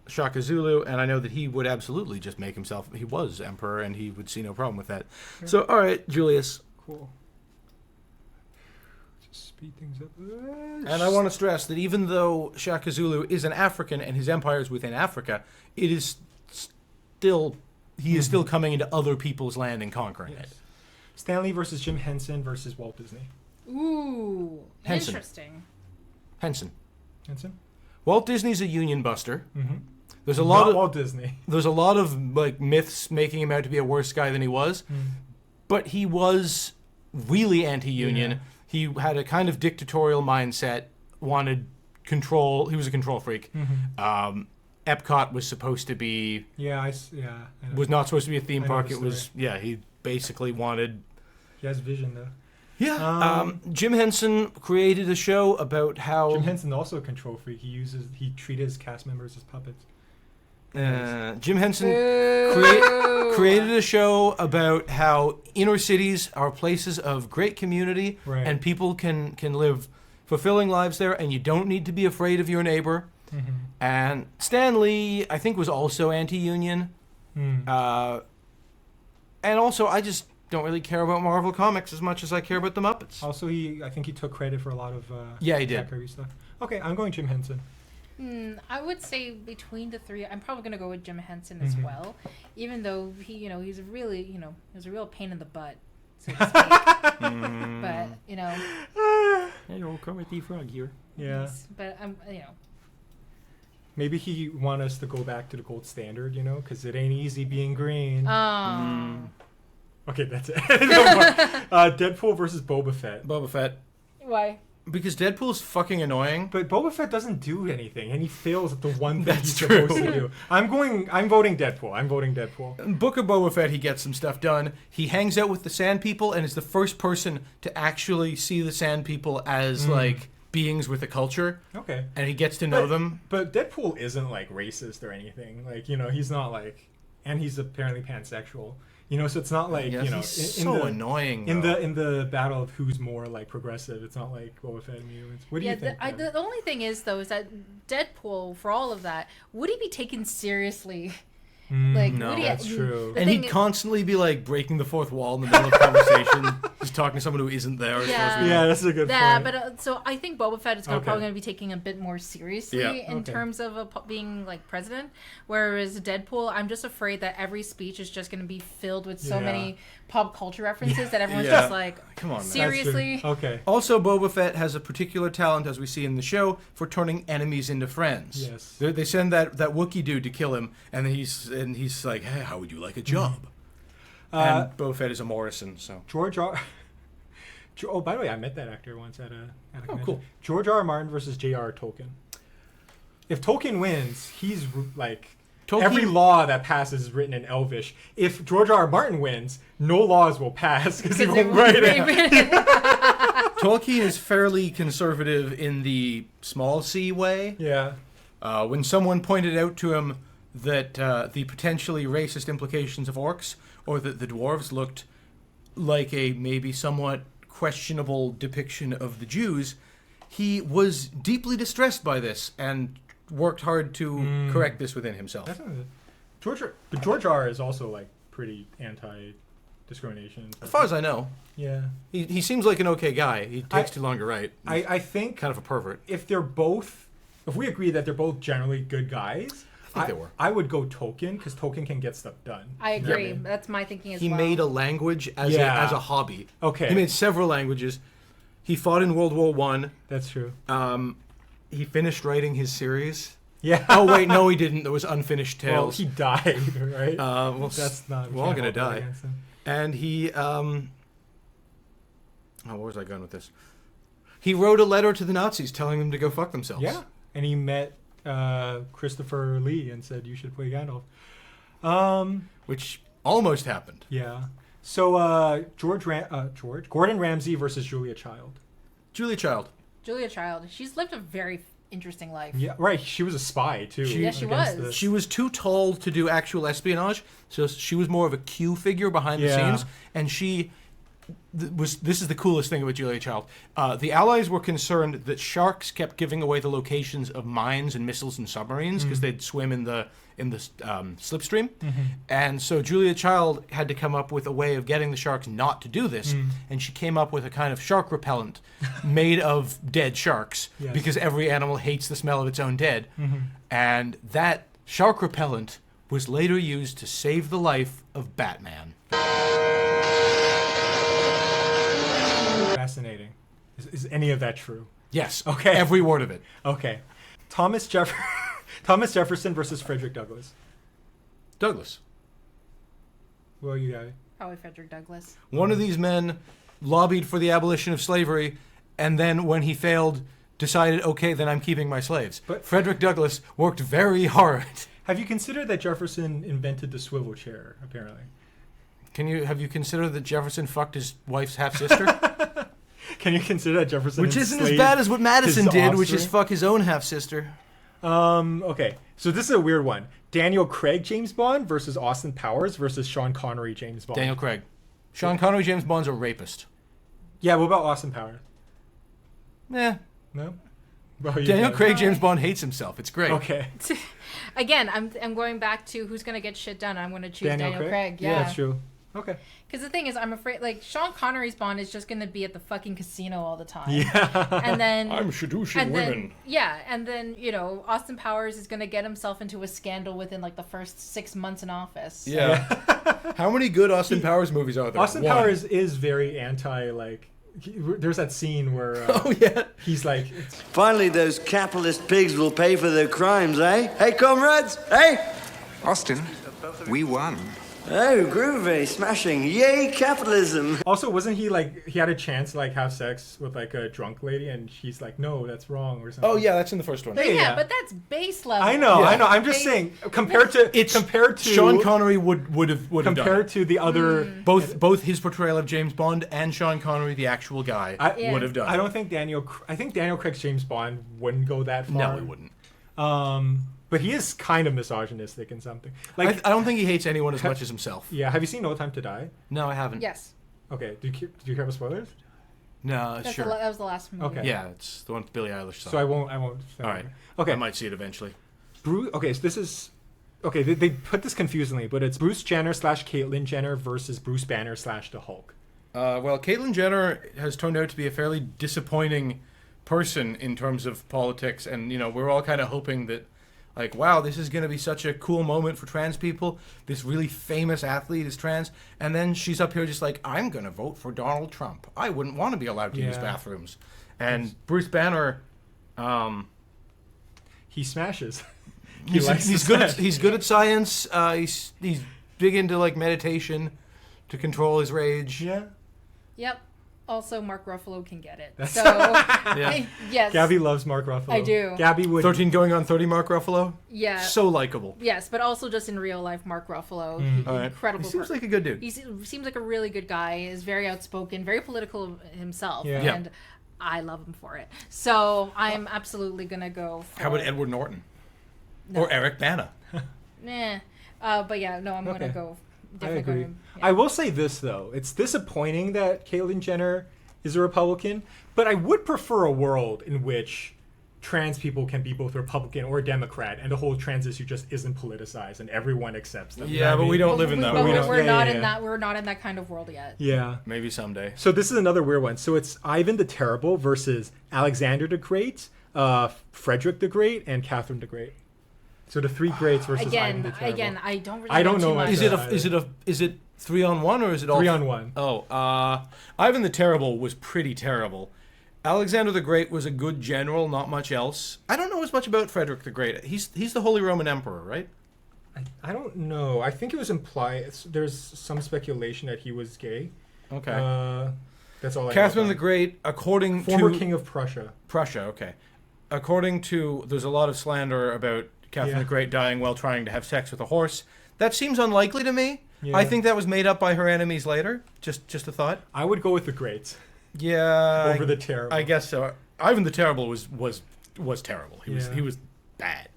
B: Shaka Zulu, and I know that he would absolutely just make himself. He was emperor, and he would see no problem with that. Sure. So, all right, Julius.
A: Cool. Speed things up.
B: And I want to stress that even though Shaka Zulu is an African and his empire is within Africa, it is still he is still coming into other people's land and conquering it.
A: Stanley versus Jim Henson versus Walt Disney.
C: Ooh,
B: Henson.
C: Interesting.
A: Henson.
B: Walt Disney's a union buster. There's a
A: lot of Walt Disney.
B: There's a lot of like myths making him out to be a worse guy than he was, but he was really anti-union. Yeah. He had a kind of dictatorial mindset, wanted control. He was a control freak. Epcot was supposed to be... was not supposed to be a theme park. It was... Yeah, he basically wanted...
A: He has vision, though.
B: Yeah. Jim Henson created a show about how...
A: Jim Henson also a control freak. He treated his cast members as puppets.
B: Jim Henson created a show about how inner cities are places of great community and people can live fulfilling lives there, and you don't need to be afraid of your neighbor. And Stan Lee, I think, was also anti-union. And also, I just don't really care about Marvel Comics as much as I care about the Muppets.
A: Also, I think he took credit for a lot of
B: he did.
A: Kirby stuff. Okay, I'm going Jim Henson.
C: I would say between the three, I'm probably going to go with Jim Henson as well, even though he's a really, he was a real pain in the butt, so to speak. But,
N: Hello, Kermit the Frog here.
A: Yeah.
C: But,
A: maybe he want us to go back to the gold standard, because it ain't easy being green. Okay, that's it. Deadpool versus Boba Fett.
B: Boba Fett.
C: Why?
B: Because Deadpool's fucking annoying.
A: But Boba Fett doesn't do anything, and he fails at the one thing he's supposed to do. I'm voting Deadpool.
B: In Book of Boba Fett, he gets some stuff done. He hangs out with the Sand People and is the first person to actually see the Sand People as, like, beings with a culture.
A: Okay.
B: And he gets to know them.
A: But Deadpool isn't, like, racist or anything. Like, he's not, like... And he's apparently pansexual. So it's not like,
B: he's so annoying.
A: In the battle of who's more like progressive, it's not like Boba Fett and mutants. What do you think?
C: The only thing is though is that Deadpool, for all of that, would he be taken seriously Like,
B: No,
C: Woody,
A: that's true.
B: And he'd constantly be like breaking the fourth wall in the middle of conversation, just talking to someone who isn't there.
A: Yeah, that's a good
C: Yeah,
A: point.
C: but so I think Boba Fett is probably going to be taking a bit more seriously in terms of being like president, whereas Deadpool, I'm just afraid that every speech is just going to be filled with so many pop culture references that everyone's just like,
B: come on, man.
C: seriously.
A: Okay.
B: Also, Boba Fett has a particular talent, as we see in the show, for turning enemies into friends.
A: Yes.
B: They send that Wookiee dude to kill him, and he's like, hey, how would you like a job? And Boba Fett is a Morrison, so.
A: George R. Oh, by the way, I met that actor once at a convention.
B: Cool.
A: George R. R. Martin versus J.R. Tolkien. If Tolkien wins, he's like... Every law that passes is written in Elvish. If George R. R. Martin wins, no laws will pass because he won't write it.
B: Tolkien is fairly conservative in the small C way.
A: Yeah.
B: When someone pointed out to him that the potentially racist implications of orcs, or that the dwarves looked like a maybe somewhat questionable depiction of the Jews, he was deeply distressed by this and worked hard to correct this within himself.
A: George R. is also like pretty anti-discrimination.
B: As far as I know.
A: Yeah.
B: He seems like an okay guy. He takes too long to write.
A: I think
B: kind of a pervert.
A: If we agree that they're both generally good guys,
B: I think they were.
A: I would go Tolkien because Tolkien can get stuff done.
C: I agree. That's my thinking as well.
B: He made a language as a hobby.
A: Okay.
B: He made several languages. He fought in World War I.
A: That's true.
B: He finished writing his series.
A: Yeah.
B: Oh wait, no, he didn't. There was Unfinished
A: Well,
B: Tales.
A: he died, right?
B: Well,
A: that's not.
B: We're all gonna
A: can't hold that
B: die.
A: against him.
B: And he. Where was I going with this? He wrote a letter to the Nazis telling them to go fuck themselves.
A: Yeah, and he met Christopher Lee and said you should play Gandalf.
B: Which almost happened.
A: Yeah. So Gordon Ramsay versus Julia Child.
B: Julia Child.
C: Julia Child. She's lived a very interesting life.
A: Yeah, right. She was a spy too.
C: She was.
B: She was too tall to do actual espionage, so she was more of a Q figure behind the scenes, and she was. This is the coolest thing about Julia Child. The Allies were concerned that sharks kept giving away the locations of mines and missiles and submarines because they'd swim in the slipstream, and so Julia Child had to come up with a way of getting the sharks not to do this, and she came up with a kind of shark repellent made of dead sharks because every animal hates the smell of its own dead, and that shark repellent was later used to save the life of Batman.
A: Fascinating. Is any of that true?
B: Yes.
A: Okay.
B: Every word of it.
A: Okay. Thomas Jefferson versus Frederick Douglass.
B: Douglas.
A: Well, you got it.
C: Probably Frederick Douglass.
B: One of these men lobbied for the abolition of slavery, and then when he failed, decided, okay, then I'm keeping my slaves. But Frederick Douglass worked very hard.
A: Have you considered that Jefferson invented the swivel chair, apparently?
B: Have you considered that Jefferson fucked his wife's half-sister?
A: Can you consider that Jefferson
B: Which isn't as bad as what Madison did, which is fuck his own half-sister.
A: Okay, so this is a weird one. Daniel Craig James Bond versus Austin Powers versus Sean Connery James Bond.
B: Daniel Craig. Sean Connery James Bond's a rapist.
A: Yeah, what about Austin Powers?
B: Eh.
A: No?
B: Daniel Craig James Bond hates himself. It's great.
A: Okay.
C: Again, I'm going back to who's going to get shit done. I'm going to choose Daniel Craig.
A: Yeah, that's true. Okay.
C: Because the thing is, I'm afraid, like, Sean Connery's Bond is just going to be at the fucking casino all the time.
A: Yeah.
C: And then...
B: I'm seducing women.
C: Yeah, and then, Austin Powers is going to get himself into a scandal within, like, the first 6 months in office.
B: Yeah. How many good Austin Powers movies are there?
A: Austin Powers is very anti, like... There's that scene where he's like...
O: Finally, those capitalist pigs will pay for their crimes, eh? Hey, comrades, eh?
P: Austin, we won.
O: Oh, groovy, smashing, yay capitalism.
A: Also, wasn't he like, he had a chance to like have sex with like a drunk lady and she's like, no, that's wrong or something.
B: Oh yeah, that's in the first one.
C: Yeah, but that's base level.
A: I know. I'm just saying, compared to
B: Sean Connery would have
A: compared
B: done
A: to the other
B: both his portrayal of James Bond and Sean Connery, the actual guy, would have done.
A: I don't think Daniel Craig's James Bond wouldn't go that far.
B: No, he wouldn't.
A: But he is kind of misogynistic in something. Like
B: I don't think he hates anyone as much as himself.
A: Yeah. Have you seen No Time to Die?
B: No, I haven't.
C: Yes.
A: Okay. Did you care about spoilers?
B: No,
C: That's
B: sure.
C: that was the last movie.
A: Okay.
B: Yeah, it's the one with Billie Eilish song.
A: So I won't.
B: All right.
A: Okay.
B: I might see it eventually.
A: Okay. So this is Okay, they put this confusingly, but it's Bruce Jenner / Caitlyn Jenner versus Bruce Banner / the Hulk.
B: Well, Caitlyn Jenner has turned out to be a fairly disappointing person in terms of politics, and we're all kind of hoping that, like, wow, this is going to be such a cool moment for trans people. This really famous athlete is trans, and then she's up here just like, I'm going to vote for Donald Trump. I wouldn't want to be allowed to use bathrooms. And Bruce Banner,
A: he smashes.
B: He's good at science. He's big into like meditation to control his rage.
A: Yeah.
C: Yep. Also, Mark Ruffalo can get it.
A: That's
C: So, yes.
A: Gabby loves Mark Ruffalo.
C: I do.
A: Gabby would
B: 13 going on 30 Mark Ruffalo?
C: Yeah.
B: So likable.
C: Yes, but also just in real life, Mark Ruffalo. Incredible.
B: He seems like a good dude.
C: He seems like a really good guy. Is very outspoken, very political himself.
A: Yeah.
C: And I love him for it. So I'm absolutely going to go for...
B: How about Edward Norton? No. Or Eric Bana?
C: But yeah, no, I'm going to go...
A: I agree. I will say this, though. It's disappointing that Caitlyn Jenner is a Republican, but I would prefer a world in which trans people can be both Republican or Democrat, and the whole trans issue just isn't politicized, and everyone accepts them.
B: Yeah, but we don't live in that world.
C: We're not in that. We're not in that kind of world yet.
A: Yeah.
B: Maybe someday.
A: So this is another weird one. So it's Ivan the Terrible versus Alexander the Great, Frederick the Great, and Catherine the Great. So the three greats versus Ivan the Terrible.
C: Again, I don't know.
B: Is it 3-on-1 or is it all
A: 3-on-1?
B: Oh, Ivan the Terrible was pretty terrible. Alexander the Great was a good general, not much else. I don't know as much about Frederick the Great. He's the Holy Roman Emperor, right?
A: I don't know. I think it was implied. There's some speculation that he was gay.
B: Okay.
A: That's all I know.
B: Catherine the Great, according to...
A: Former King of Prussia.
B: Prussia, okay. According to... There's a lot of slander about Catherine the Great dying while trying to have sex with a horse. That seems unlikely to me. Yeah. I think that was made up by her enemies later. Just a thought.
A: I would go with the Greats.
B: Yeah.
A: Over the Terrible.
B: I guess so. Ivan the Terrible was terrible. He was bad.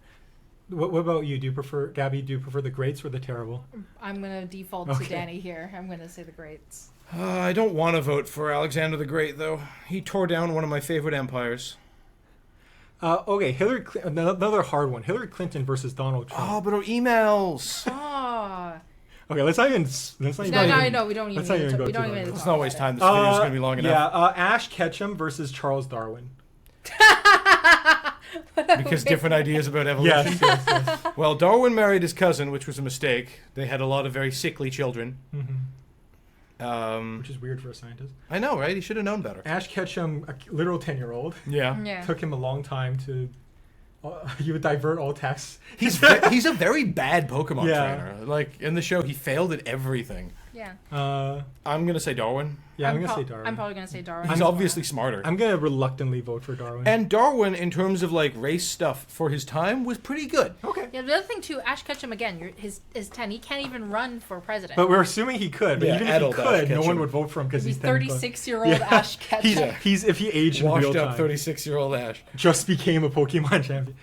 A: What about you? Gabby, do you prefer the Greats or the Terrible?
C: I'm going to default to Danny here. I'm going to say the Greats.
B: I don't want to vote for Alexander the Great, though. He tore down one of my favorite empires.
A: Okay, another hard one. Hillary Clinton versus Donald Trump.
B: Oh, but our emails.
A: Okay, let's not even.
C: No, we don't even.
B: Let's not waste time. This video is going to be long enough.
A: Yeah, Ash Ketchum versus Charles Darwin.
B: Because different ideas about evolution.
A: Yes.
B: Well, Darwin married his cousin, which was a mistake. They had a lot of very sickly children.
A: Mm-hmm. Which is weird for a scientist.
B: I know, right? He should have known better.
A: Ash Ketchum, a literal 10-year-old.
B: Yeah.
A: Took him a long time to... he would divert all texts.
B: He's a very bad Pokemon trainer. Like, in the show, he failed at everything.
C: Yeah.
B: I'm going to say Darwin.
A: Yeah, I'm going to say Darwin.
C: I'm probably going to say Darwin.
B: He's obviously smarter.
A: I'm going to reluctantly vote for Darwin.
B: And Darwin, in terms of, like, race stuff for his time, was pretty good.
A: Okay.
C: Yeah, the other thing, too, Ash Ketchum, again, his 10. He can't even run for president.
A: But we're assuming he could. But even if he could, no one would vote for him because he's
C: 36-year-old Ash Ketchum.
A: If he aged in real time.
B: Washed up 36-year-old Ash.
A: Just became a Pokemon champion.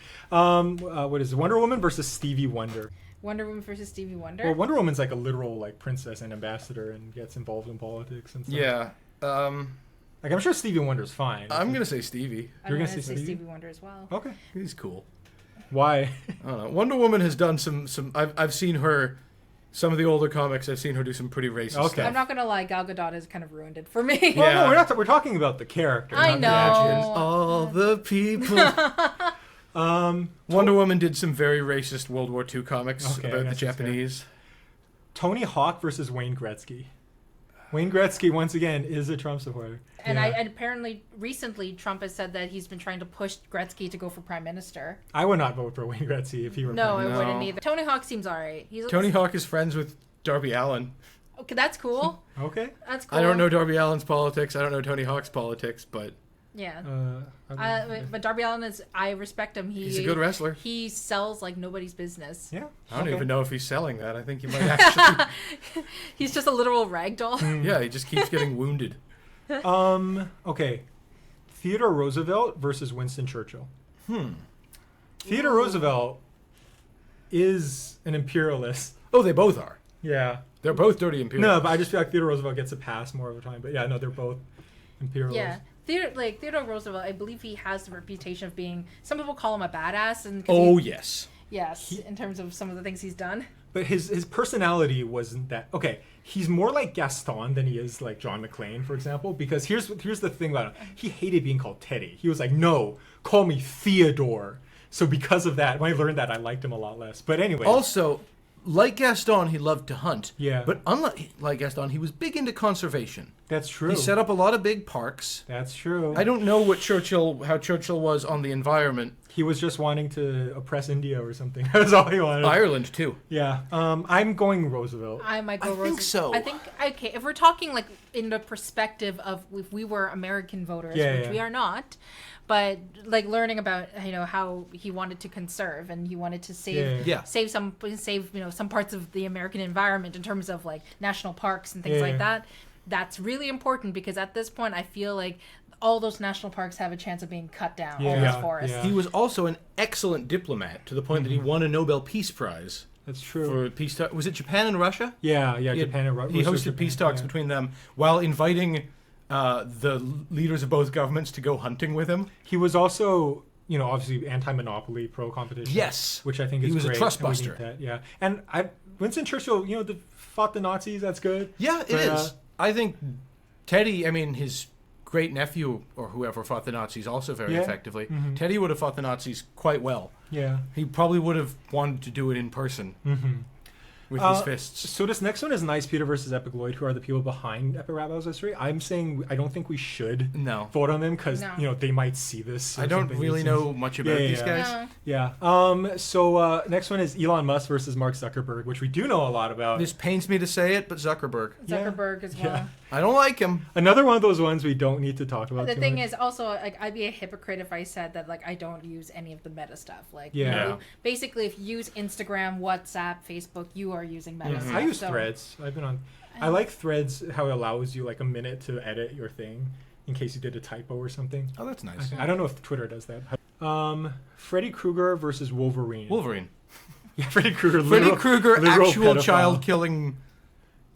A: What is it? Wonder Woman versus Stevie Wonder.
C: Wonder Woman versus Stevie Wonder.
A: Well, Wonder Woman's like a literal like princess and ambassador and gets involved in politics and stuff.
B: Yeah.
A: Like I'm sure Stevie Wonder's fine.
B: I'm gonna say Stevie.
C: You're gonna say Stevie Wonder as well.
A: Okay.
B: He's cool.
A: Why?
B: I don't know. Wonder Woman has done some. I've seen her. Some of the older comics, I've seen her do some pretty racist stuff.
C: I'm not gonna lie, Gal Gadot has kind of ruined it for me.
A: Yeah. Well, no, we're talking about the character.
C: I know.
B: All the people. Wonder Woman did some very racist World War II comics about the Japanese.
A: Tony Hawk versus Wayne Gretzky. Wayne Gretzky, once again, is a Trump supporter.
C: And and apparently, recently, Trump has said that he's been trying to push Gretzky to go for prime minister.
A: I would not vote for Wayne Gretzky if he were
C: prime minister. No, I wouldn't either. Tony Hawk seems all right.
B: Tony Hawk is friends with Darby Allin.
C: Okay, that's cool.
A: Okay.
C: That's cool.
B: I don't know Darby Allin's politics. I don't know Tony Hawk's politics, but...
C: Yeah. But Darby Allin I respect him.
B: He's a good wrestler.
C: He sells like nobody's business.
A: Yeah.
B: I don't even know if he's selling that. I think he might actually...
C: He's just a literal ragdoll.
B: Yeah, he just keeps getting wounded.
A: Okay. Theodore Roosevelt versus Winston Churchill. Theodore Roosevelt is an imperialist.
B: Oh, they both are.
A: Yeah.
B: They're both dirty imperialists.
A: No, but I just feel like Theodore Roosevelt gets a pass more of the time. But yeah, no, they're both imperialists.
C: Yeah. Theodore Roosevelt, I believe he has the reputation of being... Some people call him a badass. And
B: yes.
C: Yes, in terms of some of the things he's done.
A: But his personality wasn't that okay. He's more like Gaston than he is like John McClane, for example. Because here's the thing about him: he hated being called Teddy. He was like, "No, call me Theodore." So because of that, when I learned that, I liked him a lot less. But anyway,
B: Also, like Gaston, he loved to hunt.
A: Yeah.
B: But unlike Gaston, he was big into conservation.
A: That's true.
B: He set up a lot of big parks.
A: That's true.
B: I don't know how Churchill was on the environment.
A: He was just wanting to oppress India or something. That's all he wanted.
B: Ireland too.
A: Yeah. I'm going Roosevelt.
C: I might go Roosevelt.
B: think so.
C: I think, okay, if we're talking like in the perspective of if we were American voters, which we are not, but like learning about how he wanted to conserve and he wanted to save some parts of the American environment in terms of like national parks and things like that. That's really important because at this point I feel like all those national parks have a chance of being cut down. All those forests.
B: He was also an excellent diplomat to the point that he won a Nobel Peace Prize.
A: That's true.
B: For peace talk. Was it Japan and Russia?
A: Yeah, Japan and Russia.
B: He hosted peace talks between them while inviting the leaders of both governments to go hunting with him.
A: He was also, obviously anti-monopoly, pro-competition.
B: Yes.
A: Which I think is
B: great. He was
A: great.
B: a trust buster.
A: And Winston Churchill, fought the Nazis. That's good.
B: Yeah, it is. I think Teddy, his great nephew or whoever fought the Nazis also very effectively. Mm-hmm. Teddy would have fought the Nazis quite well.
A: Yeah.
B: He probably would have wanted to do it in person. Mm-hmm. With his fists.
A: So this next one is Nice Peter versus Epic Lloyd, who are the people behind Epic Rap Battles History. I'm saying I don't think we should vote on them because they might see this.
B: I don't really know much about these guys.
A: No. Yeah. So next one is Elon Musk versus Mark Zuckerberg, which we do know a lot about.
B: This pains me to say it, but Zuckerberg.
C: Zuckerberg as well. Yeah.
B: I don't like him.
A: Another one of those ones we don't need to talk about.
C: The thing is also like I'd be a hypocrite if I said that like I don't use any of the meta stuff. Like basically if you use Instagram, WhatsApp, Facebook, you are using meta stuff.
A: I use Threads. I've been on. I like Threads how it allows you like a minute to edit your thing in case you did a typo or something.
B: Oh, that's nice.
A: I don't know if Twitter does that. Freddy Krueger versus Wolverine.
B: Wolverine.
A: Yeah, Freddy Krueger.
B: Freddy Krueger, actual
A: pedophile.
B: child killing.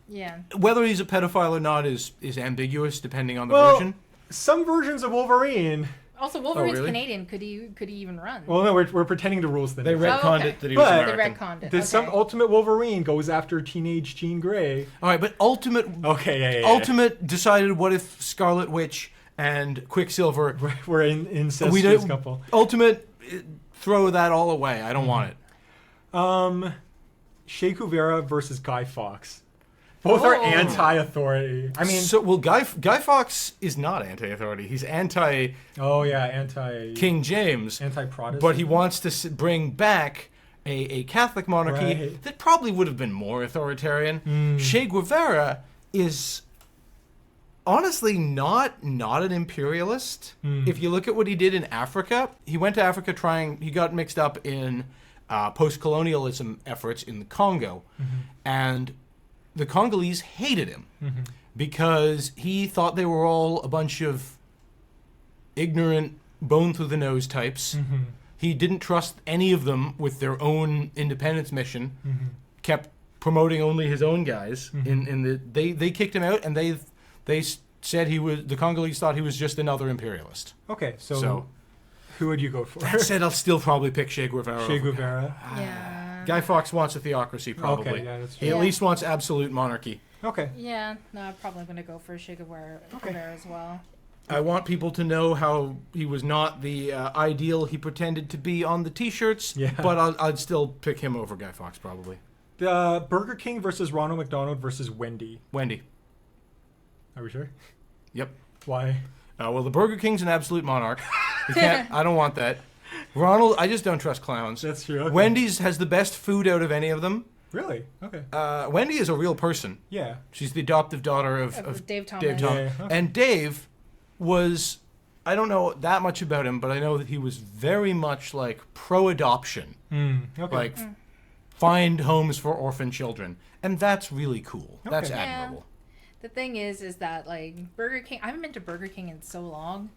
C: Yeah.
B: Whether he's a pedophile or not is ambiguous depending on the version.
A: Some versions of Wolverine.
C: Also, Wolverine's Canadian. Could he even run?
A: Well, no, we're pretending the rules.
B: They retconned it that he was American.
C: They retconned it.
A: There's some Ultimate Wolverine goes after teenage Jean Grey.
B: All right, but Ultimate.
A: Okay,
B: Ultimate decided what if Scarlet Witch and Quicksilver
A: were an incestuous couple.
B: Ultimate, throw that all away. I don't want it.
A: Che Guevara versus Guy Fawkes. Both are anti-authority.
B: Guy Fawkes is not anti-authority. He's anti. King James,
A: anti-Protestant.
B: But he wants to bring back a Catholic monarchy that probably would have been more authoritarian. Che Guevara is honestly not an imperialist. If you look at what he did in Africa, he went to Africa he got mixed up in post-colonialism efforts in the Congo, and the Congolese hated him because he thought they were all a bunch of ignorant, bone-through-the-nose types. He didn't trust any of them with their own independence mission, kept promoting only his own guys. They kicked him out, and they said the Congolese thought he was just another imperialist.
A: Okay, so who would you go for?
B: That said, I'll still probably pick Che Guevara.
A: Che Guevara.
C: Yeah.
B: Guy Fawkes wants a theocracy, probably.
A: Okay, yeah, that's true.
B: He at least wants absolute monarchy.
A: Okay.
C: Yeah, no, I'm probably going to go for Che Guevara as well.
B: I want people to know how he was not the ideal he pretended to be on the T-shirts, but I'd still pick him over Guy Fawkes, probably.
A: The Burger King versus Ronald McDonald versus Wendy.
B: Wendy.
A: Are we sure?
B: Yep.
A: Why?
B: Well, the Burger King's an absolute monarch. I don't want that. Ronald, I just don't trust clowns.
A: That's true. Okay.
B: Wendy's has the best food out of any of them.
A: Really? Okay.
B: Wendy is a real person.
A: Yeah.
B: She's the adoptive daughter of
C: Dave Thomas.
A: Yeah. Okay.
B: And Dave was, I don't know that much about him, but I know that he was very much like pro-adoption.
A: Okay.
B: Like, find homes for orphan children. And that's really cool. Okay. That's admirable.
C: The thing is that like Burger King, I haven't been to Burger King in so long.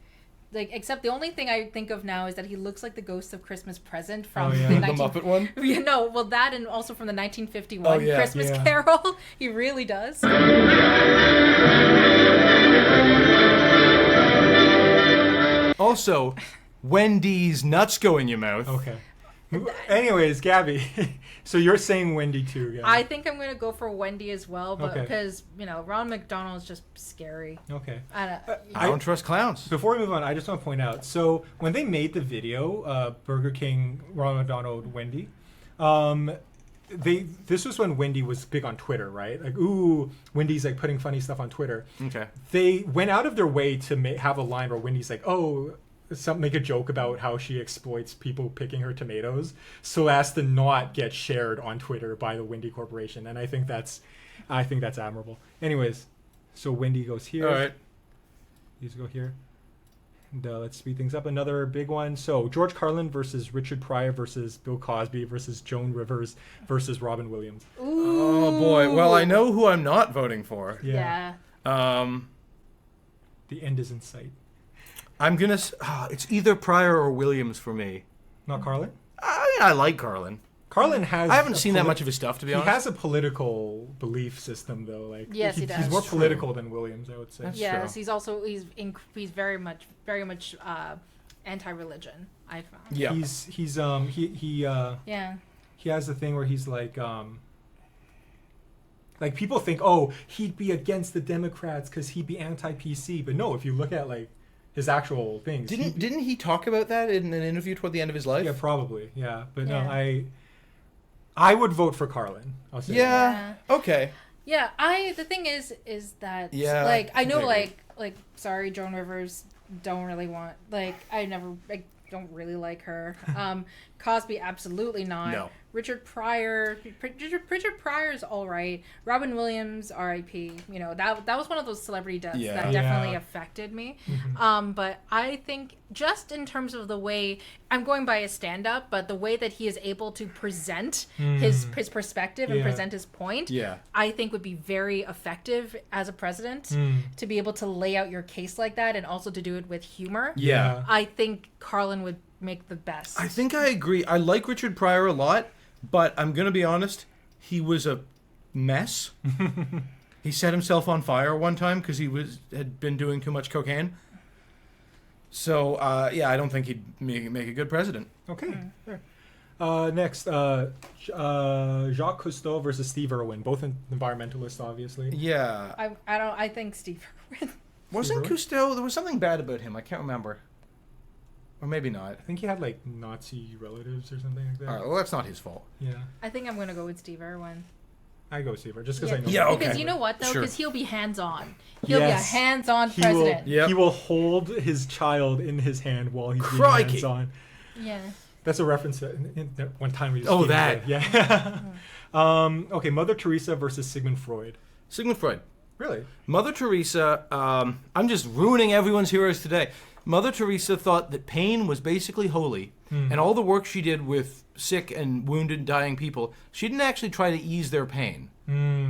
C: Like, except the only thing I think of now is that he looks like the ghost of Christmas Present from the
B: Muppet one?
C: Yeah, no, well, that and also from the 1951 Christmas Carol. He really does.
B: Also, Wendy's nuts go in your mouth.
A: Okay. Anyways, Gabby, so you're saying Wendy too, Gabby.
C: I think I'm going to go for Wendy as well, but
A: Okay.
C: because, Ron McDonald is just scary.
A: Okay.
B: I don't trust clowns.
A: Before we move on, I just want to point out, so when they made the video, Burger King, Ronald McDonald, Wendy, this was when Wendy was big on Twitter, right? Like, ooh, Wendy's like putting funny stuff on Twitter.
B: Okay.
A: They went out of their way to have a line where Wendy's like, oh, make a joke about how she exploits people picking her tomatoes so as to not get shared on Twitter by the Wendy Corporation. And I think that's admirable. Anyways, so Wendy goes here.
B: All right.
A: These go here. And let's speed things up. Another big one. So George Carlin versus Richard Pryor versus Bill Cosby versus Joan Rivers versus Robin Williams.
C: Ooh.
B: Oh boy. Well, I know who I'm not voting for.
C: Yeah.
A: The end is in sight.
B: I'm gonna. It's either Pryor or Williams for me.
A: Not Carlin?
B: I like Carlin.
A: Carlin has.
B: I haven't seen that much of his stuff, to be honest.
A: He has a political belief system, though. Like,
C: yes, he does.
A: He's more political than Williams, I would say.
C: Yes, he's also he's very much anti-religion. I found.
A: Yeah. He has a thing where he's like people think, oh, he'd be against the Democrats because he'd be anti-PC, but no, if you look at like his actual things,
B: didn't he talk about that in an interview toward the end of his life?
A: Yeah, probably. Yeah, but no, I would vote for Carlin. I'll say.
B: Yeah. Okay.
C: Yeah, the thing is that I know sorry, Joan Rivers don't really want I don't really like her. Cosby absolutely not.
B: No.
C: Richard Pryor is all right. Robin Williams, R.I.P. That was one of those celebrity deaths that definitely affected me.
A: Mm-hmm.
C: But I think just in terms of the way I'm going by his stand-up, but the way that he is able to present his perspective and present his point, I think would be very effective as a president to be able to lay out your case like that and also to do it with humor.
B: Yeah.
C: I think Carlin would make the best.
B: I think I agree. I like Richard Pryor a lot, but I'm going to be honest, he was a mess. He set himself on fire one time because he had been doing too much cocaine. So, I don't think he'd make a good president.
A: Okay. Next, Jacques Cousteau versus Steve Irwin, both environmentalists, obviously.
B: Yeah.
C: I think Steve Irwin.
B: Wasn't Cousteau, there was something bad about him. I can't remember. Or maybe not.
A: I think he had like Nazi relatives or something like that.
B: All right, well, that's not his fault.
A: Yeah.
C: I think I'm going to go with Steve Irwin.
A: I go Steve Irwin just because I know.
B: Yeah, okay.
C: Because you know what, though?
B: Sure.
C: Because he'll be hands-on. He'll be a hands-on president.
A: He will hold his child in his hand while he's being hands-on.
C: Yeah.
A: That's a reference to one time we
B: Oh, that.
A: Yeah. Okay, Mother Teresa versus Sigmund Freud.
B: Sigmund Freud.
A: Really?
B: Mother Teresa, I'm just ruining everyone's heroes today. Mother Teresa thought that pain was basically holy, and all the work she did with sick and wounded, dying people, she didn't actually try to ease their pain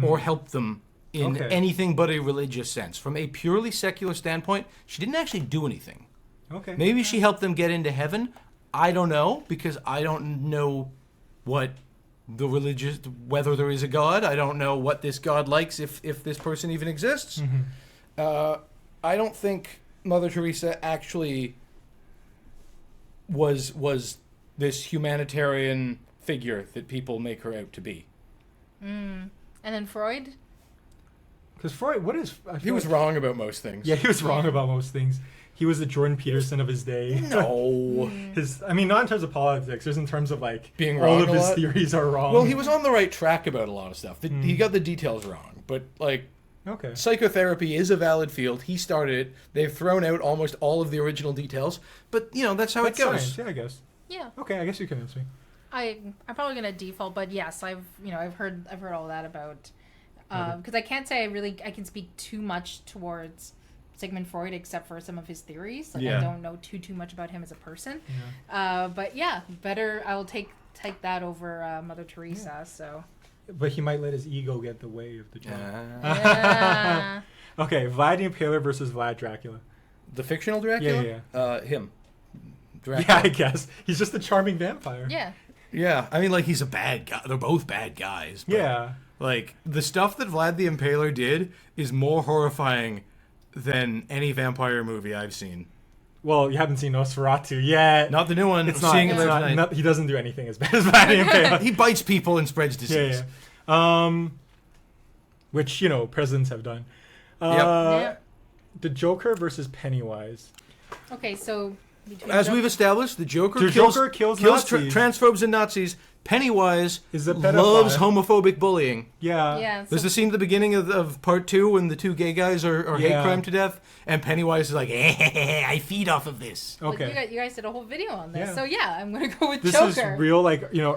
B: or help them in anything but a religious sense. From a purely secular standpoint, she didn't actually do anything.
A: Okay.
B: Maybe she helped them get into heaven. I don't know, because I don't know what whether there is a God. I don't know what this God likes if this person even exists. I don't think Mother Teresa actually was this humanitarian figure that people make her out to be.
C: And then Freud?
A: Because Freud,
B: he was wrong about most things.
A: Yeah, he was wrong about most things. He was the Jordan Peterson of his day.
B: No.
A: Not in terms of politics, just in terms of like
B: being wrong.
A: All of his theories are wrong.
B: Well, he was on the right track about a lot of stuff. He got the details wrong, but psychotherapy is a valid field. He started it. They've thrown out almost all of the original details, but that's how it goes.
A: Science. Yeah, I guess.
C: Yeah.
A: Okay, I guess you convince me.
C: I'm probably gonna default, but yes, I've heard all that about because I can't say I can speak too much towards Sigmund Freud except for some of his theories. I don't know too much about him as a person. But better I'll take that over Mother Teresa. Yeah. So.
A: But he might let his ego get the way of the job.
C: Yeah.
A: Okay, Vlad the Impaler versus Vlad Dracula.
B: The fictional Dracula?
A: Yeah.
B: Him.
A: Dracula. Yeah, I guess. He's just a charming vampire.
C: Yeah.
B: Yeah, I mean, he's a bad guy. They're both bad guys. But,
A: yeah.
B: The stuff that Vlad the Impaler did is more horrifying than any vampire movie I've seen.
A: Well, you haven't seen Nosferatu yet.
B: Not the new one.
A: It's
B: I'm seeing it
A: it's
B: later tonight.
A: he doesn't do anything as bad as Vladimir Chaos.
B: He bites people and spreads disease.
A: Yeah. Which, presidents have done. The Joker versus Pennywise.
C: Okay, so
B: as we've established, the Joker
A: kills Nazis.
B: transphobes and Nazis. Pennywise
A: is a
B: loves homophobic bullying.
A: Yeah.
B: There's the scene at the beginning of part 2 when the two gay guys are hate crime to death, and Pennywise is like, I feed off of this.
A: Okay.
C: Like, you guys did a whole video on this, so I'm gonna go with
A: this
C: Joker.
A: This is real,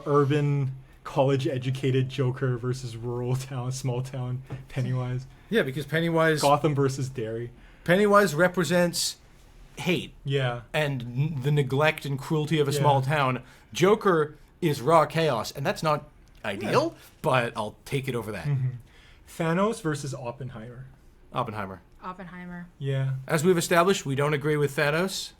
A: urban, college-educated Joker versus rural town, small town Pennywise.
B: Yeah, because Pennywise...
A: Gotham versus Derry.
B: Pennywise represents hate.
A: Yeah.
B: And the neglect and cruelty of a small town. Joker is raw chaos, and that's not ideal, but I'll take it over that.
A: Mm-hmm. Thanos versus Oppenheimer.
B: Oppenheimer.
A: Yeah.
B: As we've established, we don't agree with Thanos.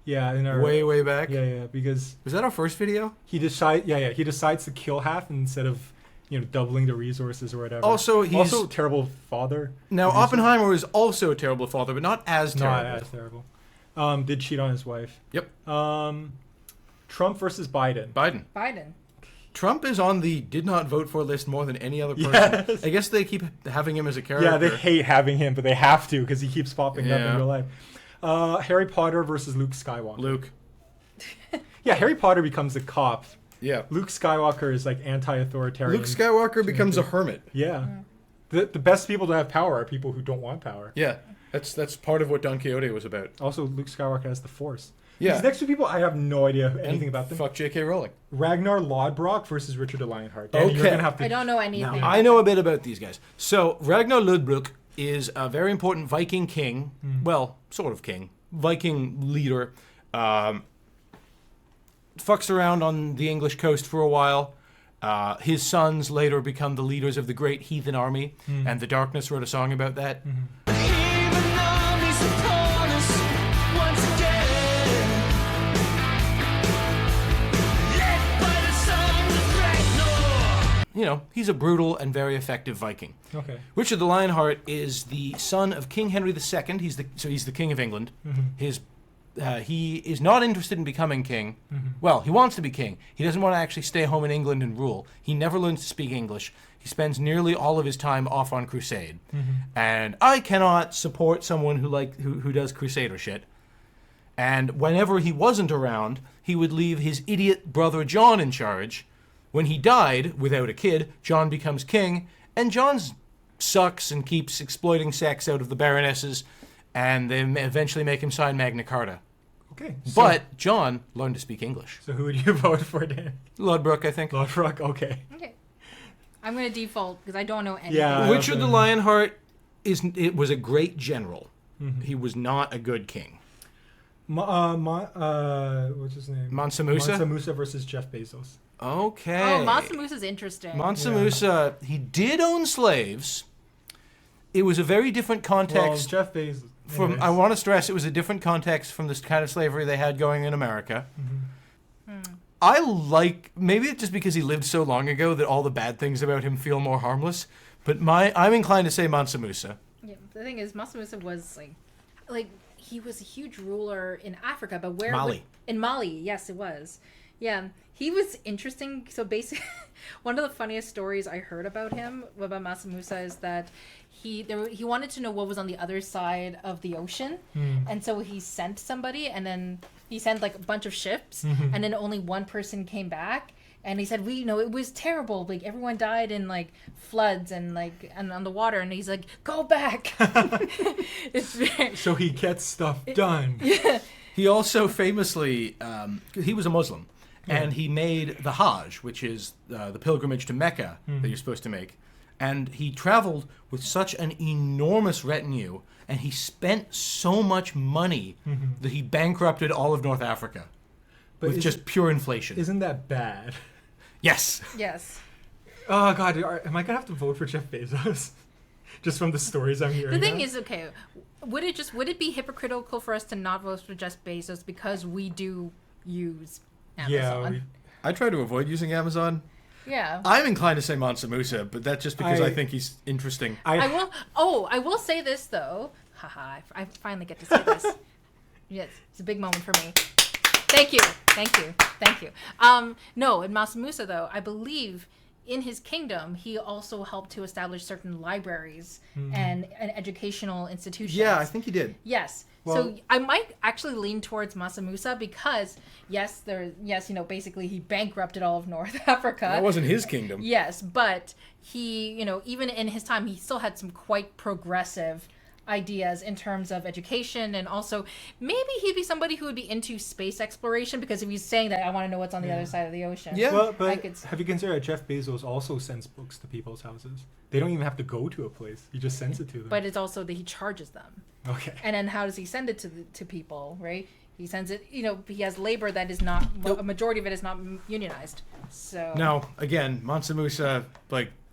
A: Yeah, in our
B: way back.
A: Yeah, because
B: was that our first video?
A: He decides to kill half instead of doubling the resources or whatever.
B: Also, he's
A: a terrible father.
B: Now, Oppenheimer is also a terrible father, but not as terrible.
A: Not as terrible. Did cheat on his wife.
B: Yep.
A: Trump versus Biden.
C: Biden.
B: Trump is on the did not vote for list more than any other person.
A: Yes.
B: I guess they keep having him as a character.
A: Yeah, they hate having him, but they have to because he keeps popping up in real life. Harry Potter versus Luke Skywalker.
B: Luke.
A: Yeah, Harry Potter becomes a cop.
B: Yeah.
A: Luke Skywalker is anti-authoritarian.
B: Luke Skywalker becomes a hermit.
A: Yeah. The best people to have power are people who don't want power.
B: Yeah. That's part of what Don Quixote was about.
A: Also, Luke Skywalker has the Force.
B: Yeah.
A: These next two people, I have no idea anything about them.
B: Fuck J.K. Rowling.
A: Ragnar Lodbrok versus Richard de Lionheart. Danny,
B: Okay.
A: You're gonna have to...
C: I don't know anything.
B: Now, I know a bit about these guys. So, Ragnar Lodbrok is a very important Viking king. Well, sort of king. Viking leader. Fucks around on the English coast for a while. His sons later become the leaders of the great heathen army. And The Darkness wrote a song about that. He's a brutal and very effective Viking.
A: Okay.
B: Richard the Lionheart is the son of King Henry II. He's the king of England. He is not interested in becoming king. Well, he wants to be king. He doesn't want to actually stay home in England and rule. He never learns to speak English. He spends nearly all of his time off on crusade. And I cannot support someone who does crusader shit. And whenever he wasn't around, he would leave his idiot brother John in charge. When he died, without a kid, John becomes king, and John sucks and keeps exploiting sex out of the baronesses, and they eventually make him sign Magna Carta.
A: Okay.
B: But John learned to speak English.
A: So who would you vote for, Dan?
B: Lodbrok, I think.
A: Lodbrok, okay.
C: Okay. I'm going to default because I don't know anything.
A: Yeah.
B: Richard the Lionheart was a great general. He was not a good king.
A: What's his name?
B: Mansa Musa?
A: Mansa Musa versus Jeff Bezos.
B: Okay.
C: Oh, Mansa Musa's interesting.
B: Mansa Musa, he did own slaves. It was a very different context.
A: Well, Jeff Bezos.
B: I want to stress it was a different context from this kind of slavery they had going in America. Maybe it's just because he lived so long ago that all the bad things about him feel more harmless, but I'm inclined to say Mansa Musa.
C: Yeah, the thing is, Mansa Musa was like he was a huge ruler in Africa, but where?
B: Mali.
C: In Mali, yes, it was. Yeah, he was interesting. So basically, one of the funniest stories I heard about Mansa Musa, is that he wanted to know what was on the other side of the ocean, and so he sent somebody, and then he sent a bunch of ships, and then only one person came back, and he said, it was terrible. Everyone died in floods and on the water, and he's like, go back.
A: So he gets stuff done.
C: Yeah.
B: He also famously, he was a Muslim. And he made the Hajj, which is the pilgrimage to Mecca that you're supposed to make. And he traveled with such an enormous retinue, and he spent so much money that he bankrupted all of North Africa with just pure inflation.
A: Isn't that bad?
B: Yes.
C: Yes.
A: Oh, God. Am I going to have to vote for Jeff Bezos? Just from the stories I'm hearing.
C: The thing is, okay, would it be hypocritical for us to not vote for Jeff Bezos because we do use Amazon?
A: Yeah,
B: I try to avoid using Amazon.
C: Yeah.
B: I'm inclined to say Mansa Musa, but that's just because I think he's interesting.
C: I will say this though. Haha! I finally get to say this. Yes, it's a big moment for me. Thank you. No, in Masa Musa, though, I believe in his kingdom, he also helped to establish certain libraries and educational institutions.
B: Yeah, I think he did.
C: Yes.
A: Well,
C: so I might actually lean towards Masa Musa because, basically he bankrupted all of North Africa.
B: That wasn't his kingdom.
C: Yes, but he, even in his time, he still had some quite progressive ideas in terms of education, and also maybe he'd be somebody who would be into space exploration, because if he's saying that I want to know what's on the other side of the ocean.
A: Yeah, well, but have you considered that Jeff Bezos also sends books to people's houses? They don't even have to go to a place; he just sends it to them.
C: But it's also that he charges them.
A: Okay.
C: And then how does he send it to people? Right? He sends it. He has labor that is not a majority of it is not unionized. So
B: now again, Mansa Musa,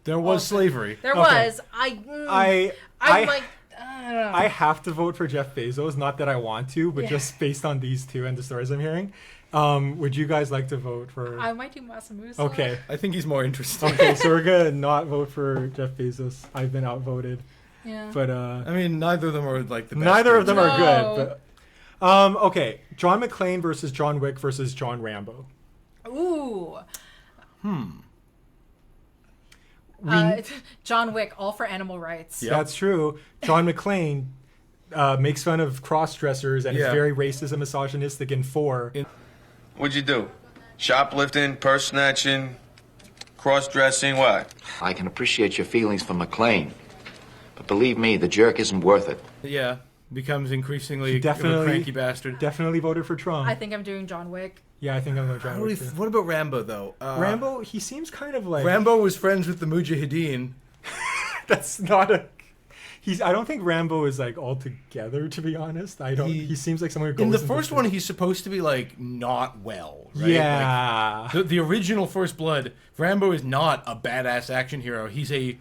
B: there was slavery.
C: There was.
A: I have to vote for Jeff Bezos, not that I want to, but just based on these two and the stories I'm hearing. Would you guys like to vote for...
C: I might do Masa Musa.
A: Okay.
B: I think he's more interesting.
A: Okay, so we're going to not vote for Jeff Bezos. I've been outvoted.
C: Yeah.
A: But,
B: I mean, neither of them are, the best.
A: Neither of them are good. But, okay. John McClane versus John Wick versus John Rambo.
C: Ooh. John Wick, all for animal rights.
A: Yep. That's true. John McClane makes fun of cross-dressers and is very racist and misogynistic in 4.
Q: What'd you do? Shoplifting, purse snatching, cross-dressing, what?
R: I can appreciate your feelings for McClane, but believe me, the jerk isn't worth it.
B: Yeah, becomes increasingly a cranky bastard.
A: Definitely voted for Trump.
C: I think I'm doing John Wick.
A: Yeah, I think I'm going to John Wick.
B: What about Rambo, though?
A: Rambo, he seems kind of like...
B: Rambo was friends with the Mujahideen.
A: That's not a... I don't think Rambo is all together, to be honest. He seems like someone who goes
B: in the first one. He's supposed to be not well, right?
A: Yeah.
B: The original First Blood, Rambo is not a badass action hero. He's a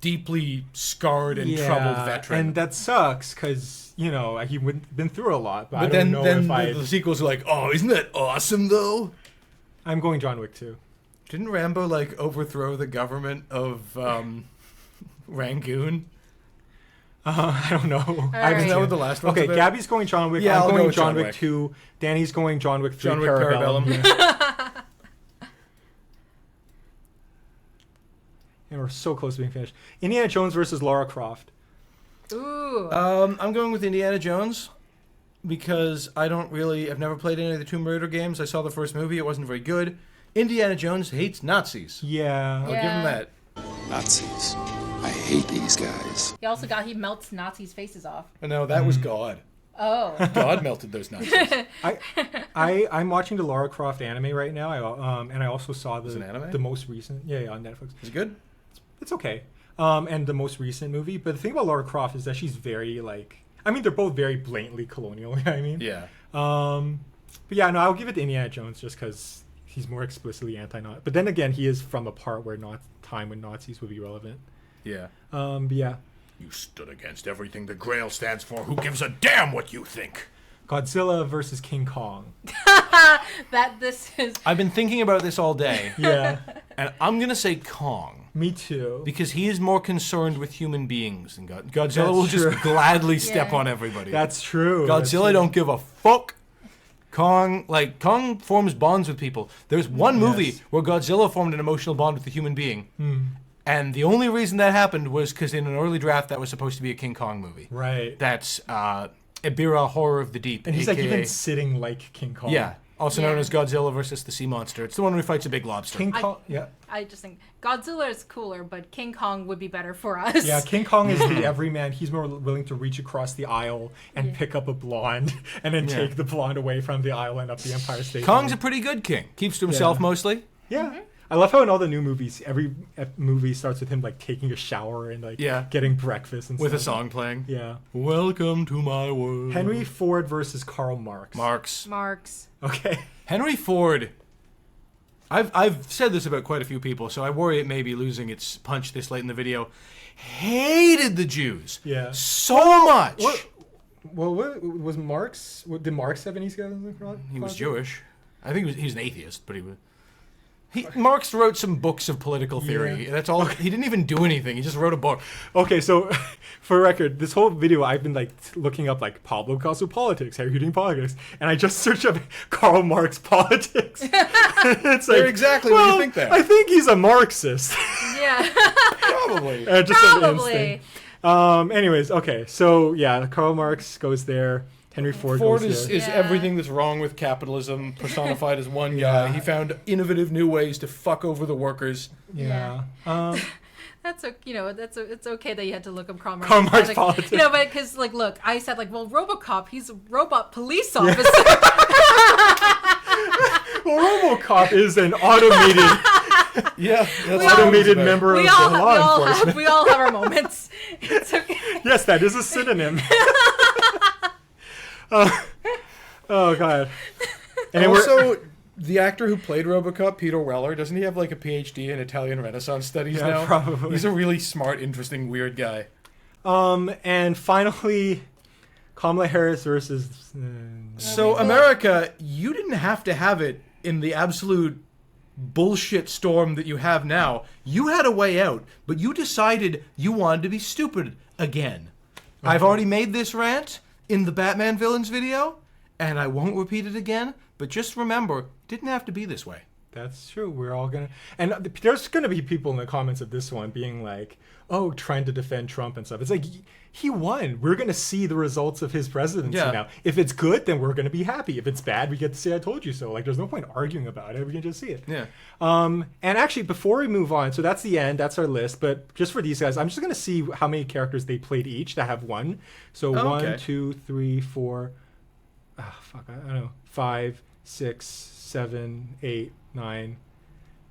B: deeply scarred and troubled veteran,
A: and that sucks because he been through a lot. But I
B: then
A: don't know if
B: the sequels are like, oh, isn't that awesome though?
A: I'm going John Wick too.
B: Didn't Rambo overthrow the government of Rangoon?
A: I don't know.
B: I don't know what the last one.
A: Okay, Gabby's going John Wick.
B: Yeah,
A: I'm going
B: go
A: John Wick 2. Danny's going John Wick 3.
B: John Wick Parabellum.
A: And we're so close to being finished. Indiana Jones versus Lara Croft.
C: Ooh.
B: I'm going with Indiana Jones because I've never played any of the Tomb Raider games. I saw the first movie. It wasn't very good. Indiana Jones hates Nazis.
A: Yeah.
B: I'll give him that.
D: Nazis. I hate these guys.
C: He melts Nazis' faces off.
B: No, that was God.
C: Oh.
B: God melted those Nazis.
A: I'm watching the Lara Croft anime right now. And I also saw the most recent. Yeah, on Netflix.
B: Is it good?
A: It's okay. And the most recent movie. But the thing about Lara Croft is that she's very they're both very blatantly colonial. You know what I mean?
B: Yeah.
A: But yeah, no, I'll give it to Indiana Jones just because he's more explicitly anti-Nazi. But then again, he is from a part where time when Nazis would be relevant.
B: Yeah.
A: But yeah.
E: You stood against everything the Grail stands for. Who gives a damn what you think?
A: Godzilla versus King Kong.
B: I've been thinking about this all day.
A: Yeah.
B: And I'm going to say Kong.
A: Me too.
B: Because he is more concerned with human beings than God. Godzilla will just gladly step on everybody.
A: That's true.
B: Godzilla don't give a fuck. Kong forms bonds with people. There's one movie where Godzilla formed an emotional bond with a human being. And the only reason that happened was because in an early draft that was supposed to be a King Kong movie.
A: Right.
B: That's Ibira Horror of the Deep.
A: And he's
B: AKA,
A: even sitting like King Kong.
B: Yeah. Also known as Godzilla versus the Sea Monster. It's the one where he fights a big lobster.
A: King Kong,
C: I just think Godzilla is cooler, but King Kong would be better for us.
A: Yeah, King Kong is the everyman. He's more willing to reach across the aisle and pick up a blonde and then take the blonde away from the aisle and up the Empire State.
B: Kong's a pretty good king. Keeps to himself mostly.
A: Yeah. I love how in all the new movies, every movie starts with him taking a shower and getting breakfast and
B: with
A: stuff.
B: a song playing.
A: Yeah.
B: Welcome to my world.
A: Henry Ford versus Karl Marx.
C: Marx.
A: Okay.
B: Henry Ford. I've said this about quite a few people, so I worry it may be losing its punch this late in the video. Hated the Jews.
A: Yeah.
B: So much.
A: What was Marx? Did Marx have any skills?
B: He was Jewish. I think he's an atheist, but he was. Marx wrote some books of political theory.
A: Yeah.
B: That's all. He didn't even do anything. He just wrote a book.
A: Okay, so for record, this whole video I've been like looking up like Pablo Picasso politics, Harry Houdini politics, and I just searched up Karl Marx politics. It's
B: They're exactly what you think they are.
A: I think he's a Marxist.
C: Yeah.
B: Probably.
A: Just an
C: Probably.
A: instinct. Anyways, okay, so yeah, Karl Marx goes there. Henry Ford goes
B: is
A: there.
B: everything that's wrong with capitalism personified as one guy. He found innovative new ways to fuck over the workers.
A: Yeah.
C: That's it's okay that you had to look up Karl Marx.
A: Karl Marx politics.
C: You know, but because like, look, I said like, well, RoboCop, he's a robot police officer.
A: Well, RoboCop is an automated, automated member of the law enforcement.
C: We all have our moments. It's okay.
A: Yes, that is a synonym. Oh god.
B: And also, the actor who played RoboCop, Peter Weller, doesn't he have like a PhD in Italian Renaissance studies now?
A: Probably.
B: He's a really smart, interesting, weird guy.
A: And finally, Kamala Harris versus.
B: So America, you didn't have to have it in the absolute bullshit storm that you have now. You had a way out, but you decided you wanted to be stupid again. Okay. I've already made this rant in the Batman villains video, and I won't repeat it again, but just remember, it didn't have to be this way.
A: That's true. We're all gonna... And there's gonna be people in the comments of this one being like, oh, trying to defend Trump and stuff. It's like, he won. We're gonna see the results of his presidency now. If it's good, then we're gonna be happy. If it's bad, we get to say I told you so. Like, there's no point arguing about it. We can just see it.
B: Yeah.
A: And actually, before we move on, so that's the end. That's our list. But just for these guys, I'm just gonna see how many characters they played each that have won. So 1, 2, 3, 4... I don't know. 5, 6, 7, 8, 9,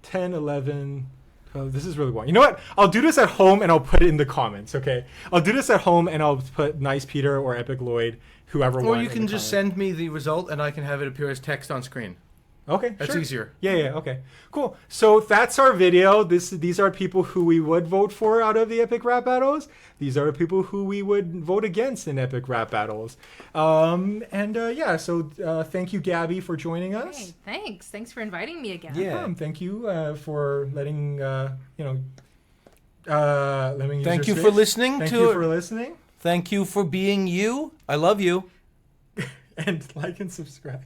A: 10, 11... Oh, this is really boring. You know what? I'll do this at home and I'll put it in the comments, okay? I'll do this at home and I'll put Nice Peter or Epic Lloyd, whoever won.
B: Or you can just send me the result and I can have it appear as text on screen.
A: Okay,
B: That's easier.
A: Yeah, okay. Cool. So that's our video. These are people who we would vote for out of the epic rap battles. These are people who we would vote against in epic rap battles. So thank you, Gabby, for joining us.
C: Hey, thanks for inviting me again.
A: Yeah, thank you for letting let me use
B: Thank
A: your
B: you
A: space.
B: for listening.
A: Thank you for listening.
B: Thank you for being you. I love you.
A: And like and subscribe.